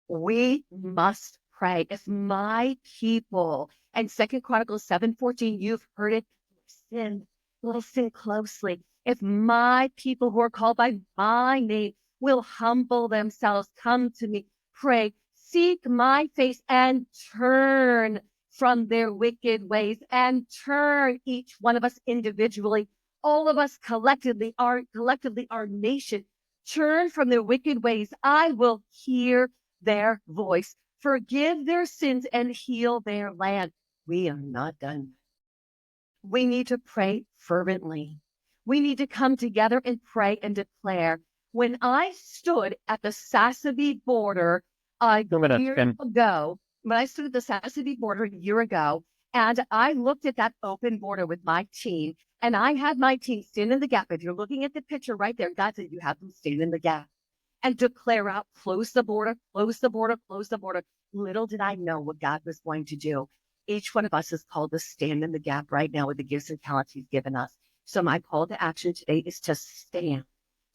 We must pray. If my people, and 2 Chronicles 7:14, you've heard it, listen closely. If my people who are called by my name will humble themselves, come to me, pray, seek my face, and turn from their wicked ways, and turn, each one of us individually, all of us collectively, our nation, turn from their wicked ways, I will hear their voice, forgive their sins, and heal their land. We are not done. We need to pray fervently. We need to come together and pray and declare. When I stood at the Sassabee border a year ago, and I looked at that open border with my team, and I had my team stand in the gap. If you're looking at the picture right there, God said you have them stand in the gap and declare out, close the border, close the border, close the border. Little did I know what God was going to do. Each one of us is called to stand in the gap right now with the gifts and talents he's given us. So my call to action today is to stand,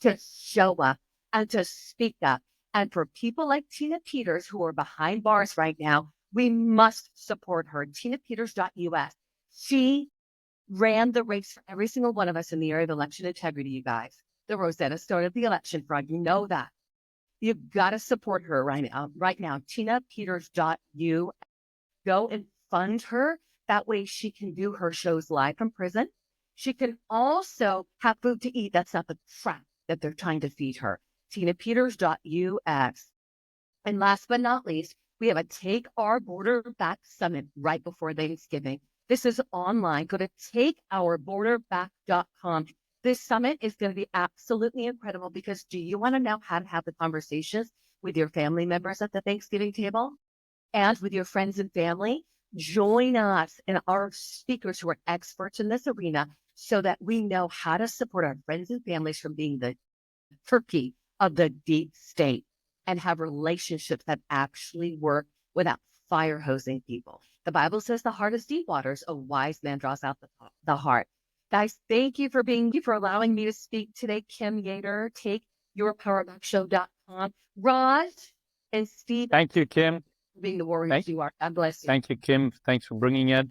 to show up, and to speak up. And for people like Tina Peters, who are behind bars right now, we must support her. TinaPeters.us. She ran the race for every single one of us in the area of election integrity, you guys. The Rosetta Stone of the election fraud. You know that. You've got to support her right now. TinaPeters.us. Go and fund her. That way she can do her shows live from prison. She can also have food to eat. That's not the crap that they're trying to feed her. TinaPeters.us. And last but not least, we have a Take Our Border Back Summit right before Thanksgiving. This is online. Go to takeourborderback.com. This summit is going to be absolutely incredible because do you want to know how to have the conversations with your family members at the Thanksgiving table and with your friends and family? Join us and our speakers who are experts in this arena so that we know how to support our friends and families from being the turkey of the deep state and have relationships that actually work without fire hosing people. The Bible says the heart is deep waters. A wise man draws out the heart. Guys, thank you for allowing me to speak today. Kim Yeater, takeyourpowerbackshow.com. Raj and Steve. Thank you, Kim. Being the warriors you are. God bless you. Thank you, Kim. Thanks for bringing it.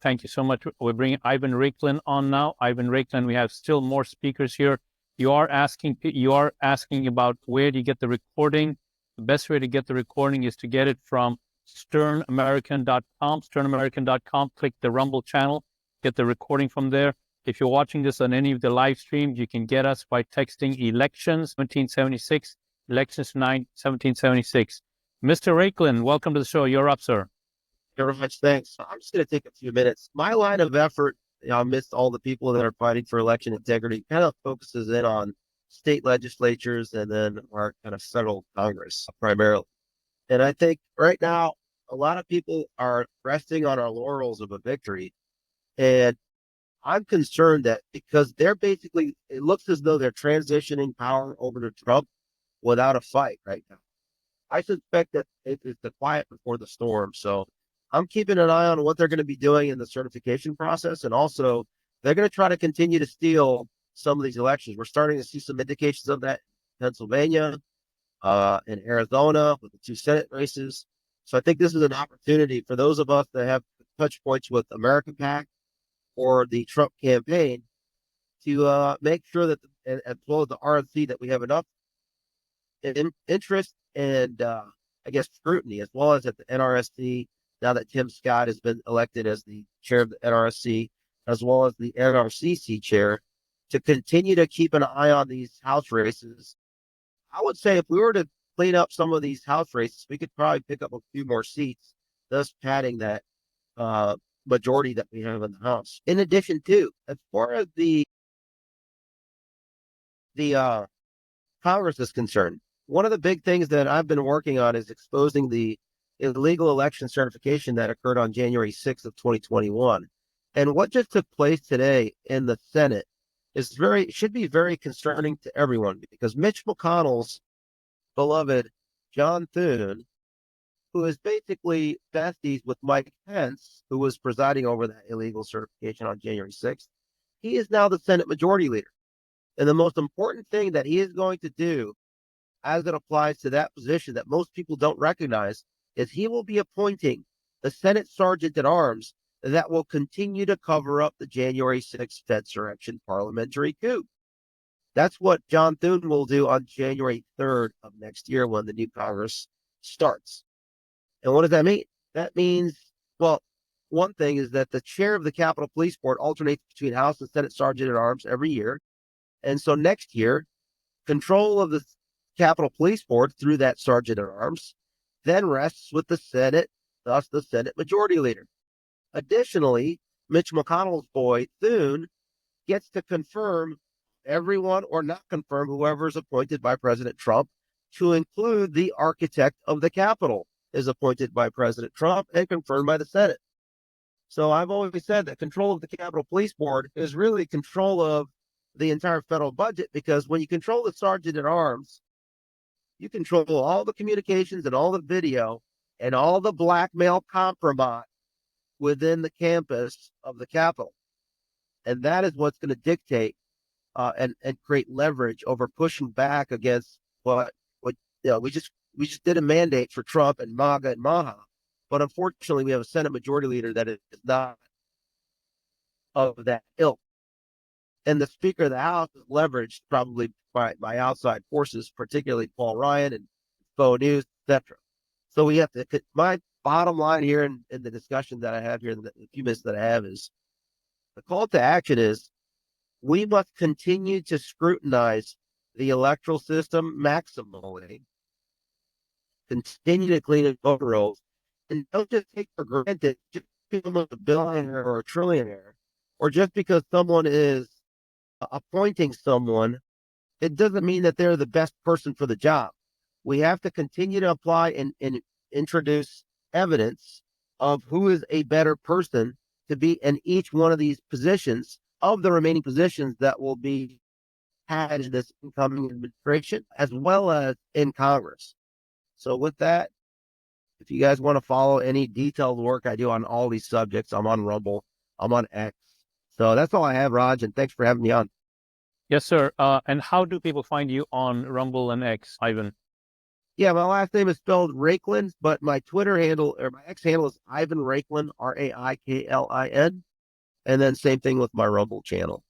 Thank you so much. We're bringing Ivan Raiklin on now. Ivan Raiklin, we have still more speakers here. You are asking about where do you get the recording. The best way to get the recording is to get it from sternamerican.com, sternamerican.com. Click the Rumble channel, get the recording from there. If you're watching this on any of the live streams, you can get us by texting elections 1776, elections 1776. Mr. Raiklin, welcome to the show. You're up, sir. Very much. Thanks. I'm just going to take a few minutes. My line of effort, amidst all the people that are fighting for election integrity, kind of focuses in on state legislatures and then our kind of federal Congress primarily. And I think right now, a lot of people are resting on our laurels of a victory. And I'm concerned that because they're basically, it looks as though they're transitioning power over to Trump without a fight right now. I suspect that it's the quiet before the storm. So I'm keeping an eye on what they're going to be doing in the certification process. And also, they're going to try to continue to steal some of these elections. We're starting to see some indications of that in Pennsylvania, in Arizona with the 2 Senate races. So I think this is an opportunity for those of us that have touch points with American PAC or the Trump campaign to make sure that, as well as the RNC, that we have enough interest and, I guess, scrutiny, as well as at the NRSC, now that Tim Scott has been elected as the chair of the NRSC, as well as the NRCC chair, to continue to keep an eye on these House races. I would say if we were to clean up some of these House races, we could probably pick up a few more seats, thus padding that majority that we have in the House. In addition to, as far as the Congress is concerned, one of the big things that I've been working on is exposing the illegal election certification that occurred on January 6th of 2021. And what just took place today in the Senate is should be very concerning to everyone, because Mitch McConnell's beloved John Thune, who is basically besties with Mike Pence, who was presiding over that illegal certification on January 6th, he is now the Senate Majority Leader. And the most important thing that he is going to do as it applies to that position that most people don't recognize is he will be appointing the Senate Sergeant at Arms that will continue to cover up the January 6th insurrection parliamentary coup. That's what John Thune will do on January 3rd of next year when the new Congress starts. And what does that mean? That means, well, one thing is that the chair of the Capitol Police Board alternates between House and Senate Sergeant at Arms every year. And so next year, control of the Capitol Police Board through that Sergeant at Arms then rests with the Senate, thus the Senate Majority Leader. Additionally, Mitch McConnell's boy, Thune, gets to confirm everyone or not confirm whoever is appointed by President Trump, to include the architect of the Capitol is appointed by President Trump and confirmed by the Senate. So I've always said that control of the Capitol Police Board is really control of the entire federal budget, because when you control the Sergeant at Arms, you control all the communications and all the video and all the blackmail compromise within the campus of the Capitol. And that is what's going to dictate and create leverage over pushing back against what we just did a mandate for Trump and MAGA and Maha. But unfortunately, we have a Senate Majority Leader that is not of that ilk. And the Speaker of the House is leveraged probably by outside forces, particularly Paul Ryan and Faux News, etc. So we have to, my bottom line here in the discussion that I have here, in the few minutes that I have, is the call to action is we must continue to scrutinize the electoral system maximally, continue to clean up voter rolls, and don't just take for granted just because someone's a billionaire or a trillionaire, or just because someone is appointing someone, it doesn't mean that they're the best person for the job. We have to continue to apply and introduce evidence of who is a better person to be in each one of these positions, of the remaining positions that will be had in this incoming administration, as well as in Congress. So with that, if you guys want to follow any detailed work I do on all these subjects, I'm on Rumble, I'm on X. So that's all I have, Raj, and thanks for having me on. Yes, sir. And how do people find you on Rumble and X, Ivan? Yeah, my last name is spelled Raiklin, but my Twitter handle, or my X handle, is Ivan Raiklin, Raiklin. And then same thing with my Rumble channel.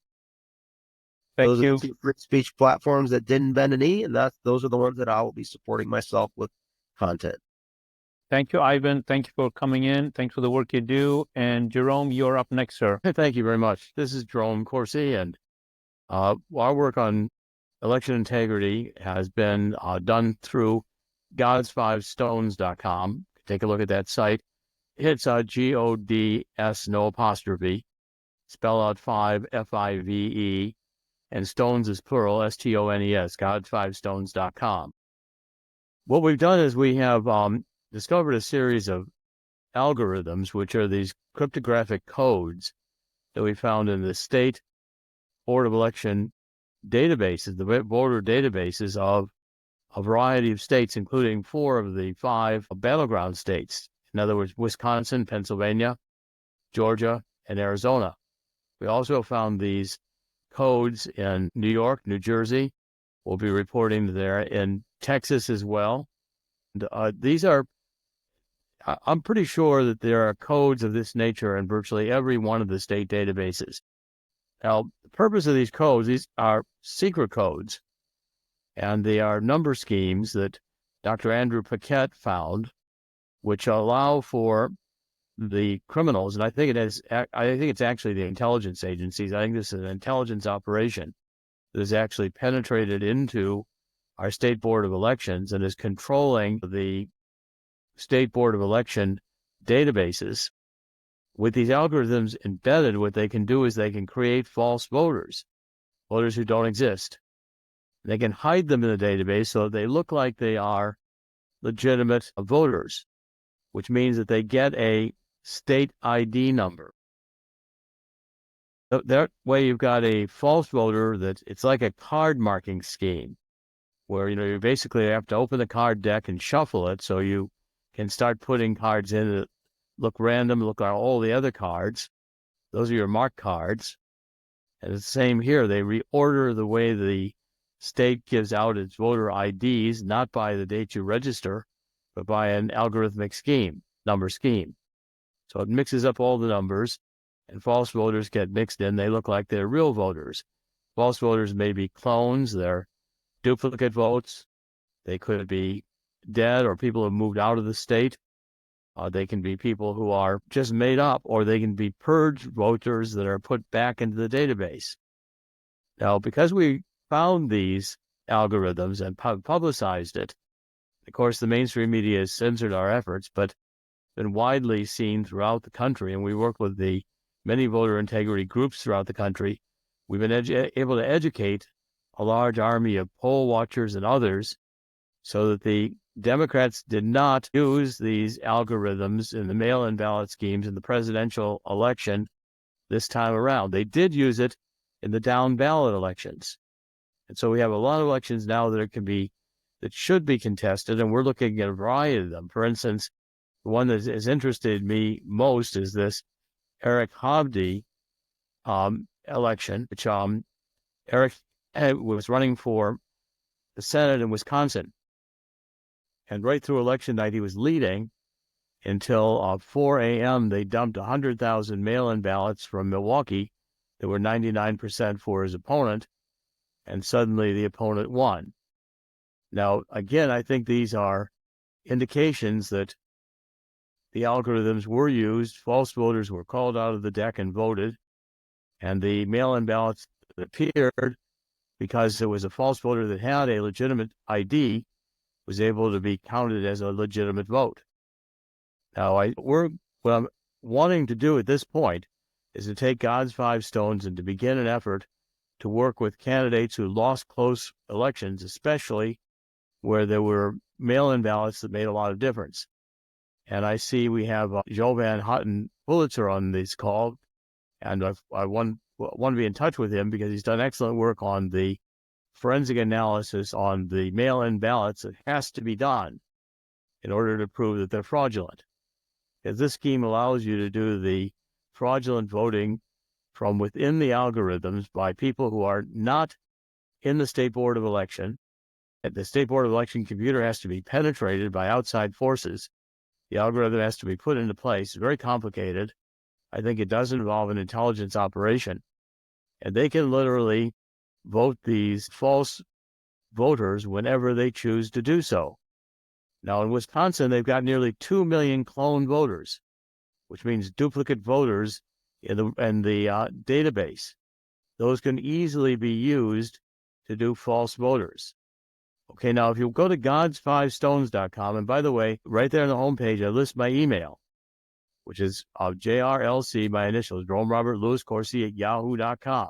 Those are the two free speech platforms that didn't bend a knee, and those are the ones that I will be supporting myself with content. Thank you, Ivan. Thank you for coming in. Thanks for the work you do. And Jerome, you're up next, sir. Thank you very much. This is Jerome Corsi, and our work on election integrity has been done through gods5stones.com. Take a look at that site. It's GODS, no apostrophe, spell out 5, FIVE, and stones is plural, STONES, gods5stones.com. What we've done is we have discovered a series of algorithms, which are these cryptographic codes that we found in the state Board of Election databases, the voter databases of a variety of states, including 4 of the 5 battleground states. In other words, Wisconsin, Pennsylvania, Georgia, and Arizona. We also found these codes in New York, New Jersey. We'll be reporting there in Texas as well. These are, I'm pretty sure that there are codes of this nature in virtually every one of the state databases. Now, the purpose of these codes, these are secret codes, and they are number schemes that Dr. Andrew Paquette found, which allow for the criminals, and I think it's actually the intelligence agencies. I think this is an intelligence operation that has actually penetrated into our State Board of Elections and is controlling the State Board of Election databases. With these algorithms embedded, what they can do is they can create false voters, voters who don't exist. They can hide them in the database so that they look like they are legitimate voters, which means that they get a state ID number. That way you've got a false voter that it's like a card marking scheme where, you basically have to open the card deck and shuffle it so you can start putting cards in that look random, look like all the other cards. Those are your marked cards. And it's the same here. They reorder the way the state gives out its voter IDs, not by the date you register, but by an algorithmic scheme, number scheme. So it mixes up all the numbers, and false voters get mixed in. They look like they're real voters. False voters may be clones. They're duplicate votes. They could be dead or people who have moved out of the state. They can be people who are just made up, or they can be purged voters that are put back into the database. Now, because we found these algorithms and publicized it, of course, the mainstream media has censored our efforts, but been widely seen throughout the country, and we work with the many voter integrity groups throughout the country. We've been able to educate a large army of poll watchers and others so that the Democrats did not use these algorithms in the mail-in ballot schemes in the presidential election this time around. They did use it in the down ballot elections. And so we have a lot of elections now that should be contested, and we're looking at a variety of them. For instance, the one that has interested me most is this Eric Hovde election, which Eric was running for the Senate in Wisconsin. And right through election night, he was leading until 4 a.m. They dumped 100,000 mail-in ballots from Milwaukee that were 99% for his opponent, and suddenly the opponent won. Now, again, I think these are indications that the algorithms were used, false voters were called out of the deck and voted, and the mail-in ballots that appeared because there was a false voter that had a legitimate ID was able to be counted as a legitimate vote. Now, what I'm wanting to do at this point is to take God's 5 stones and to begin an effort to work with candidates who lost close elections, especially where there were mail-in ballots that made a lot of difference. And I see we have Jovan Pulitzer on this call, and I want to be in touch with him because he's done excellent work on the forensic analysis on the mail-in ballots that has to be done in order to prove that they're fraudulent. Because this scheme allows you to do the fraudulent voting from within the algorithms by people who are not in the State Board of Election. The State Board of Election computer has to be penetrated by outside forces. The algorithm has to be put into place. It's very complicated. I think it does involve an intelligence operation. And they can literally vote these false voters whenever they choose to do so. Now, in Wisconsin, they've got nearly 2 million clone voters, which means duplicate voters in the database. Those can easily be used to do false voters. Okay, now if you go to gods5stones.com, and by the way, right there on the homepage, I list my email, which is JRLC, my initials, Jerome Robert Louis Corsi at yahoo.com.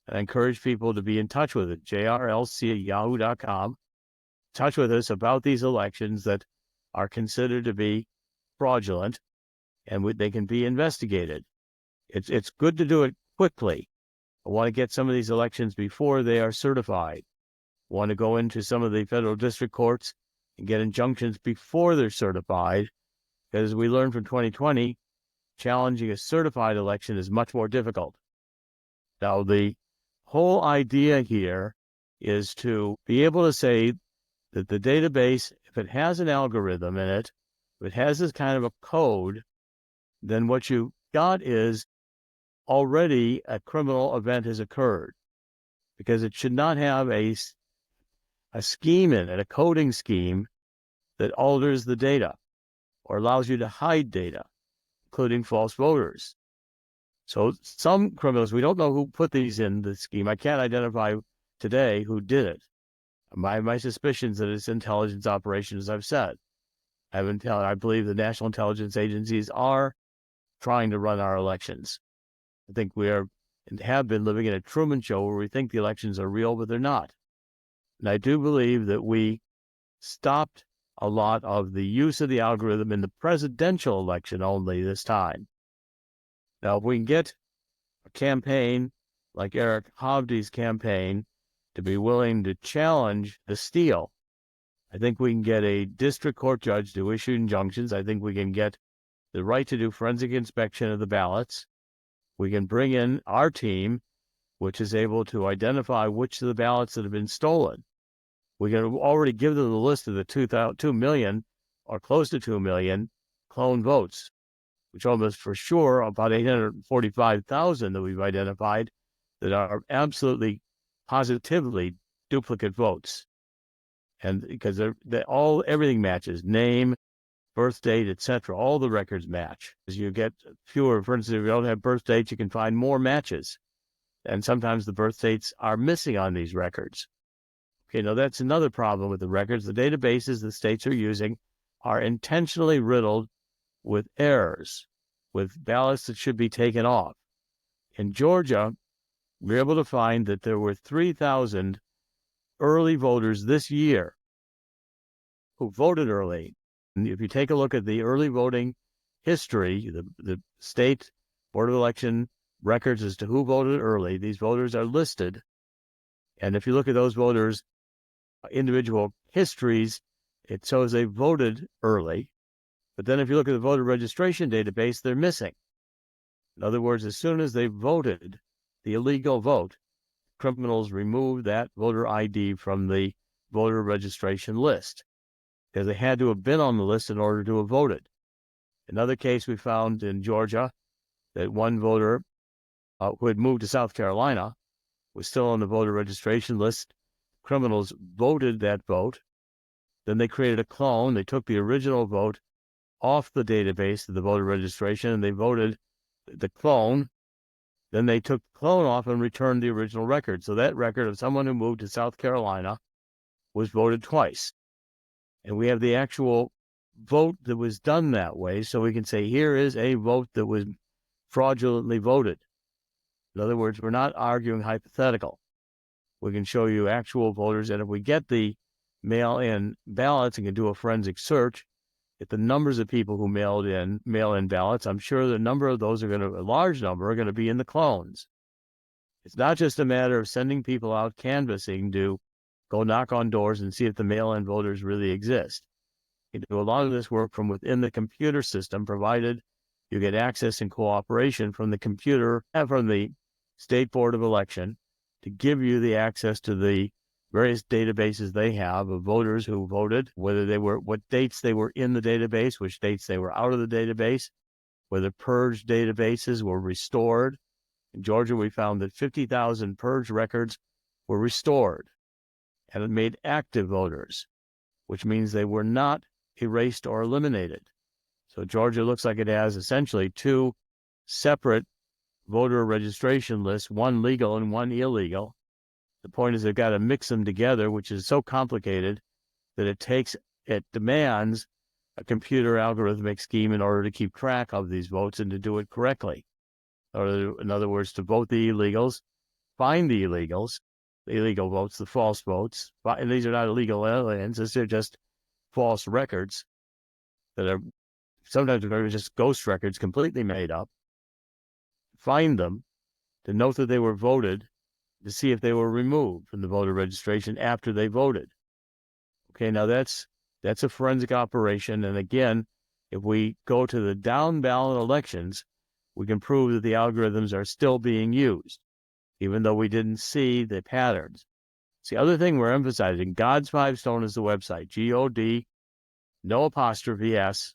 And I encourage people to be in touch with it, JRLC at yahoo.com. Touch with us about these elections that are considered to be fraudulent, and they can be investigated. It's good to do it quickly. I want to get some of these elections before they are certified. I want to go into some of the federal district courts and get injunctions before they're certified, because as we learned from 2020, challenging a certified election is much more difficult. Now, the whole idea here is to be able to say that the database, if it has an algorithm in it, if it has this kind of a code, then what you got is already a criminal event has occurred, because it should not have a scheme in it, a coding scheme that alters the data or allows you to hide data, including false voters. So some criminals, we don't know who put these in the scheme. I can't identify today who did it. My suspicions that it's intelligence operations, as I've said. I believe the national intelligence agencies are trying to run our elections. I think we are and have been living in a Truman Show where we think the elections are real, but they're not. And I do believe that we stopped a lot of the use of the algorithm in the presidential election only this time. Now, if we can get a campaign like Eric Hovde's campaign to be willing to challenge the steal, I think we can get a district court judge to issue injunctions. I think we can get the right to do forensic inspection of the ballots. We can bring in our team, which is able to identify which of the ballots that have been stolen. We can already give them the list of the 2 million or close to 2 million clone votes, which almost for sure about 845,000 that we've identified that are absolutely positively duplicate votes. And because everything matches, name, birth date, etc. All the records match. As you get fewer, for instance, if you don't have birth dates, you can find more matches. And sometimes the birth dates are missing on these records. Okay, now that's another problem with the records. The databases the states are using are intentionally riddled with errors, with ballots that should be taken off. In Georgia, we were able to find that there were 3,000 early voters this year who voted early. And if you take a look at the early voting history, the state Board of Election records as to who voted early, these voters are listed. And if you look at those voters' individual histories, it shows they voted early. But then if you look at the voter registration database, they're missing. In other words, as soon as they voted the illegal vote, criminals removed that voter ID from the voter registration list, because they had to have been on the list in order to have voted. Another case we found in Georgia, that one voter who had moved to South Carolina was still on the voter registration list. Criminals voted that vote. Then they created a clone. They took the original vote off the database of the voter registration, and they voted the clone. Then they took the clone off and returned the original record. So that record of someone who moved to South Carolina was voted twice. And we have the actual vote that was done that way, so we can say here is a vote that was fraudulently voted. In other words, we're not arguing hypothetical. We can show you actual voters, and if we get the mail-in ballots and can do a forensic search, if the numbers of people who mail in ballots, I'm sure the number of those a large number are going to be in the clones. It's not just a matter of sending people out canvassing to go knock on doors and see if the mail-in voters really exist. You do a lot of this work from within the computer system, provided you get access and cooperation from the computer and from the State Board of Election to give you the access to the various databases they have of voters who voted, what dates they were in the database, which dates they were out of the database, whether purged databases were restored. In Georgia, we found that 50,000 purged records were restored, and it made active voters. which means they were not erased or eliminated. So Georgia looks like it has essentially two separate voter registration lists, one legal and one illegal. The point is they've got to mix them together, which is so complicated that it demands a computer algorithmic scheme in order to keep track of these votes and to do it correctly. Or in other words, to vote the illegals, find the illegals, the illegal votes, the false votes. And these are not illegal aliens. These are just false records that are sometimes just ghost records completely made up. Find them, to note that they were voted, to see if they were removed from the voter registration after they voted. Okay, now that's a forensic operation. And again, if we go to the down ballot elections, we can prove that the algorithms are still being used, even though we didn't see the patterns. It's the other thing we're emphasizing. God's 5 Stone is the website. G-O-D, no apostrophe S,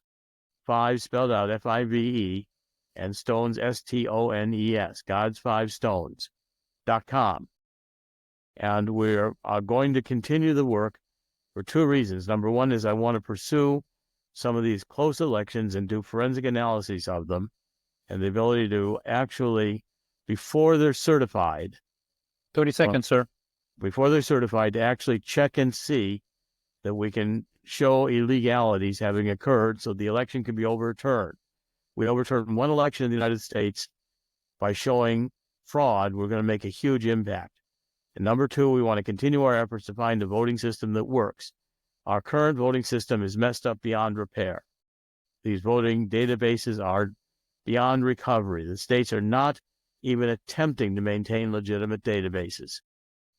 5 spelled out F-I-V-E, and Stones, S-T-O-N-E-S, God's5Stones.com. And we're going to continue the work for 2 reasons. Number one is I want to pursue some of these close elections and do forensic analyses of them, and the ability to actually, before they're certified, 30 seconds, sir. Before they're certified, to actually check and see that we can show illegalities having occurred so the election can be overturned. We overturned one election in the United States by showing fraud. We're going to make a huge impact. And number 2, we want to continue our efforts to find a voting system that works. Our current voting system is messed up beyond repair. These voting databases are beyond recovery. The states are not even attempting to maintain legitimate databases.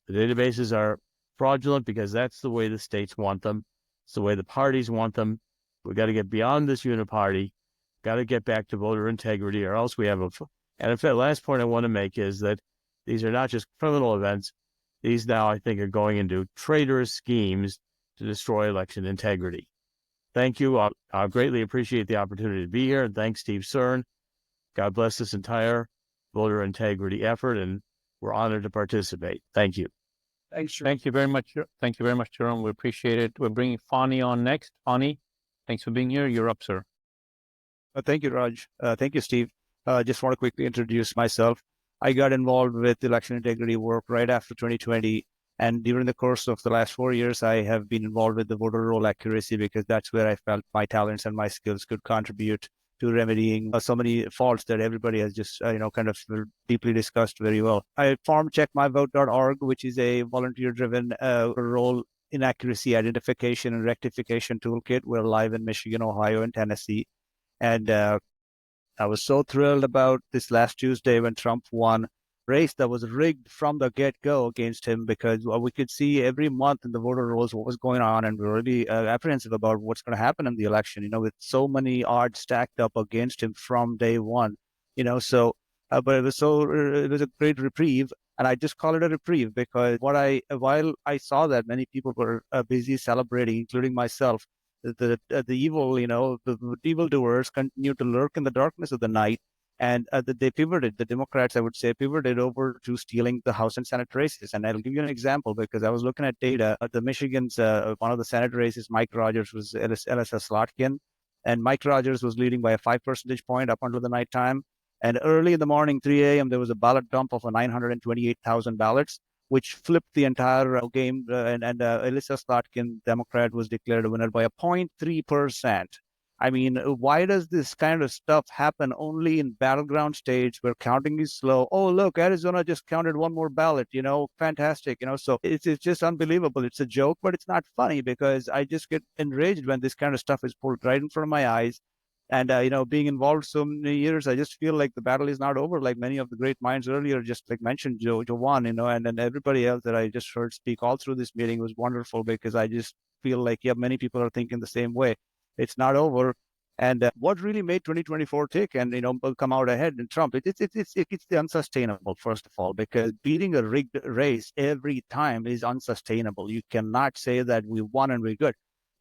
The databases are fraudulent because that's the way the states want them. It's the way the parties want them. We've got to get beyond this uniparty. Got to get back to voter integrity, or else we have and in fact, the last point I want to make is that these are not just criminal events. These now, I think, are going into traitorous schemes to destroy election integrity. Thank you. I greatly appreciate the opportunity to be here, and thanks, Steve Cern. God bless this entire voter integrity effort, and we're honored to participate. Thank you. Thanks, Jerome. Thank you very much. Thank you very much, Jerome. We appreciate it. We're bringing Phani on next. Phani, thanks for being here. You're up, sir. Thank you, Raj. Thank you, Steve. Just want to quickly introduce myself. I got involved with election integrity work right after 2020. And during the course of the last 4 years, I have been involved with the voter roll accuracy because that's where I felt my talents and my skills could contribute to remedying so many faults that everybody has just, kind of deeply discussed very well. I formed checkmyvote.org, which is a volunteer-driven roll inaccuracy identification and rectification toolkit. We're live in Michigan, Ohio, and Tennessee. And I was so thrilled about this last Tuesday when Trump won race that was rigged from the get-go against him, because we could see every month in the voter rolls what was going on, and we were really apprehensive about what's going to happen in the election, with so many odds stacked up against him from day one, but it was a great reprieve. And I just call it a reprieve because while I saw that many people were busy celebrating, including myself, the evil, the evildoers continued to lurk in the darkness of the night. And they pivoted, the Democrats, I would say, pivoted over to stealing the House and Senate races. And I'll give you an example because I was looking at data. The Michigan's, one of the Senate races, Mike Rogers was LSS Slotkin. And Mike Rogers was leading by a 5 percentage point up until the nighttime. And early in the morning, 3 a.m., there was a ballot dump of 928,000 ballots, which flipped the entire game. And Alyssa Slotkin, Democrat, was declared a winner by a 0.3%. I mean, why does this kind of stuff happen only in battleground states where counting is slow? Oh, look, Arizona just counted one more ballot, fantastic, So it's just unbelievable. It's a joke, but it's not funny because I just get enraged when this kind of stuff is pulled right in front of my eyes. And, being involved so many years, I just feel like the battle is not over. Like many of the great minds earlier just mentioned Jovan, and then everybody else that I just heard speak all through this meeting was wonderful because I just feel like, many people are thinking the same way. It's not over. And what really made 2024 tick and, come out ahead in Trump, it's the unsustainable, first of all, because beating a rigged race every time is unsustainable. You cannot say that we won and we're good.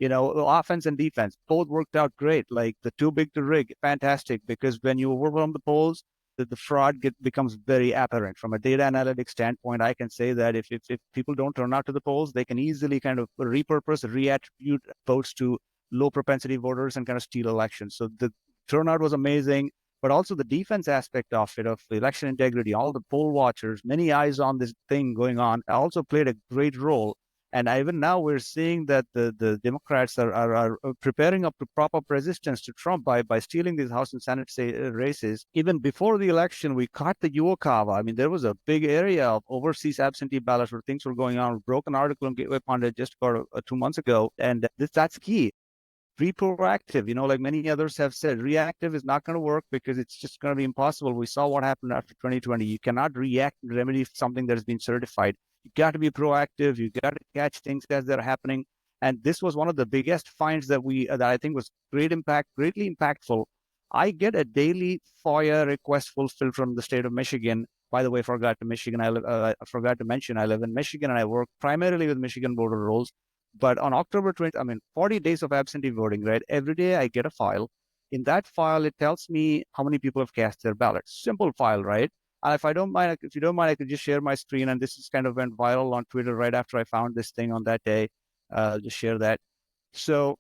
Offense and defense both worked out great. Like the too big to rig, fantastic, because when you overwhelm the polls, the fraud becomes very apparent. From a data analytics standpoint, I can say that if people don't turn out to the polls, they can easily kind of repurpose, reattribute votes to low propensity voters and kind of steal elections. So the turnout was amazing, but also the defense aspect of it, of election integrity, all the poll watchers, many eyes on this thing going on, also played a great role. And even now we're seeing that the Democrats are preparing up to prop up resistance to Trump by stealing these House and Senate races. Even before the election, we caught the Uokava. I mean, there was a big area of overseas absentee ballots where things were going on. We broke an article on Gateway Pundit just about 2 months ago, and that's key. Be proactive, like many others have said. Reactive is not going to work because it's just going to be impossible. We saw what happened after 2020. You cannot react and remedy something that has been certified. You got to be proactive. You got to catch things as they're happening. And this was one of the biggest finds that I think was greatly impactful. I get a daily FOIA request fulfilled from the state of Michigan. By the way, I forgot to mention I live in Michigan and I work primarily with Michigan voter rolls. But on October 20th, 40 days of absentee voting, right? Every day I get a file. In that file, it tells me how many people have cast their ballots. Simple file, right? And if you don't mind, I could just share my screen. And this is kind of went viral on Twitter right after I found this thing on that day. Just share that. So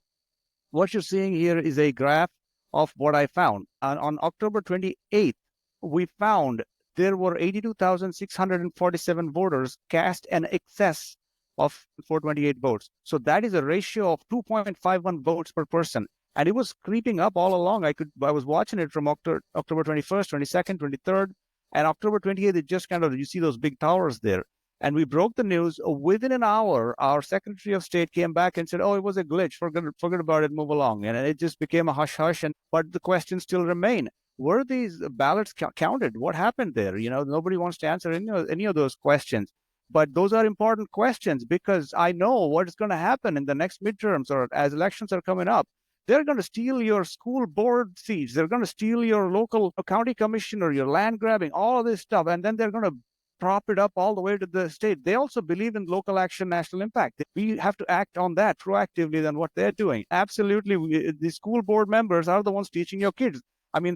what you're seeing here is a graph of what I found. And on October 28th, we found there were 82,647 voters cast an excess of 428 votes. So that is a ratio of 2.51 votes per person. And it was creeping up all along. I was watching it from October 21st, 22nd, 23rd, and October 28th, it just kind of, you see those big towers there. And we broke the news. Within an hour, our Secretary of State came back and said, oh, it was a glitch. Forget about it, move along. And it just became a hush-hush. But the questions still remain. Were these ballots counted? What happened there? Nobody wants to answer any of those questions. But those are important questions because I know what is going to happen in the next midterms or as elections are coming up. They're going to steal your school board seats. They're going to steal your local county commissioner, your land grabbing, all of this stuff. And then they're going to prop it up all the way to the state. They also believe in local action, national impact. We have to act on that proactively than what they're doing. Absolutely. The school board members are the ones teaching your kids.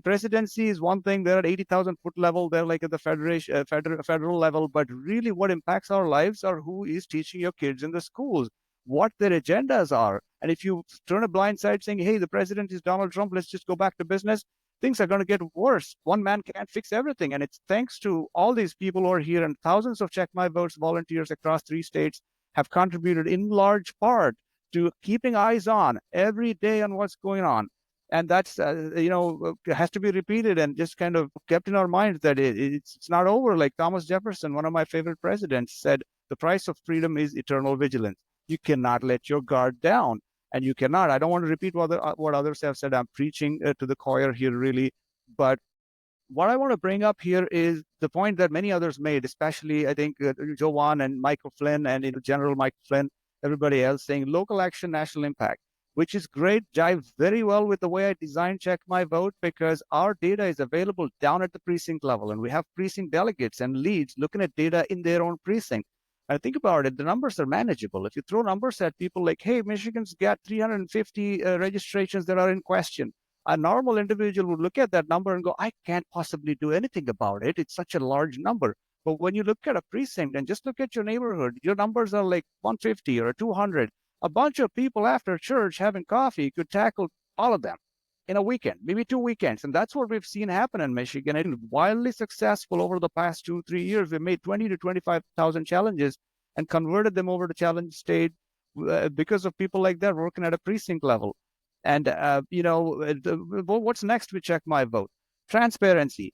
Presidency is one thing. They're at 80,000 foot level. They're like at the federal level. But really what impacts our lives are who is teaching your kids in the schools, what their agendas are. And if you turn a blind side saying, hey, the president is Donald Trump, let's just go back to business, things are going to get worse. One man can't fix everything. And it's thanks to all these people who are here, and thousands of Check My Votes volunteers across 3 states have contributed in large part to keeping eyes on every day on what's going on. And that's, has to be repeated and just kind of kept in our minds that it's not over. Like Thomas Jefferson, one of my favorite presidents, said, the price of freedom is eternal vigilance. You cannot let your guard down. And you cannot. I don't want to repeat what others have said. I'm preaching to the choir here, really. But what I want to bring up here is the point that many others made, especially, I think, Jovan and Michael Flynn and General Michael Flynn, everybody else, saying local action, national impact, which is great, jives very well with the way I designed Check My Vote, because our data is available down at the precinct level. And we have precinct delegates and leads looking at data in their own precinct. And think about it, the numbers are manageable. If you throw numbers at people like, hey, Michigan's got 350 registrations that are in question, a normal individual would look at that number and go, I can't possibly do anything about it. It's such a large number. But when you look at a precinct and just look at your neighborhood, your numbers are like 150 or 200. A bunch of people after church having coffee could tackle all of them in a weekend, maybe 2 weekends. And that's what we've seen happen in Michigan. It's wildly successful over the past 2-3 years. We've made 20 to 25,000 challenges and converted them over to challenge state because of people like that working at a precinct level. And, what's next with Check My Vote? Transparency.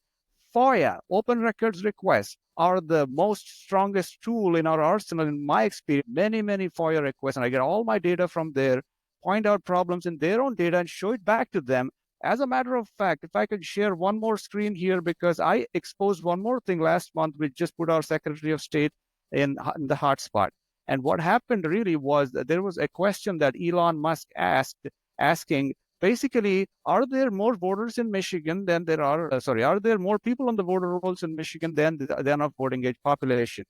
FOIA, open records requests, are the most strongest tool in our arsenal, in my experience. Many, many FOIA requests, and I get all my data from there, point out problems in their own data and show it back to them. As a matter of fact, if I could share one more screen here, because I exposed one more thing last month. We just put our Secretary of State in the hotspot. And what happened really was that there was a question that Elon Musk asking, basically, are there more voters in Michigan than there are, are there more people on the voter rolls in Michigan than of voting age population?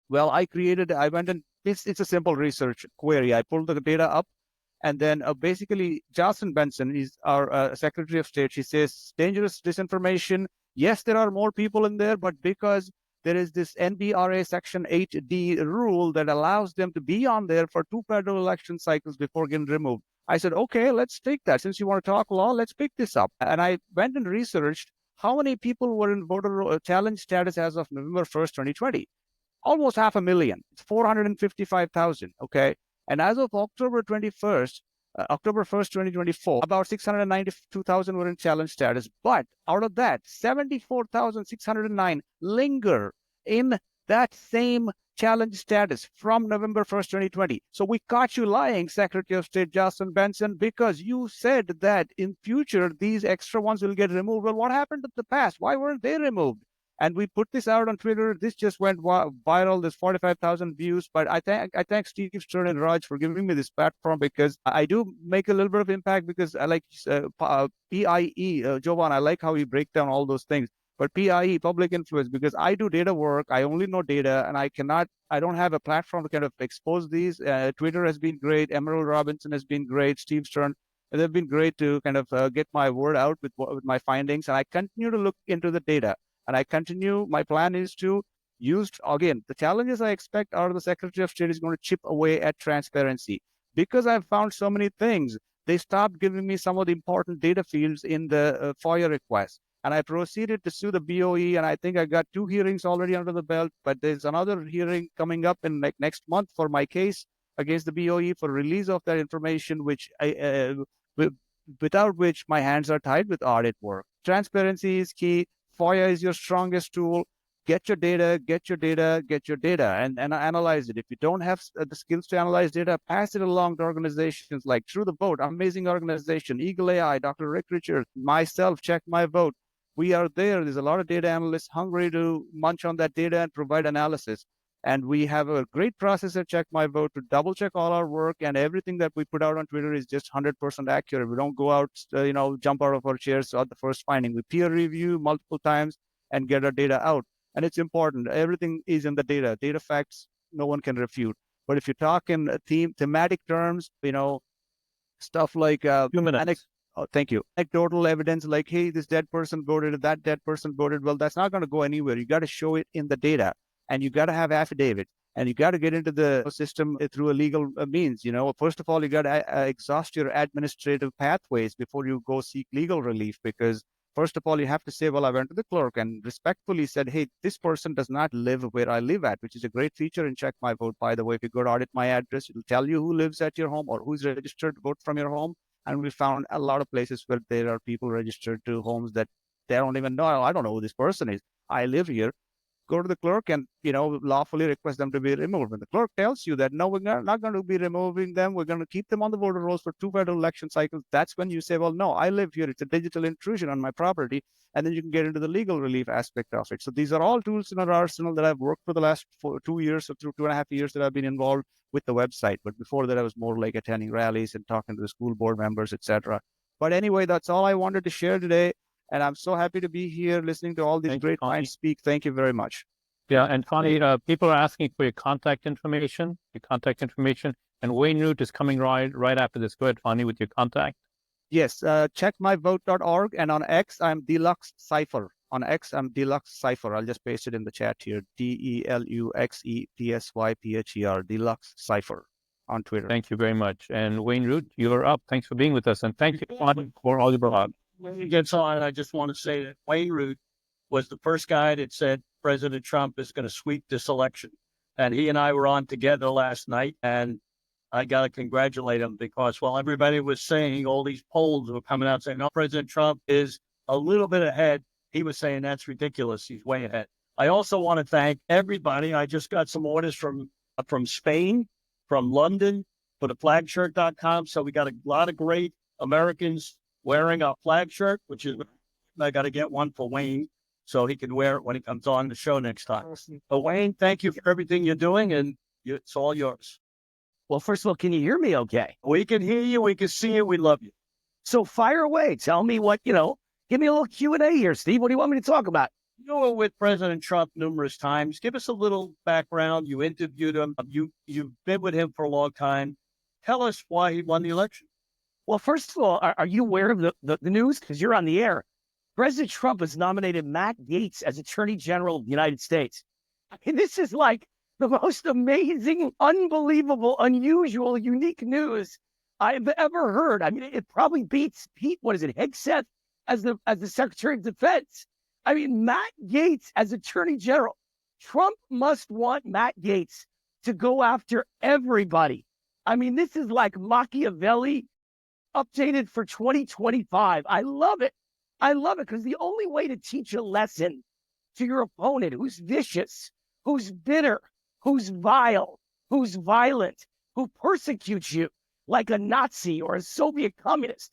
Well, I went and it's a simple research query. I pulled the data up. And then basically, Jocelyn Benson is our Secretary of State. She says, dangerous disinformation. Yes, there are more people in there, but because there is this NBRA Section 8D rule that allows them to be on there for 2 federal election cycles before getting removed. I said, okay, let's take that. Since you want to talk law, let's pick this up. And I went and researched how many people were in voter challenge status as of November 1st, 2020. Almost 500,000. It's 455,000, okay? And as of October 1st, 2024, about 692,000 were in challenge status. But out of that, 74,609 linger in that same challenge status from November 1st, 2020. So we caught you lying, Secretary of State Justin Benson, because you said that in future, these extra ones will get removed. Well, what happened in the past? Why weren't they removed? And we put this out on Twitter. This just went viral. There's 45,000 views. But I thank Steve Stern and Raj for giving me this platform, because I do make a little bit of impact, because I like PIE, Jovan. I like how you break down all those things. But PIE, public influence, because I do data work. I only know data, and I don't have a platform to kind of expose these. Twitter has been great. Emerald Robinson has been great. Steve Stern. They've been great to kind of get my word out with my findings. And I continue to look into the data. And I continue, my plan is to use, again, the challenges I expect are the Secretary of State is going to chip away at transparency. Because I've found so many things, they stopped giving me some of the important data fields in the FOIA request. And I proceeded to sue the BOE, and I think I got 2 hearings already under the belt, but there's another hearing coming up in next month for my case against the BOE for release of that information, which without which my hands are tied with audit work. Transparency is key. FOIA is your strongest tool. Get your data, and analyze it. If you don't have the skills to analyze data, pass it along to organizations like Through the Vote, amazing organization, Eagle AI, Dr. Rick Richards, myself, Check My Vote. We are there. There's a lot of data analysts hungry to munch on that data and provide analysis. And we have a great process at Check My Vote to double check all our work, and everything that we put out on Twitter is just 100% accurate. We don't go out, jump out of our chairs at the first finding. We peer review multiple times and get our data out. And it's important. Everything is in the data. Data facts, no one can refute. But if you talk in thematic terms, stuff like thank you. Anecdotal evidence like, hey, this dead person voted, that dead person voted. Well, that's not going to go anywhere. You got to show it in the data. And you got to have affidavit, and you got to get into the system through a legal means. First of all, you got to exhaust your administrative pathways before you go seek legal relief, because first of all, you have to say, well, I went to the clerk and respectfully said, hey, this person does not live where I live at, which is a great feature in Check My Vote, by the way. If you go to audit my address, it'll tell you who lives at your home or who's registered to vote from your home. And we found a lot of places where there are people registered to homes that they don't even know. I don't know who this person is. I live here. Go to the clerk and, lawfully request them to be removed. When the clerk tells you that, no, we're not going to be removing them, we're going to keep them on the voter rolls for 2 federal election cycles, that's when you say, well, no, I live here. It's a digital intrusion on my property. And then you can get into the legal relief aspect of it. So these are all tools in our arsenal that I've worked for the last 2 years or 2.5 years that I've been involved with the website. But before that, I was more like attending rallies and talking to the school board members, etc. But anyway, that's all I wanted to share today. And I'm so happy to be here listening to all these great minds speak. Thank you very much. Yeah, and Phani, people are asking for your contact information, and wayneroot is coming right after this. Go ahead, Phani, with your contact. Yes, checkmyvote.org, and on X, I'm Deluxe Cipher. On X, I'm Deluxe Cipher. I'll just paste it in the chat here. DELUXEPSYPHER, Deluxe Cipher on Twitter. Thank you very much. And wayneroot, you're up. Thanks for being with us, and thank you, Phani, for all your blog. When he gets on, I just want to say that wayneroot was the first guy that said President Trump is going to sweep this election. And he and I were on together last night, and I got to congratulate him, because while everybody was saying, all these polls were coming out saying, no, President Trump is a little bit ahead, he was saying that's ridiculous. He's way ahead. I also want to thank everybody. I just got some orders from Spain, from London, for the flagshirt.com. So we got a lot of great Americans wearing our flag shirt, which is, I got to get one for Wayne so he can wear it when he comes on the show next time. But Wayne, thank you for everything you're doing, and it's all yours. Well, first of all, can you hear me okay? We can hear you. We can see you. We love you. So fire away. Tell me what, give me a little Q&A here, Steve. What do you want me to talk about? You were with President Trump numerous times. Give us a little background. You interviewed him. You've been with him for a long time. Tell us why he won the election. Well, first of all, are you aware of the news? Because you're on the air. President Trump has nominated Matt Gaetz as Attorney General of the United States. I mean, this is like the most amazing, unbelievable, unusual, unique news I've ever heard. I mean, it probably beats Pete, what is it, Hegseth as the Secretary of Defense. I mean, Matt Gaetz as Attorney General. Trump must want Matt Gaetz to go after everybody. I mean, this is like Machiavelli updated for 2025. I love it. I love it because the only way to teach a lesson to your opponent who's vicious, who's bitter, who's vile, who's violent, who persecutes you like a Nazi or a Soviet communist,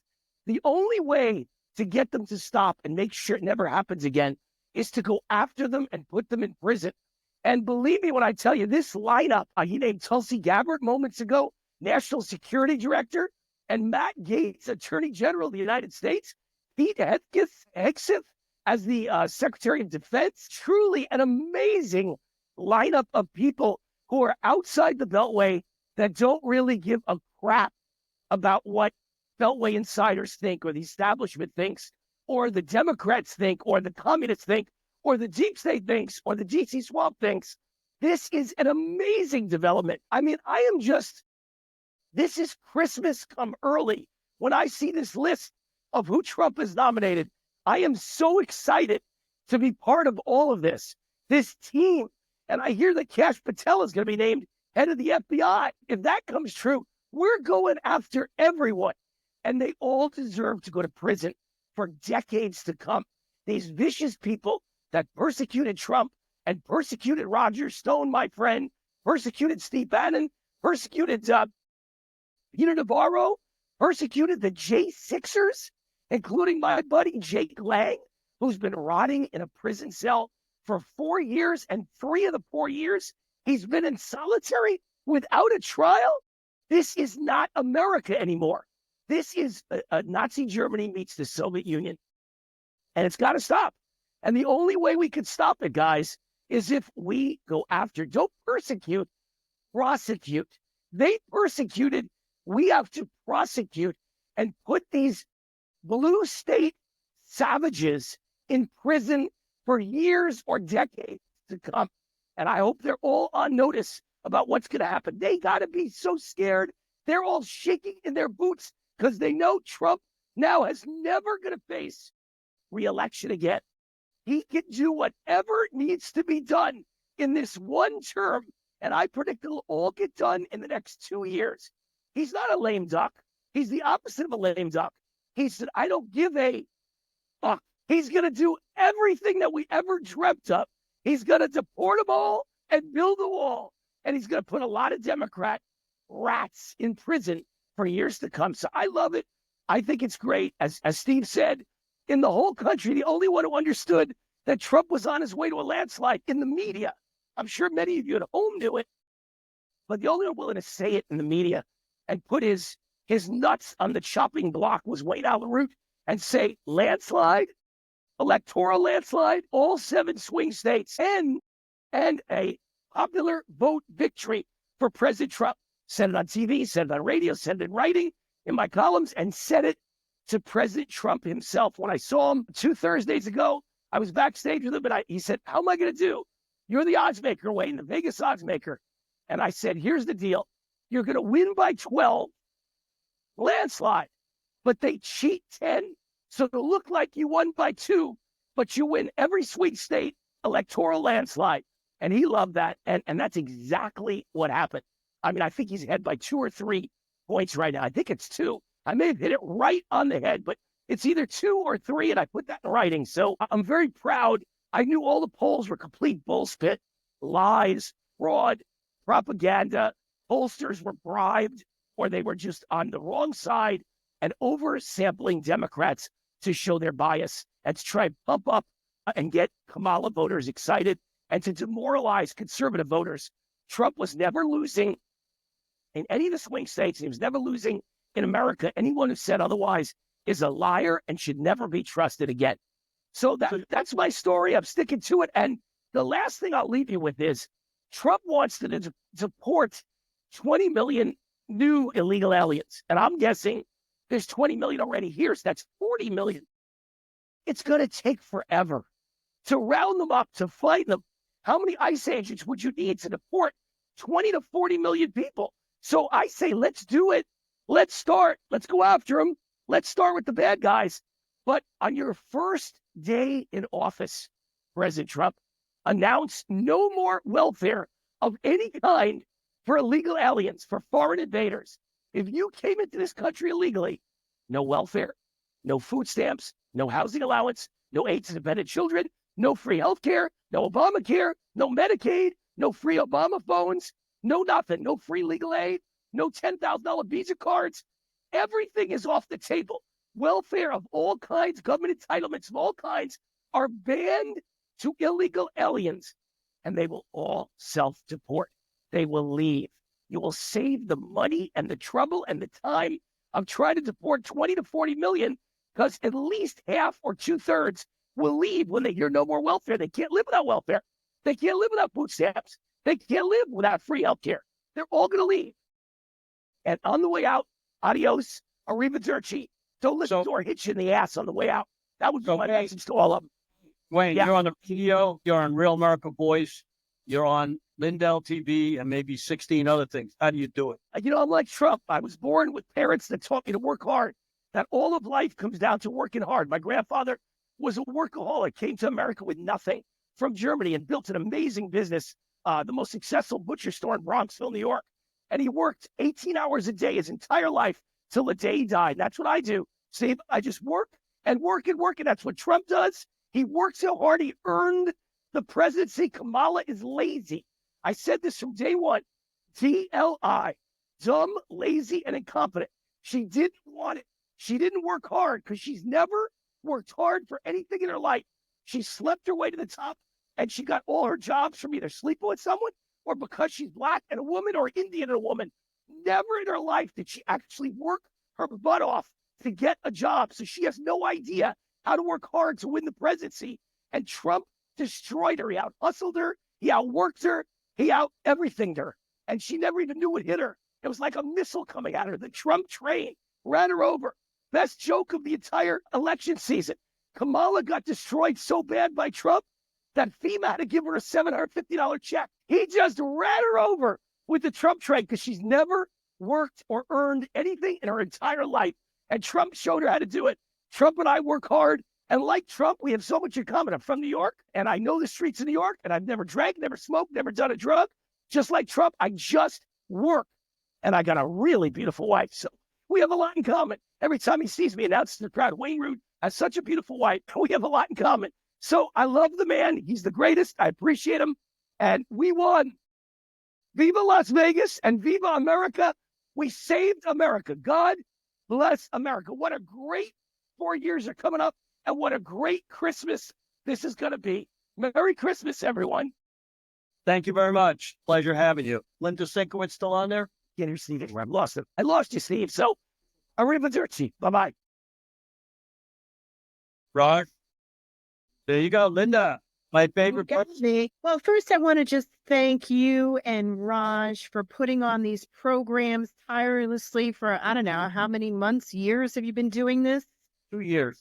the only way to get them to stop and make sure it never happens again is to go after them and put them in prison. And believe me when I tell you, this lineup, he named Tulsi Gabbard moments ago, National Security Director, and Matt Gaetz, Attorney General of the United States, Pete Hegseth as the Secretary of Defense. Truly an amazing lineup of people who are outside the Beltway that don't really give a crap about what Beltway insiders think or the establishment thinks or the Democrats think or the communists think or the deep state thinks or the DC swamp thinks. This is an amazing development. I mean, this is Christmas come early when I see this list of who Trump has nominated. I am so excited to be part of all of this team. And I hear that Kash Patel is going to be named head of the FBI. If that comes true, we're going after everyone. And they all deserve to go to prison for decades to come. These vicious people that persecuted Trump and persecuted Roger Stone, my friend, persecuted Steve Bannon, persecuted Peter Navarro, persecuted the J6ers, including my buddy Jake Lang, who's been rotting in a prison cell for 4 years, and 3 of the 4 years he's been in solitary without a trial. This is not America anymore. This is a Nazi Germany meets the Soviet Union, and it's got to stop. And the only way we can stop it, guys, is if we go after. Don't persecute, prosecute. They persecuted. We have to prosecute and put these blue state savages in prison for years or decades to come. And I hope they're all on notice about what's going to happen. They got to be so scared. They're all shaking in their boots because they know Trump now is never going to face re-election again. He can do whatever needs to be done in this one term. And I predict it'll all get done in the next 2 years. He's not a lame duck. He's the opposite of a lame duck. He said, I don't give a fuck. He's going to do everything that we ever dreamt of. He's going to deport them all and build a wall. And he's going to put a lot of Democrat rats in prison for years to come. So I love it. I think it's great. As Steve said, in the whole country, the only one who understood that Trump was on his way to a landslide in the media. I'm sure many of you at home knew it, but the only one willing to say it in the media and put his nuts on the chopping block was wayneroot and say landslide, electoral landslide, all 7 swing states, and a popular vote victory for President Trump. Said it on TV, said it on radio, said it in writing in my columns, and said it to President Trump himself. When I saw him 2 Thursdays ago, I was backstage with him, and he said, how am I going to do? You're the odds maker, Wayne, the Vegas odds maker. And I said, here's the deal. You're going to win by 12, landslide, but they cheat 10. So it'll look like you won by 2, but you win every swing state electoral landslide. And he loved that. And that's exactly what happened. I mean, I think he's ahead by 2 or 3 points right now. I think it's 2. I may have hit it right on the head, but it's either 2 or 3, and I put that in writing. So I'm very proud. I knew all the polls were complete bullshit, lies, fraud, propaganda. Pollsters were bribed, or they were just on the wrong side and oversampling Democrats to show their bias and to try and pump up and get Kamala voters excited and to demoralize conservative voters. Trump was never losing in any of the swing states. He was never losing in America. Anyone who said otherwise is a liar and should never be trusted again. So that's my story. I'm sticking to it. And the last thing I'll leave you with is Trump wants to deport 20 million new illegal aliens. And I'm guessing there's 20 million already here. So that's 40 million. It's going to take forever to round them up, to fight them. How many ICE agents would you need to deport 20 to 40 million people? So I say, let's do it. Let's start. Let's go after them. Let's start with the bad guys. But on your first day in office, President Trump, announce no more welfare of any kind for illegal aliens, for foreign invaders. If you came into this country illegally, no welfare, no food stamps, no housing allowance, no aid to dependent children, no free health care, no Obamacare, no Medicaid, no free Obama phones, no nothing, no free legal aid, no $10,000 Visa cards. Everything is off the table. Welfare of all kinds, government entitlements of all kinds are banned to illegal aliens, and they will all self-deport. They will leave. You will save the money and the trouble and the time of trying to deport 20 to 40 million, because at least half or 2/3 will leave when they hear no more welfare. They can't live without welfare. They can't live without food stamps. They can't live without free health care. They're all going to leave. And on the way out, adios, arrivederci. Don't let the door hit you in the ass on the way out. That would be my message to all of them. Wayne, you're on the radio, you're on Real America Voice, you're on Lindell TV, and maybe 16 other things. How do you do it? You know, I'm like Trump. I was born with parents that taught me to work hard, that all of life comes down to working hard. My grandfather was a workaholic, came to America with nothing from Germany and built an amazing business, the most successful butcher store in Bronxville, New York. And he worked 18 hours a day his entire life till the day he died. And that's what I do. See, I just work and work and work. And that's what Trump does. He worked so hard. He earned the presidency. Kamala is lazy. I said this from day one. DLI, dumb, lazy, and incompetent. She didn't want it. She didn't work hard because she's never worked hard for anything in her life. She slept her way to the top, and she got all her jobs from either sleeping with someone or because she's black and a woman or Indian and a woman. Never in her life did she actually work her butt off to get a job. So she has no idea how to work hard to win the presidency. And Trump destroyed her. He out-hustled her. He outworked her. He out-everythinged her. And she never even knew what hit her. It was like a missile coming at her. The Trump train ran her over. Best joke of the entire election season. Kamala got destroyed so bad by Trump that FEMA had to give her a $750 check. He just ran her over with the Trump train because she's never worked or earned anything in her entire life. And Trump showed her how to do it. Trump and I work hard. And like Trump, we have so much in common. I'm from New York, and I know the streets of New York, and I've never drank, never smoked, never done a drug. Just like Trump, I just work. And I got a really beautiful wife. So we have a lot in common. Every time he sees me announced to the crowd, wayneroot has such a beautiful wife. We have a lot in common. So I love the man. He's the greatest. I appreciate him. And we won. Viva Las Vegas and Viva America. We saved America. God bless America. What a great 4 years are coming up. And what a great Christmas this is going to be. Merry Christmas, everyone. Thank you very much. Pleasure having you. Linda Szynkowicz still on there? Get her, Steve. I've lost him. I lost you, Steve. So, arrivederci. Bye-bye. Raj? There you go. Linda, my favorite person. Well, first, I want to just thank you and Raj for putting on these programs tirelessly for, I don't know, how many months, years have you been doing this? 2 years.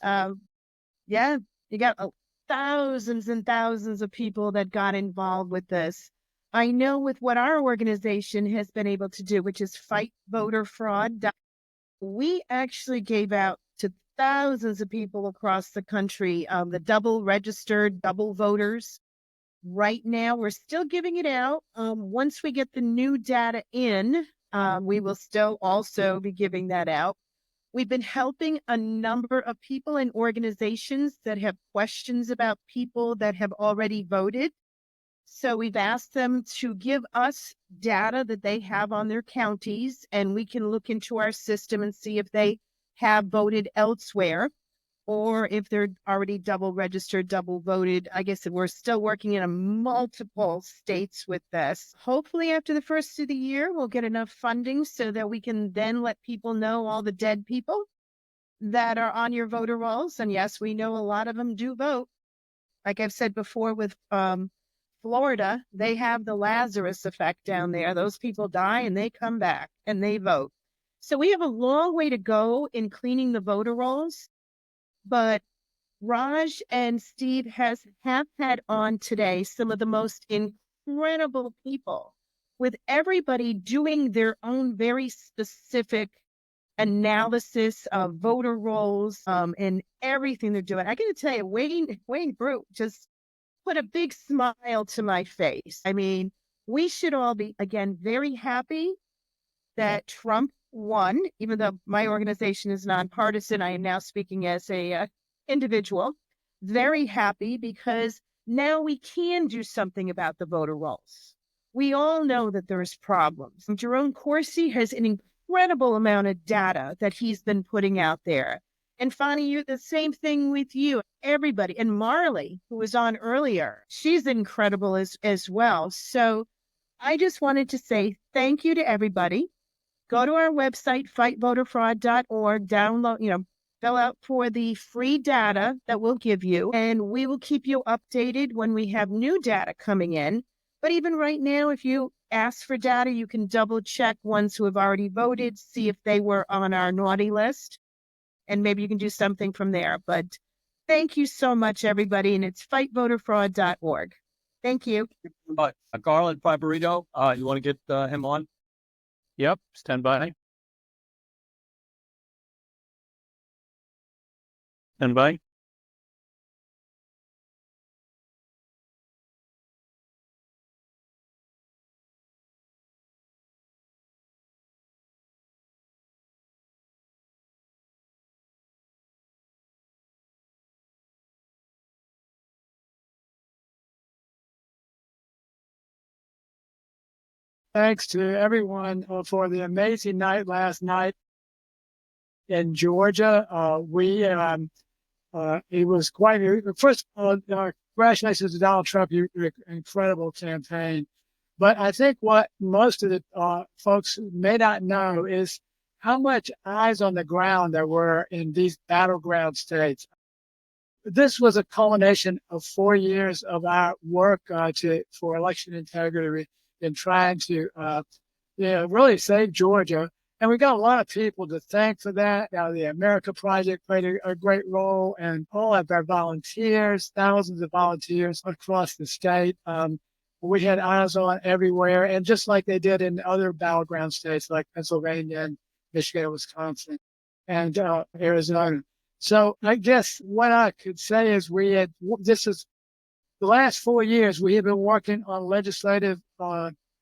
Yeah, you got thousands and thousands of people that got involved with this. I know with what our organization has been able to do, which is fight voter fraud, we actually gave out to thousands of people across the country, the double registered, double voters. Right now, we're still giving it out. Once we get the new data in, we will still also be giving that out. We've been helping a number of people and organizations that have questions about people that have already voted. So we've asked them to give us data that they have on their counties, and we can look into our system and see if they have voted elsewhere or if they're already double registered, double voted. I guess we're still working in multiple states with this. Hopefully after the first of the year, we'll get enough funding so that we can then let people know, all the dead people that are on your voter rolls. And yes, we know a lot of them do vote. Like I've said before with Florida, they have the Lazarus effect down there. Those people die and they come back and they vote. So we have a long way to go in cleaning the voter rolls. But Raj and Steve have had on today some of the most incredible people, with everybody doing their own very specific analysis of voter rolls and everything they're doing. I got to tell you, Wayne Root just put a big smile to my face. I mean, we should all be, again, very happy that Trump won, even though my organization is nonpartisan. I am now speaking as a individual. Very happy because now we can do something about the voter rolls. We all know that there's problems. Jerome Corsi has an incredible amount of data that he's been putting out there. And Phani, you the same thing with you. Everybody. And Marley, who was on earlier, she's incredible as well. So I just wanted to say thank you to everybody. Go to our website, fightvoterfraud.org, download, fill out for the free data that we'll give you, and we will keep you updated when we have new data coming in. But even right now, if you ask for data, you can double check ones who have already voted, see if they were on our naughty list, and maybe you can do something from there. But thank you so much, everybody, and it's fightvoterfraud.org. Thank you. Garland Favorito, you want to get him on? Yep, stand by. Stand by. Thanks to everyone for the amazing night last night in Georgia. It was quite, first of all, congratulations to Donald Trump, your incredible campaign. But I think what most of the folks may not know is how much eyes on the ground there were in these battleground states. This was a culmination of 4 years of our work for election integrity in trying to really save Georgia. And we got a lot of people to thank for that. The America Project played a great role, and all of our volunteers, thousands of volunteers across the state. We had eyes on everywhere, and just like they did in other battleground states like Pennsylvania and Michigan, Wisconsin, and Arizona. So I guess what I could say is this is the last 4 years, we have been working on legislative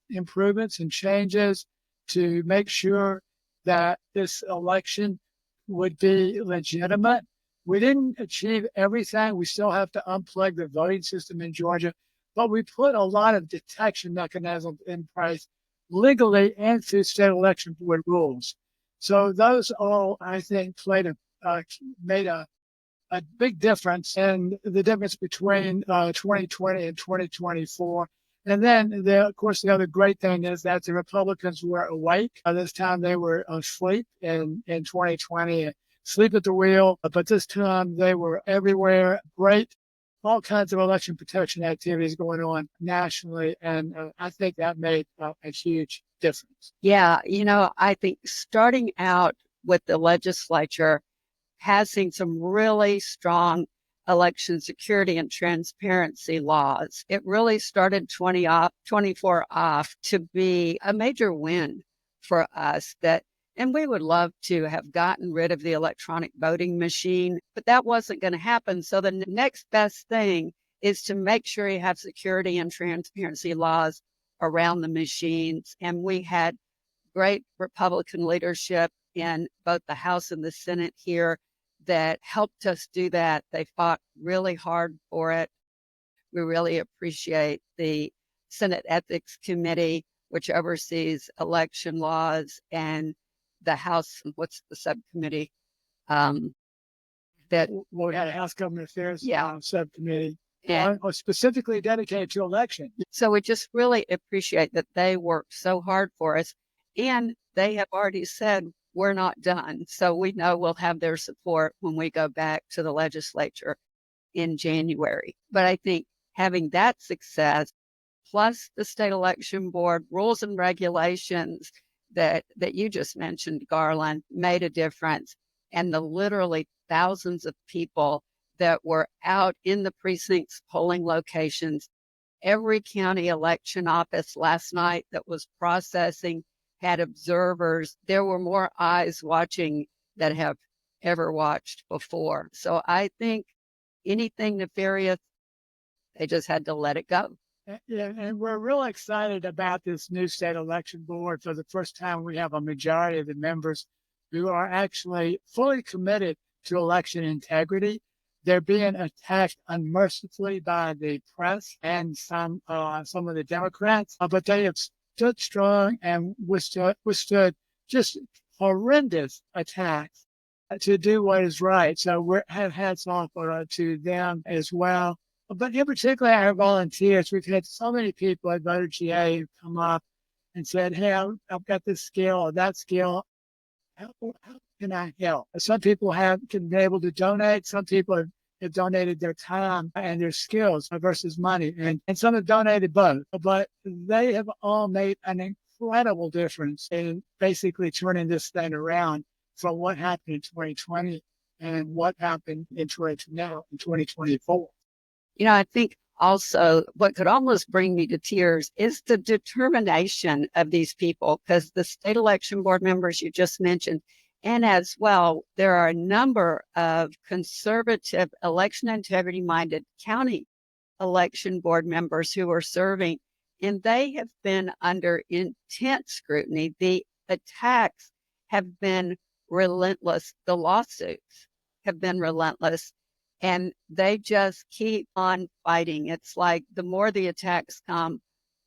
improvements and changes to make sure that this election would be legitimate. We didn't achieve everything. We still have to unplug the voting system in Georgia, but we put a lot of detection mechanisms in place legally and through state election board rules. So those all, I think, made a big difference in the difference between 2020 and 2024. And then, of course, the other great thing is that the Republicans were awake. This time they were asleep in 2020, sleep at the wheel. But this time they were everywhere. Great, all kinds of election protection activities going on nationally. And I think that made a huge difference. Yeah, I think starting out with the legislature, passing some really strong election security and transparency laws. It really started 24 off to be a major win for us and we would love to have gotten rid of the electronic voting machine, but that wasn't going to happen. So the next best thing is to make sure you have security and transparency laws around the machines. And we had great Republican leadership in both the House and the Senate here that helped us do that. They fought really hard for it. We really appreciate the Senate Ethics Committee, which oversees election laws, and the House, what's the subcommittee? We had a House Government Affairs subcommittee specifically dedicated to election. So we just really appreciate that they worked so hard for us, and they have already said, we're not done. So we know we'll have their support when we go back to the legislature in January. But I think having that success, plus the state election board rules and regulations that you just mentioned, Garland, made a difference. And the literally thousands of people that were out in the precincts, polling locations. Every county election office last night that was processing had observers. There were more eyes watching than have ever watched before. So I think anything nefarious, they just had to let it go. Yeah, and we're real excited about this new state election board. For the first time, we have a majority of the members who are actually fully committed to election integrity. They're being attacked unmercifully by the press and some of the Democrats, but they have stood strong and withstood just horrendous attacks to do what is right. So we have hats off to them as well. But in particular, our volunteers, we've had so many people at Voter GA who come up and said, hey, I've got this skill or that skill. How can I help? Some people have been able to donate. Some people have donated their time and their skills versus money. And some have donated both. But they have all made an incredible difference in basically turning this thing around from what happened in 2020 and what happened in 2024. You know, I think also what could almost bring me to tears is the determination of these people, because the state election board members you just mentioned, and as well, there are a number of conservative, election integrity minded county election board members who are serving, and they have been under intense scrutiny. The attacks have been relentless. The lawsuits have been relentless. And they just keep on fighting. It's like the more the attacks come,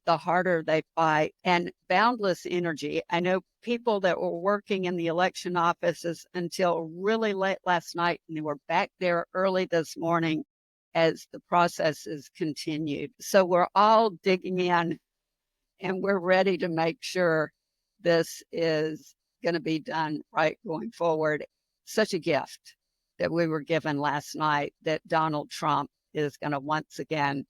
the harder they fight, and boundless energy. I know people that were working in the election offices until really late last night, and they were back there early this morning as the processes continued. So we're all digging in, and we're ready to make sure this is going to be done right going forward. Such a gift that we were given last night that Donald Trump is going to once again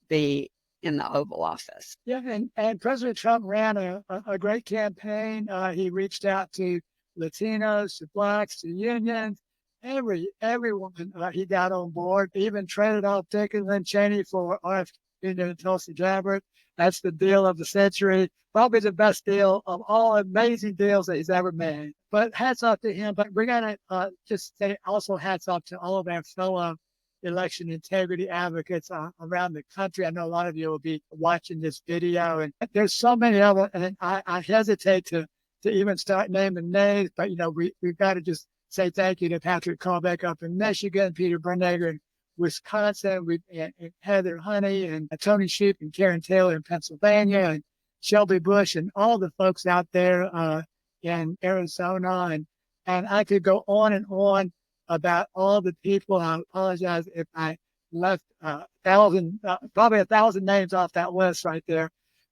be in the Oval Office. Yeah, and President Trump ran a great campaign. He reached out to Latinos, to Blacks, to unions, everyone he got on board. He even traded off Dick and Lynn Cheney for RFK and Tulsi Gabbard. That's the deal of the century. Probably the best deal of all amazing deals that he's ever made. But hats off to him. But we're going to just say also hats off to all of our fellow election integrity advocates around the country. I know a lot of you will be watching this video, and there's so many of them. And I hesitate to even start naming names, but we've got to just say thank you to Patrick Kalbeck up in Michigan, Peter Bernegger in Wisconsin, and Heather Honey, and Tony Sheep and Karen Taylor in Pennsylvania, and Shelby Bush, and all the folks out there in Arizona. And I could go on and on about all the people. I apologize if I left probably 1,000 names off that list right there.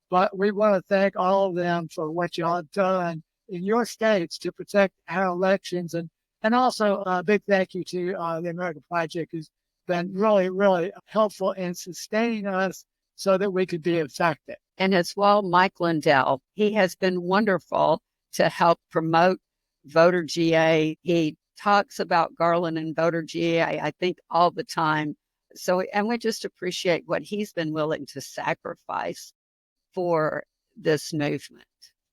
But we want to thank all of them for what y'all have done in your states to protect our elections. And also a big thank you to the American Project, who's been really, really helpful in sustaining us so that we could be effective. And as well, Mike Lindell, he has been wonderful to help promote Voter GA. He talks about Garland and Voter GA, I think, all the time. So, and we just appreciate what he's been willing to sacrifice for this movement.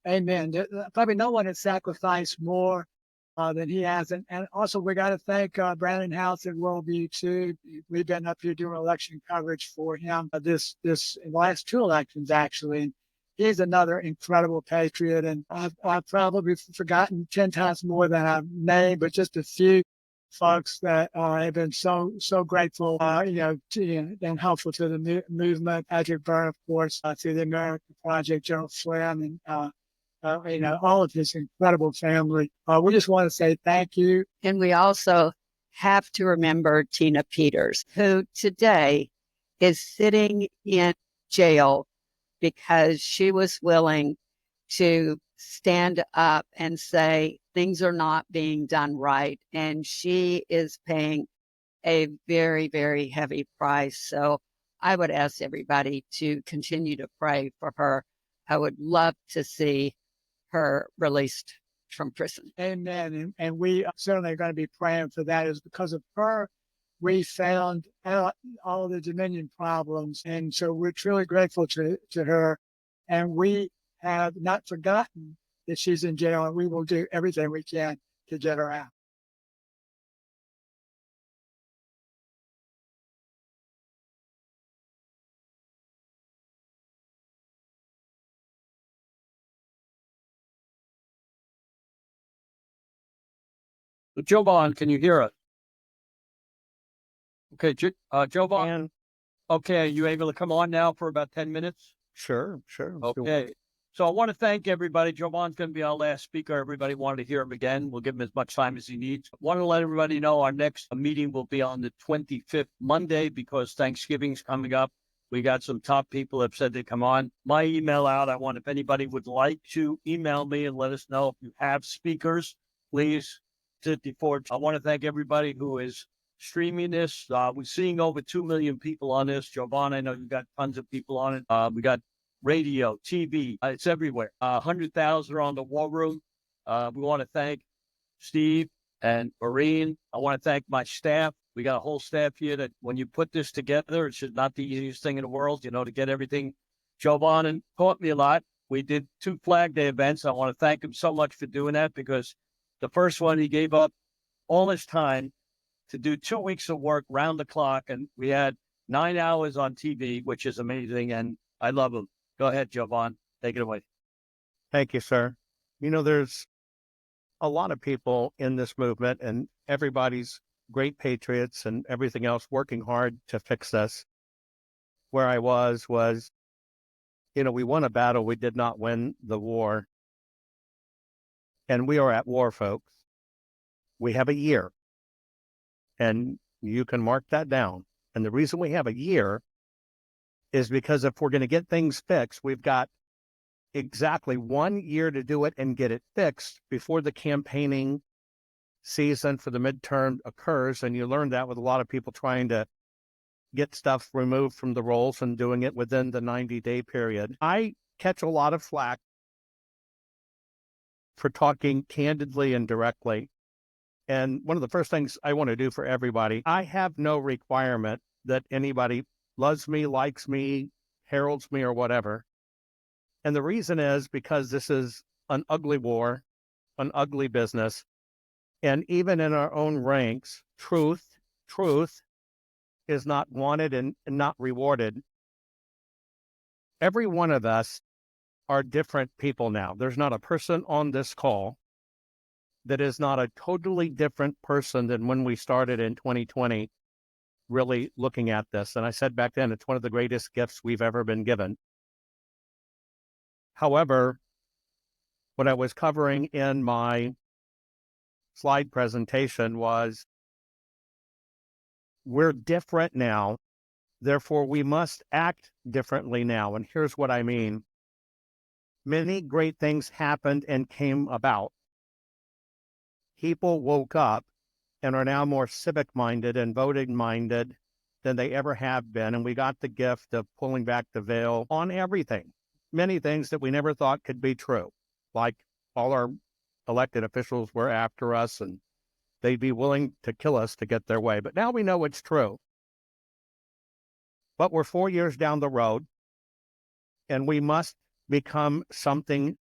Amen. Probably no one has sacrificed more than he has. And also, we got to thank Brandon House and Worldview, too. We've been up here doing election coverage for him this last two elections, actually. He's another incredible patriot, and I've probably forgotten 10 times more than I've named, but just a few folks that have been so grateful, and helpful to the movement. Patrick Byrne, of course, to the American Project, General Flynn, and all of his incredible family. We just want to say thank you. And we also have to remember Tina Peters, who today is sitting in jail because she was willing to stand up and say things are not being done right. And she is paying a very, very heavy price. So I would ask everybody to continue to pray for her. I would love to see her released from prison. Amen. And we certainly are going to be praying for that. Is because of her we found out all the Dominion problems. And so we're truly grateful to her. And we have not forgotten that she's in jail, and we will do everything we can to get her out. Jovan, can you hear us? Okay, Jovan. Okay, are you able to come on now for about 10 minutes? Sure. Okay. So I want to thank everybody. Jovan's going to be our last speaker. Everybody wanted to hear him again. We'll give him as much time as he needs. I want to let everybody know our next meeting will be on the 25th Monday because Thanksgiving's coming up. We got some top people that have said they come on. My email out. I want if anybody would like to email me and let us know if you have speakers, please. I want to thank everybody who is streaming this. We're seeing over 2 million people on this. Jovan, I know you got tons of people on it. We got radio, TV, it's everywhere. 100,000 are on the War Room. We want to thank Steve and Maureen. I want to thank my staff. We got a whole staff here that when you put this together, it's just not the easiest thing in the world, to get everything. Jovan taught me a lot. We did 2 Flag Day events. I want to thank him so much for doing that because the first one, he gave up all his time to do 2 weeks of work round the clock. And we had 9 hours on TV, which is amazing. And I love him. Go ahead, Jovan. Take it away. Thank you, sir. There's a lot of people in this movement, and everybody's great patriots and everything else working hard to fix this. Where I was, we won a battle. We did not win the war. And we are at war, folks. We have a year. And you can mark that down. And the reason we have a year is because if we're going to get things fixed, we've got exactly 1 year to do it and get it fixed before the campaigning season for the midterm occurs. And you learn that with a lot of people trying to get stuff removed from the rolls and doing it within the 90-day period. I catch a lot of flack for talking candidly and directly. And one of the first things I want to do for everybody, I have no requirement that anybody loves me, likes me, heralds me, or whatever. And the reason is because this is an ugly war, an ugly business. And even in our own ranks, truth is not wanted and not rewarded. Every one of us are different people now. There's not a person on this call that is not a totally different person than when we started in 2020, really looking at this. And I said back then, it's one of the greatest gifts we've ever been given. However, what I was covering in my slide presentation was we're different now, therefore we must act differently now. And here's what I mean. Many great things happened and came about. People woke up and are now more civic-minded and voting-minded than they ever have been. And we got the gift of pulling back the veil on everything. Many things that we never thought could be true, like all our elected officials were after us and they'd be willing to kill us to get their way. But now we know it's true. But we're 4 years down the road, and we must become something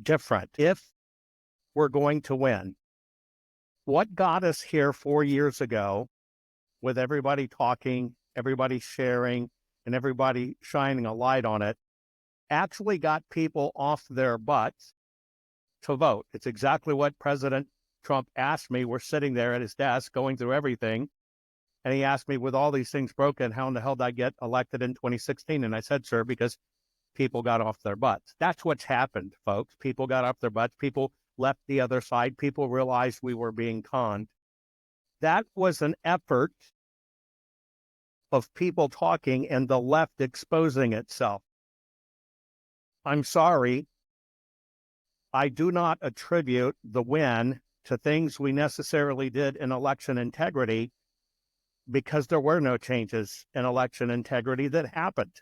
different if we're going to win. What got us here 4 years ago, with everybody talking, everybody sharing, and everybody shining a light on it, actually got people off their butts to vote. It's exactly what President Trump asked me. We're sitting there at his desk going through everything. And he asked me, with all these things broken, how in the hell did I get elected in 2016? And I said, sir, because people got off their butts. That's what's happened, folks. People got off their butts. People left the other side. People realized we were being conned. That was an effort of people talking and the left exposing itself. I'm sorry. I do not attribute the win to things we necessarily did in election integrity, because there were no changes in election integrity that happened.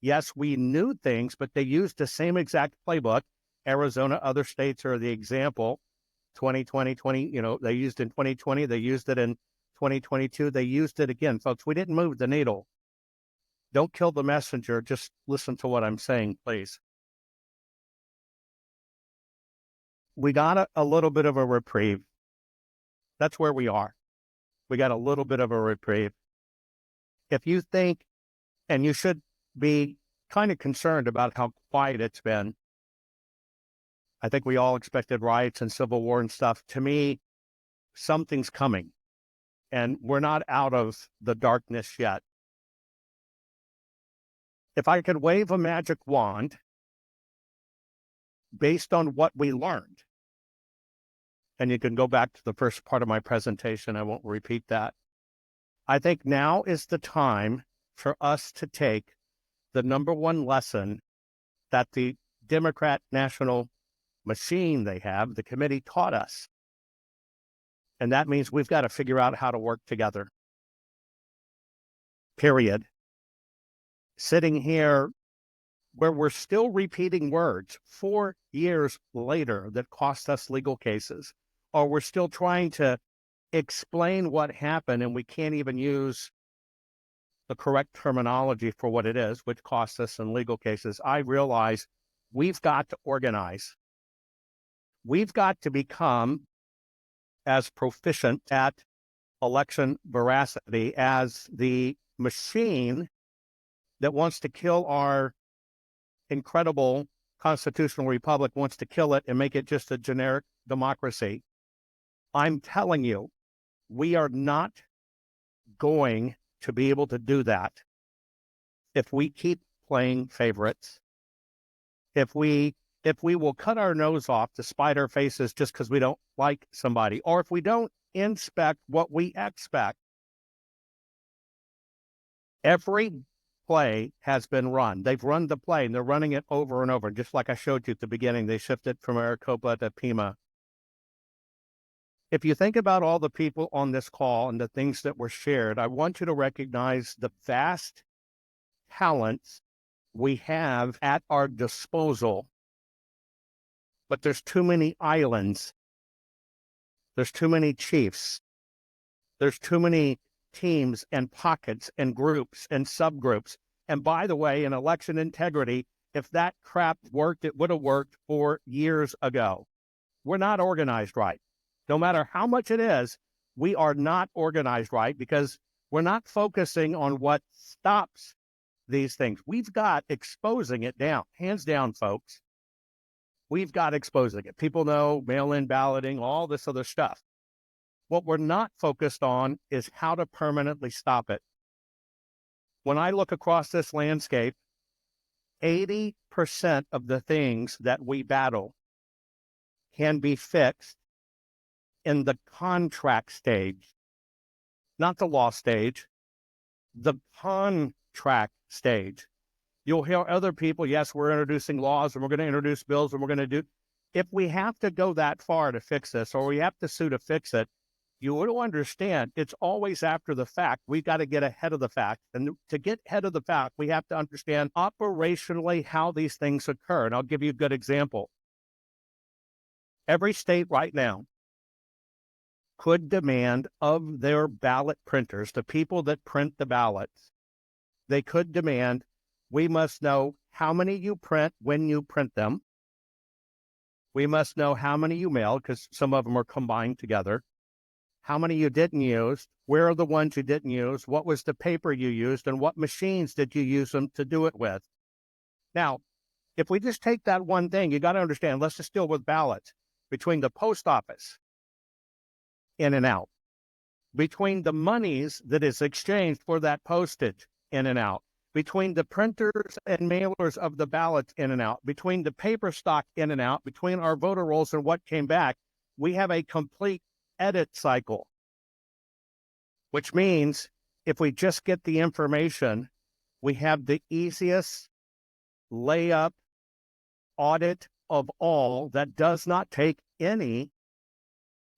Yes, we knew things, but they used the same exact playbook. Arizona, other states are the example. 2020, they used in 2020, they used it in 2022, they used it again. Folks, we didn't move the needle. Don't kill the messenger. Just listen to what I'm saying, please. We got a little bit of a reprieve. That's where we are. We got a little bit of a reprieve. If you think, and you should be kind of concerned about how quiet it's been. I think we all expected riots and civil war and stuff. To me, something's coming, and we're not out of the darkness yet. If I could wave a magic wand based on what we learned, and you can go back to the first part of my presentation, I won't repeat that. I think now is the time for us to take the number one lesson that the Democrat national machine they have, the committee, taught us. And that means we've got to figure out how to work together. Period. Sitting here where we're still repeating words 4 years later that cost us legal cases, or we're still trying to explain what happened and we can't even use the correct terminology for what it is, which costs us in legal cases. I realize we've got to organize. We've got to become as proficient at election veracity as the machine that wants to kill our incredible constitutional republic wants to kill it and make it just a generic democracy. I'm telling you, we are not going to be able to do that if we keep playing favorites. If we will cut our nose off to spite our faces just because we don't like somebody, or if we don't inspect what we expect. Every play has been run. They've run the play, and they're running it over and over. Just like I showed you at the beginning, they shifted from Maricopa to Pima. If you think about all the people on this call and the things that were shared, I want you to recognize the vast talents we have at our disposal. But there's too many islands. There's too many chiefs. There's too many teams and pockets and groups and subgroups. And by the way, in election integrity, if that crap worked, it would have worked 4 years ago. We're not organized right. No matter how much it is, we are not organized right because we're not focusing on what stops these things. We've got exposing it down, hands down, folks. We've got exposing it. People know mail-in balloting, all this other stuff. What we're not focused on is how to permanently stop it. When I look across this landscape, 80% of the things that we battle can be fixed in the contract stage, not the law stage, the contract stage. You'll hear other people, yes, we're introducing laws and we're going to introduce bills and we're going to do. If we have to go that far to fix this, or we have to sue to fix it, you will understand it's always after the fact. We've got to get ahead of the fact. And to get ahead of the fact, we have to understand operationally how these things occur. And I'll give you a good example. Every state right now could demand of their ballot printers, the people that print the ballots, they could demand, we must know how many you print when you print them. We must know how many you mailed, because some of them are combined together. How many you didn't use, where are the ones you didn't use, what was the paper you used, and what machines did you use them to do it with. Now, if we just take that one thing, you got to understand, let's just deal with ballots. Between the post office, in and out, between the monies that is exchanged for that postage, in and out, between the printers and mailers of the ballots, in and out, between the paper stock, in and out, between our voter rolls and what came back, we have a complete edit cycle, which means if we just get the information, we have the easiest layup audit of all that does not take any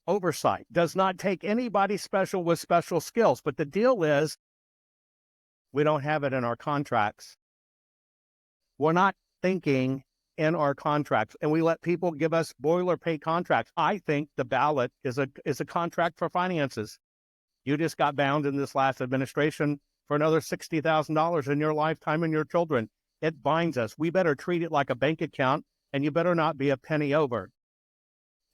oversight, does not take anybody special with special skills. But the deal is, we don't have it in our contracts. We're not thinking in our contracts, and we let people give us boilerplate contracts. I think the ballot is a contract for finances. You just got bound in this last administration for another $60,000 in your lifetime and your children. It binds us. We better treat it like a bank account, and you better not be a penny over.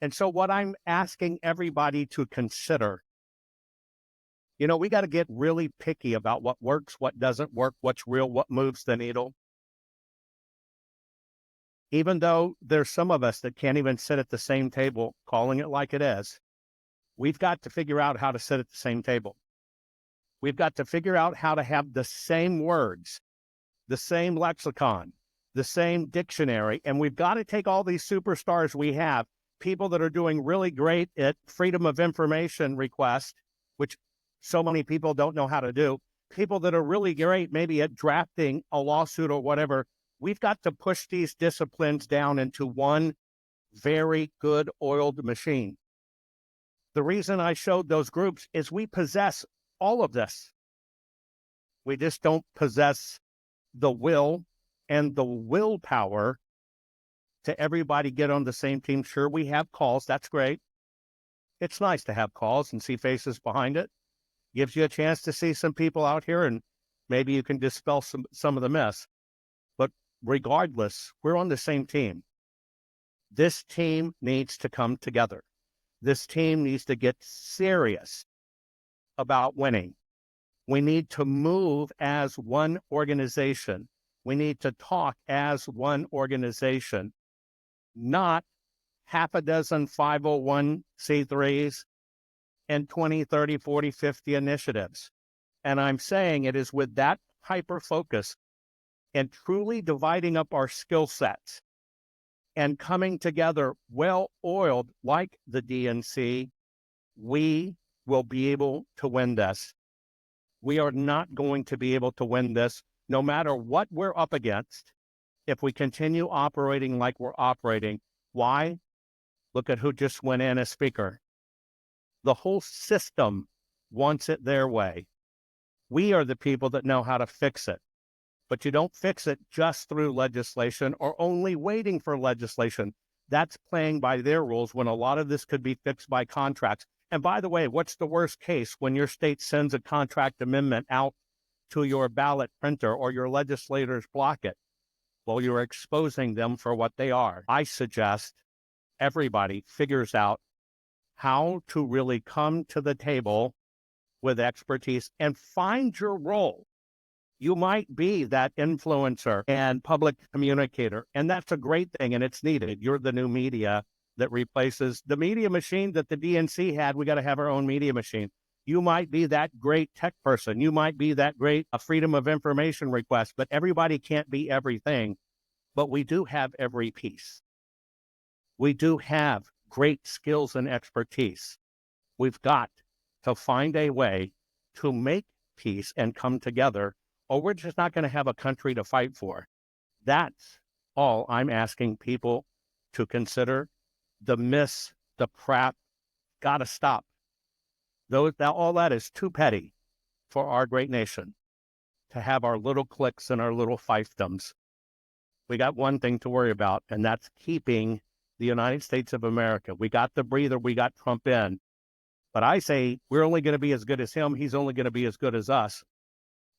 And so what I'm asking everybody to consider, we got to get really picky about what works, what doesn't work, what's real, what moves the needle. Even though there's some of us that can't even sit at the same table, calling it like it is, we've got to figure out how to sit at the same table. We've got to figure out how to have the same words, the same lexicon, the same dictionary, and we've got to take all these superstars we have, people that are doing really great at freedom of information request, which so many people don't know how to do, people that are really great maybe at drafting a lawsuit or whatever. We've got to push these disciplines down into one very good oiled machine. The reason I showed those groups is we possess all of this. We just don't possess the will and the willpower to everybody get on the same team. Sure, we have calls. That's great. It's nice to have calls and see faces behind it. Gives you a chance to see some people out here, and maybe you can dispel some of the mess. But regardless, we're on the same team. This team needs to come together. This team needs to get serious about winning. We need to move as one organization. We need to talk as one organization, not half a dozen 501c3s and 20, 30, 40, 50 initiatives. And I'm saying it is with that hyper focus and truly dividing up our skill sets and coming together well-oiled like the DNC, we will be able to win this. We are not going to be able to win this no matter what we're up against if we continue operating like we're operating. Why? Look at who just went in as speaker. The whole system wants it their way. We are the people that know how to fix it. But you don't fix it just through legislation or only waiting for legislation. That's playing by their rules when a lot of this could be fixed by contracts. And by the way, what's the worst case when your state sends a contract amendment out to your ballot printer or your legislators block it? Well, you're exposing them for what they are. I suggest everybody figures out how to really come to the table with expertise and find your role. You might be that influencer and public communicator, and that's a great thing, and it's needed. You're the new media that replaces the media machine that the DNC had. We got to have our own media machine. You might be that great tech person. You might be that great freedom of information request, but everybody can't be everything. But we do have every piece. We do have great skills and expertise. We've got to find a way to make peace and come together, or we're just not going to have a country to fight for. That's all I'm asking people to consider. The myths, the crap, got to stop. All that is too petty for our great nation to have our little cliques and our little fiefdoms. We got one thing to worry about, and that's keeping the United States of America. We got the breather, we got Trump in. But I say we're only going to be as good as him. He's only going to be as good as us.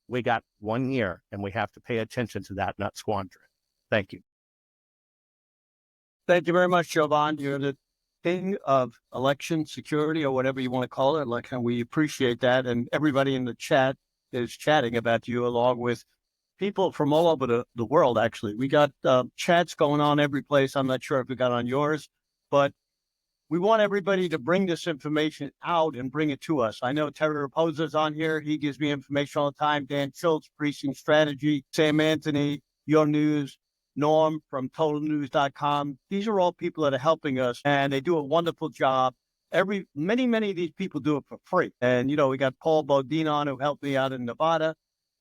We got 1 year, and we have to pay attention to that, not squander it. Thank you. Thank you very much, Jovan. You're the king of election security, or whatever you want to call it. Like, we appreciate that. And everybody in the chat is chatting about you, along with people from all over the world, actually. We got chats going on every place. I'm not sure if we got on yours, but we want everybody to bring this information out and bring it to us. I know Terry Raposa's on here. He gives me information all the time. Dan Schultz, Precinct Strategy, Sam Anthony, Your News, Norm from TotalNews.com. These are all people that are helping us, and they do a wonderful job. Many of these people do it for free. And, we got Paul Bodine on, who helped me out in Nevada.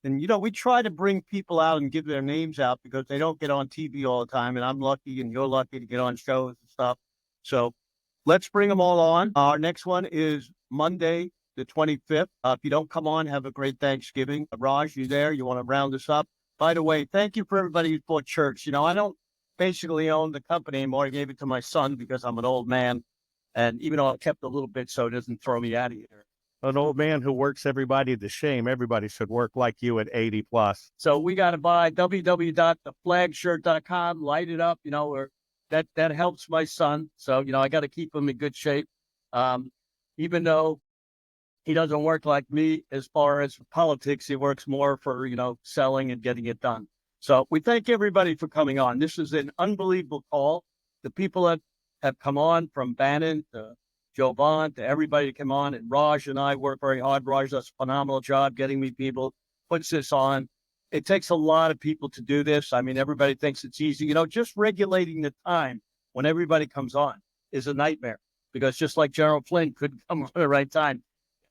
And, we try to bring people out and give their names out because they don't get on TV all the time. And I'm lucky, and you're lucky to get on shows and stuff. So let's bring them all on. Our next one is Monday, the 25th. If you don't come on, have a great Thanksgiving. Raj, you there? You want to round us up? By the way, thank you for everybody who bought shirts. I don't basically own the company anymore. I gave it to my son because I'm an old man. And even though I kept a little bit so it doesn't throw me out of here. An old man who works everybody to shame. Everybody should work like you at 80 plus. So we got to buy www.theflagshirt.com, light it up, or that helps my son. So, I got to keep him in good shape. Even though he doesn't work like me as far as politics, he works more for, selling and getting it done. So we thank everybody for coming on. This is an unbelievable call. The people that have come on, from Bannon to Jovan to everybody that came on, and Raj and I work very hard. Raj does a phenomenal job getting me people, puts this on. It takes a lot of people to do this. I mean, everybody thinks it's easy. Just regulating the time when everybody comes on is a nightmare, because just like General Flynn couldn't come on at the right time.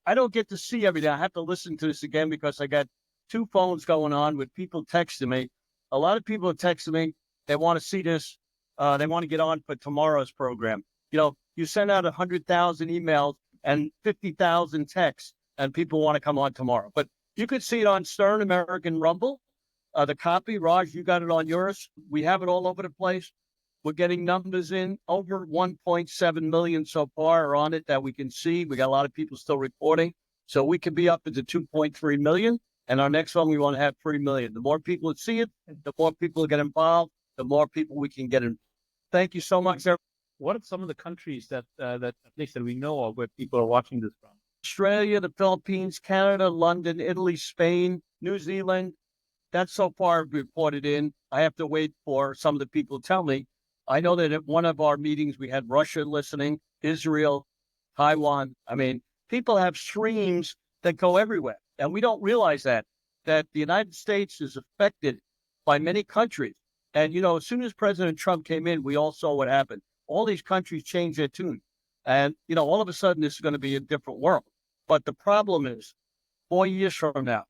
I don't get to see everything. I have to listen to this again because I got 2 phones going on with people texting me. A lot of people are texting me. They want to see this. They want to get on for tomorrow's program. You send out 100,000 emails and 50,000 texts, and people want to come on tomorrow. But you could see it on Stern American Rumble. The copy, Raj, you got it on yours. We have it all over the place. We're getting numbers in. Over 1.7 million so far are on it that we can see. We got a lot of people still reporting. So we could be up into 2.3 million. And our next one, we want to have 3 million. The more people that see it, the more people get involved, the more people we can get in. Thank you so much. What are some of the countries that at least that we know of where people are watching this from? Australia, the Philippines, Canada, London, Italy, Spain, New Zealand. That's so far reported in. I have to wait for some of the people to tell me. I know that at one of our meetings, we had Russia listening, Israel, Taiwan. I mean, people have streams that go everywhere. And we don't realize that the United States is affected by many countries. And, as soon as President Trump came in, we all saw what happened. All these countries changed their tune. And, all of a sudden, this is going to be a different world. But the problem is 4 years from now,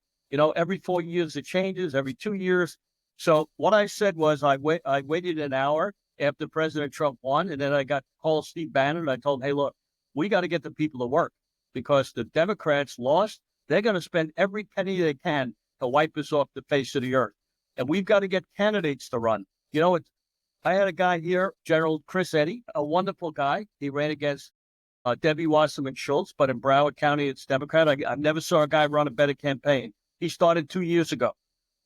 every 4 years it changes, every 2 years. So what I said was I waited an hour after President Trump won, and then I got called Steve Bannon, and I told him, hey, look, we got to get the people to work, because the Democrats lost. They're going to spend every penny they can to wipe us off the face of the earth. And we've got to get candidates to run. I had a guy here, General Chris Eddy, a wonderful guy. He ran against Debbie Wasserman Schultz, but in Broward County, it's Democrat. I never saw a guy run a better campaign. He started 2 years ago.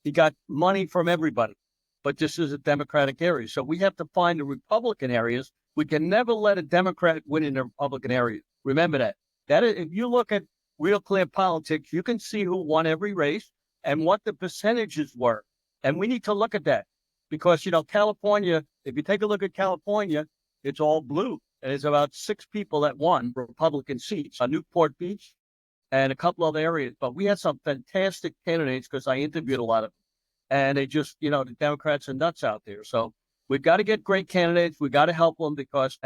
He got money from everybody, but this is a Democratic area. So we have to find the Republican areas. We can never let a Democrat win in the Republican area. Remember that. That is, if you look at Real Clear Politics, you can see who won every race and what the percentages were. And we need to look at that, because, California, if you take a look at California, it's all blue. And it's about 6 people that won Republican seats on Newport Beach and a couple other areas. But we had some fantastic candidates, because I interviewed a lot of them. And they just, the Democrats are nuts out there. So we've got to get great candidates. We got to help them, because,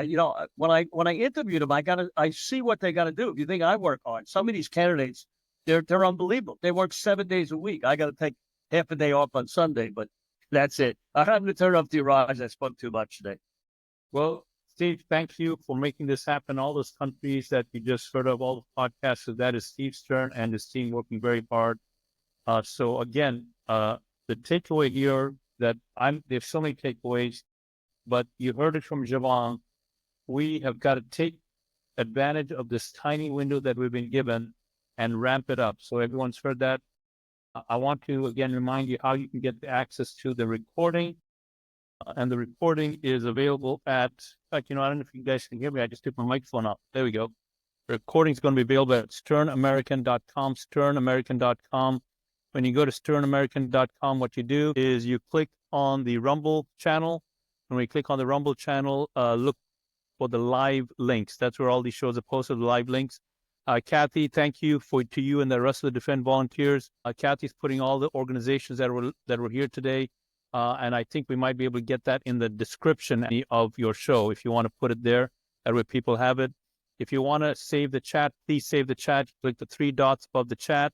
when I interviewed them, I see what they got to do. If you think I work hard, some of these candidates, they're unbelievable. They work 7 days a week. I got to take half a day off on Sunday, but that's it. I'm going to turn it up to you, Raj. I spoke too much today. Well, Steve, thank you for making this happen. All those countries that you just heard of, all the podcasts, so that is Steve Stern and his team working very hard. So again, the takeaway here that there's so many takeaways, but you heard it from Jovan. We have got to take advantage of this tiny window that we've been given and ramp it up. So everyone's heard that. I want to again remind you how you can get the access to the recording. And the recording is available at, I don't know if you guys can hear me. I just took my microphone off. There we go. The recording is going to be available at sternamerican.com, sternamerican.com. When you go to sternamerican.com, what you do is you click on the Rumble channel. When we click on the Rumble channel, look for the live links. That's where all these shows are posted, the live links. Kathy, thank you to you and the rest of the Defend volunteers. Kathy's putting all the organizations that were here today. And I think we might be able to get that in the description of your show if you want to put it there. That way people have it. If you want to save the chat, please save the chat. Click the 3 dots above the chat.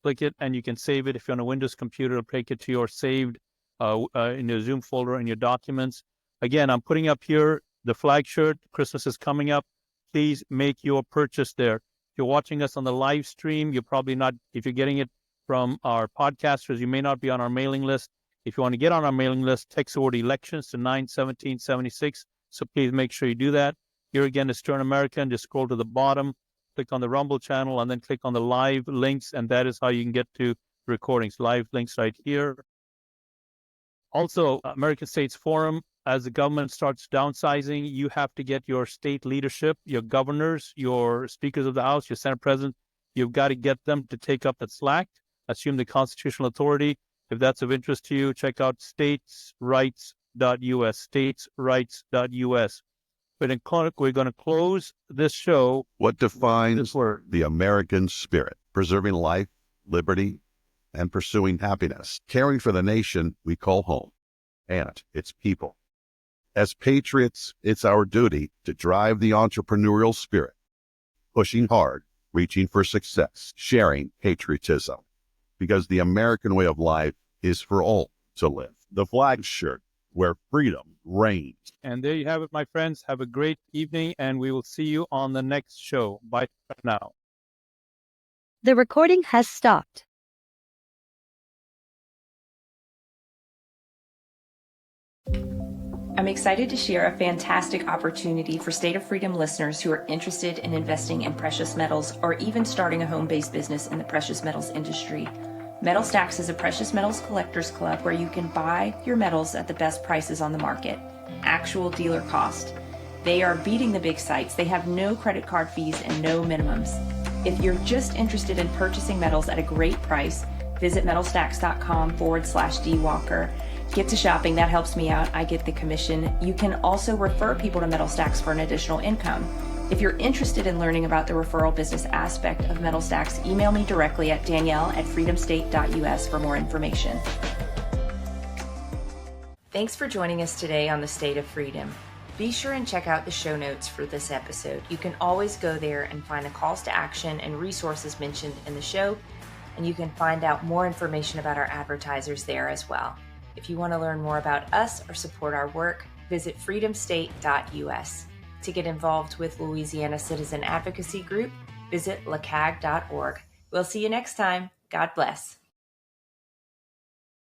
Click it and you can save it. If you're on a Windows computer, it'll take it to your saved in your Zoom folder in your documents. Again, I'm putting up here the flag shirt. Christmas is coming up. Please make your purchase there. If you're watching us on the live stream, you're probably not, if you're getting it from our podcasters, you may not be on our mailing list. If you want to get on our mailing list, text the word elections to 91776. So please make sure you do that. Here again is Stern American. Just scroll to the bottom. click on the Rumble channel, and then click on the live links, and that is how you can get to recordings. Live links right here. Also, American States Forum, as the government starts downsizing, you have to get your state leadership, your governors, your speakers of the House, your Senate president, you've got to get them to take up that slack, assume the constitutional authority. If that's of interest to you, check out statesrights.us, statesrights.us. We're going to close this show. What defines the American spirit? Preserving life, liberty, and pursuing happiness. Caring for the nation we call home and its people. As patriots, it's our duty to drive the entrepreneurial spirit, pushing hard, reaching for success, sharing patriotism, because the American way of life is for all to live. The flag shirt, where freedom reigns. And there you have it, my friends. Have a great evening, and we will see you on the next show. Bye for now. The recording has stopped. I'm excited to share a fantastic opportunity for State of Freedom listeners who are interested in investing in precious metals or even starting a home-based business in the precious metals industry. Metal Stacks is a precious metals collectors club where you can buy your metals at the best prices on the market, actual dealer cost. They are beating the big sites. They have no credit card fees and no minimums. If you're just interested in purchasing metals at a great price, visit metalstacks.com/dwalker. Get to shopping, that helps me out. I get the commission. You can also refer people to Metal Stacks for an additional income. If you're interested in learning about the referral business aspect of Metal Stacks, email me directly at Danielle@freedomstate.us for more information. Thanks for joining us today on the State of Freedom. Be sure and check out the show notes for this episode. You can always go there and find the calls to action and resources mentioned in the show, and you can find out more information about our advertisers there as well. If you want to learn more about us or support our work, visit freedomstate.us. To get involved with Louisiana Citizen Advocacy Group, visit lacag.org. We'll see you next time. God bless.